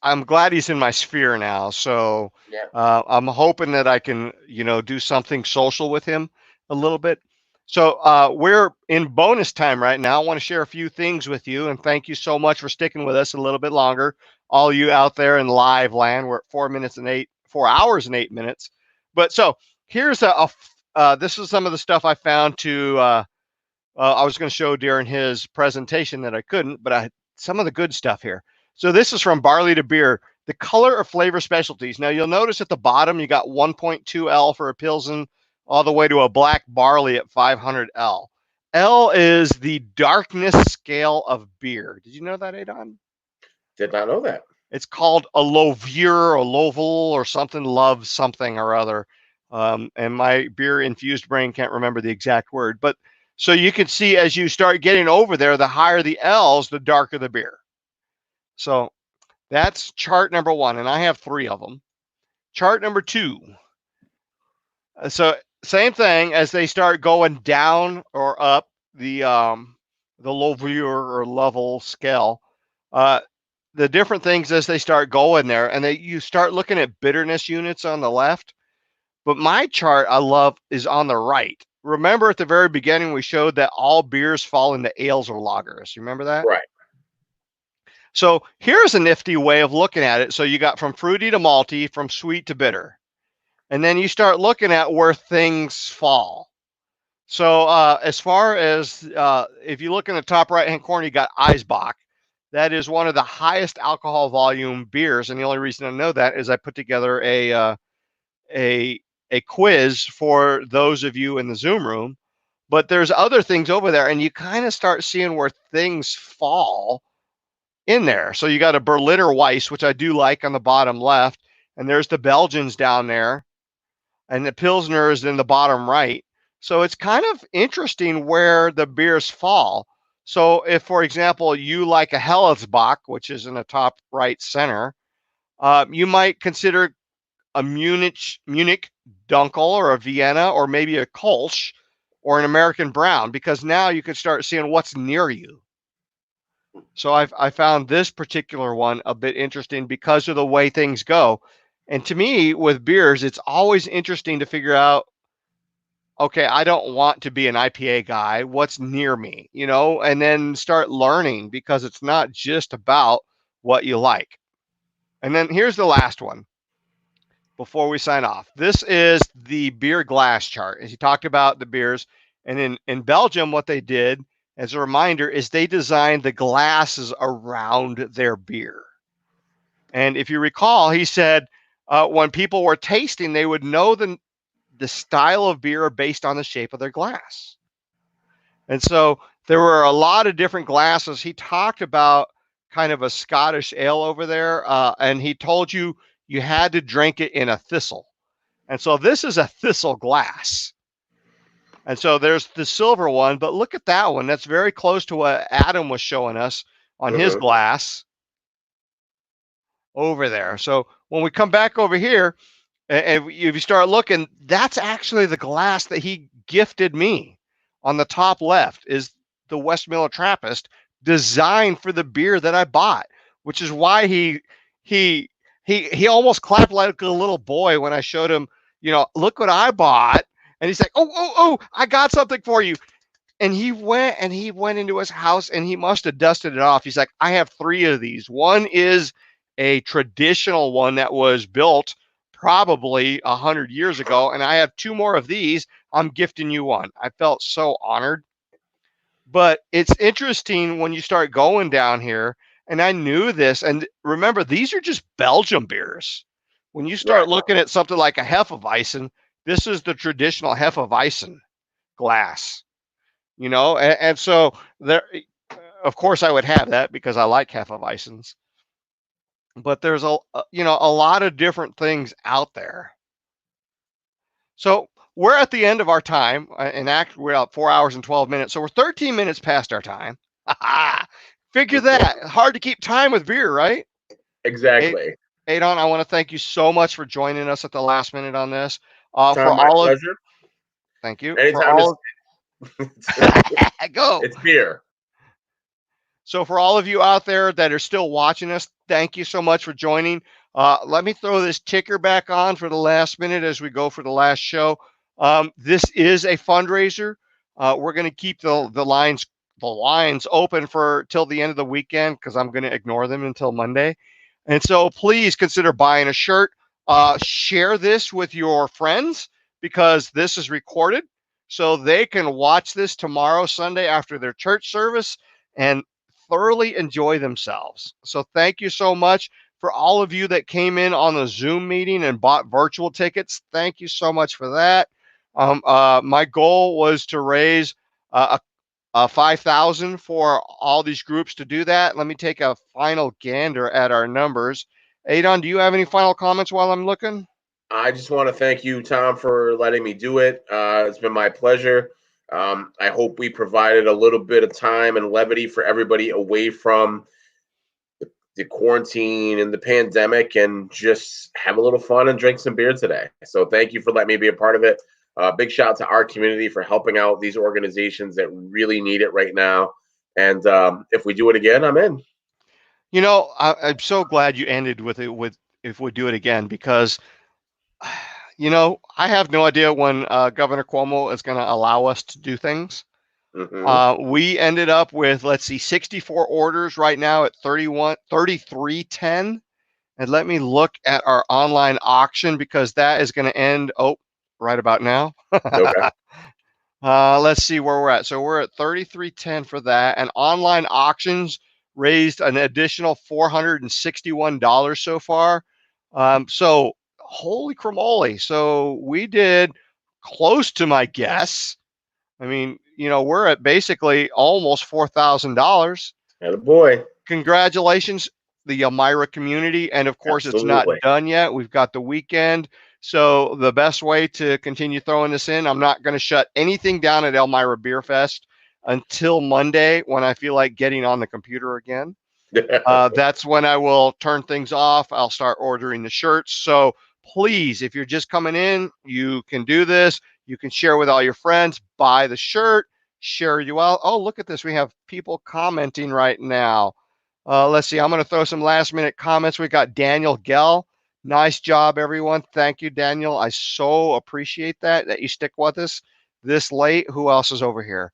I'm glad he's in my sphere now. So I'm hoping that I can, you know, do something social with him a little bit. So we're in bonus time right now. I want to share a few things with you, and thank you so much for sticking with us a little bit longer. All you out there in live land, we're at 4 hours and 8 minutes. But so here's this is some of the stuff I found to I was going to show during his presentation that I couldn't, but some of the good stuff here. So this is from Barley to Beer, the color of flavor specialties. Now you'll notice at the bottom, you got 1.2 L for a Pilsen all the way to a black barley at 500 L. L is the darkness scale of beer. Did you know that, Adon? Did not know that. It's called a Lovier or Lovel or something, love something or other. And my beer infused brain can't remember the exact word, but So you can see as you start getting over there, the higher the L's, the darker the beer. So that's chart number 1, and I have 3 of them. Chart number 2. So same thing as they start going down or up the Levure or level scale. The different things as they start going there, and you start looking at bitterness units on the left. But my chart I love is on the right. Remember at the very beginning we showed that all beers fall into ales or lagers. You remember that? Right. So here's a nifty way of looking at it. So you got from fruity to malty, from sweet to bitter. And then you start looking at where things fall. So as far as if you look in the top right-hand corner, you got Eisbach. That is one of the highest alcohol volume beers. And the only reason I know that is I put together a quiz for those of you in the Zoom room. But there's other things over there, and you kind of start seeing where things fall in there. So you got a Berliner Weiss, which I do like on the bottom left, and there's the Belgians down there, and the Pilsner is in the bottom right. So it's kind of interesting where the beers fall. So if, for example, you like a Hellesbach, which is in the top right center, you might consider a Munich Dunkel or a Vienna or maybe a Kolsch or an American Brown, because now you can start seeing what's near you. So I found this particular one a bit interesting because of the way things go. And to me, with beers, it's always interesting to figure out, okay, I don't want to be an IPA guy. What's near me, and then start learning, because it's not just about what you like. And then here's the last one before we sign off. This is the beer glass chart. As he talked about the beers, and in Belgium, what they did, as a reminder, is they designed the glasses around their beer. And if you recall, he said when people were tasting, they would know the style of beer based on the shape of their glass. And so there were a lot of different glasses. He talked about kind of a Scottish ale over there, and he told you had to drink it in a thistle. And so this is a thistle glass. And so there's the silver one, but look at that one. That's very close to what Adam was showing us on his glass over there. So when we come back over here, and if you start looking, that's actually the glass that he gifted me. On the top left is the Westmiller Trappist, designed for the beer that I bought, which is why he almost clapped like a little boy when I showed him, look what I bought. And he's like, oh, I got something for you. And he went into his house, and he must have dusted it off. He's like, I have 3 of these. One is a traditional one that was built probably 100 years ago, and I have 2 more of these. I'm gifting you one. I felt so honored. But it's interesting when you start going down here, and I knew this, and remember, these are just Belgian beers. When you start looking at something like a Hefeweizen, this is the traditional Hefeweizen glass, and so there, of course I would have that because I like Hefeweizens, but there's a lot of different things out there. So we're at the end of our time, and actually we're at 4 hours and 12 minutes. So we're 13 minutes past our time. Figure that. Hard to keep time with beer, right? Exactly. Adon, I want to thank you so much for joining us at the last minute on this. Tom, For my all pleasure. Thank you. Anytime Go. It's beer. So for all of you out there that are still watching us, thank you so much for joining. Let me throw this ticker back on for the last minute as we go for the last show. This is a fundraiser. We're going to keep the lines open for till the end of the weekend, because I'm going to ignore them until Monday. And so please consider buying a shirt. Share this with your friends, because this is recorded, so they can watch this tomorrow, Sunday, after their church service, and thoroughly enjoy themselves. So thank you so much. For all of you that came in on the Zoom meeting and bought virtual tickets, thank you so much for that. My goal was to raise a 5,000 for all these groups to do that. Let me take a final gander at our numbers. Adon, do you have any final comments while I'm looking? I just want to thank you, Tom, for letting me do it. It's been my pleasure. I hope we provided a little bit of time and levity for everybody away from the quarantine and the pandemic, and just have a little fun and drink some beer today. So thank you for letting me be a part of it. Big shout out to our community for helping out these organizations that really need it right now. And if we do it again, I'm in. You know, I'm so glad you ended with it with if we do it again, because you know, I have no idea when Governor Cuomo is going to allow us to do things. We ended up with, let's see, 64 orders right now at 3310. And let me look at our online auction, because that is going to end, right about now. Okay. Let's see where we're at. So we're at 3310 for that. And online auctions raised an additional $461 so far. So holy cramoly. So we did close to my guess. I mean, you know, we're at basically almost $4,000. Attaboy. Congratulations, the Elmira community. And of course, it's not Absolutely. done yet. We've got the weekend. So the best way to continue throwing this in, I'm not going to shut anything down at Elmira Beer Fest until Monday, when I feel like getting on the computer again. That's when I will turn things off. I'll start ordering the shirts. So please, if you're just coming in, you can do this. You can share with all your friends, buy the shirt, share you out. Oh, look at this. We have people commenting right now. Let's see. I'm going to throw some last minute comments. We got Daniel Gell. Nice job, everyone. Thank you, Daniel. I so appreciate that you stick with us this late. Who else is over here?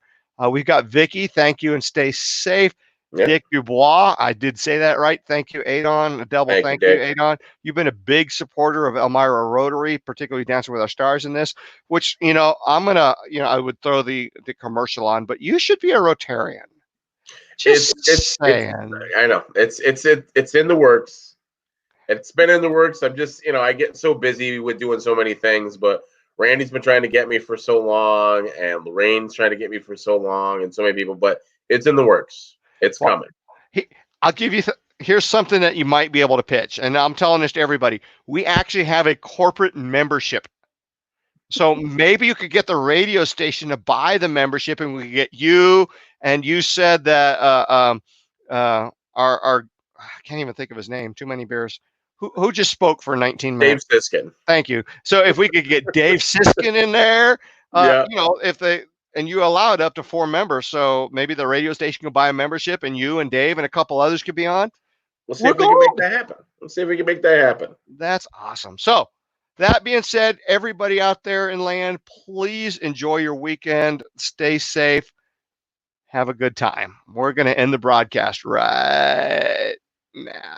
We've got Vicky. Thank you and stay safe. Yep. Dick Dubois. I did say that right. Thank you, Adon. A double thank you, Adon. You've been a big supporter of Elmira Rotary, particularly Dancing with Our Stars in this, which, you know, I'm going to, you know, I would throw the commercial on, but you should be a Rotarian. Just saying. I know it's in the works. It's been in the works. I'm just, you know, I get so busy with doing so many things, but Randy's been trying to get me for so long, and Lorraine's trying to get me for so long, and so many people, but it's in the works. It's coming. I'll give you, here's something that you might be able to pitch. And I'm telling this to everybody. We actually have a corporate membership. So maybe you could get the radio station to buy the membership, and we could get you. And you said that I can't even think of his name. Too many beers. Who just spoke for 19 minutes? Dave Siskin. Thank you. So if we could get Dave Siskin in there, you know, if they, and you allow it up to 4 members. So maybe the radio station can buy a membership, and you and Dave and a couple others could be on. We'll see if we can make that happen. Let's see if we can make that happen. That's awesome. So that being said, everybody out there in land, please enjoy your weekend. Stay safe. Have a good time. We're going to end the broadcast right now.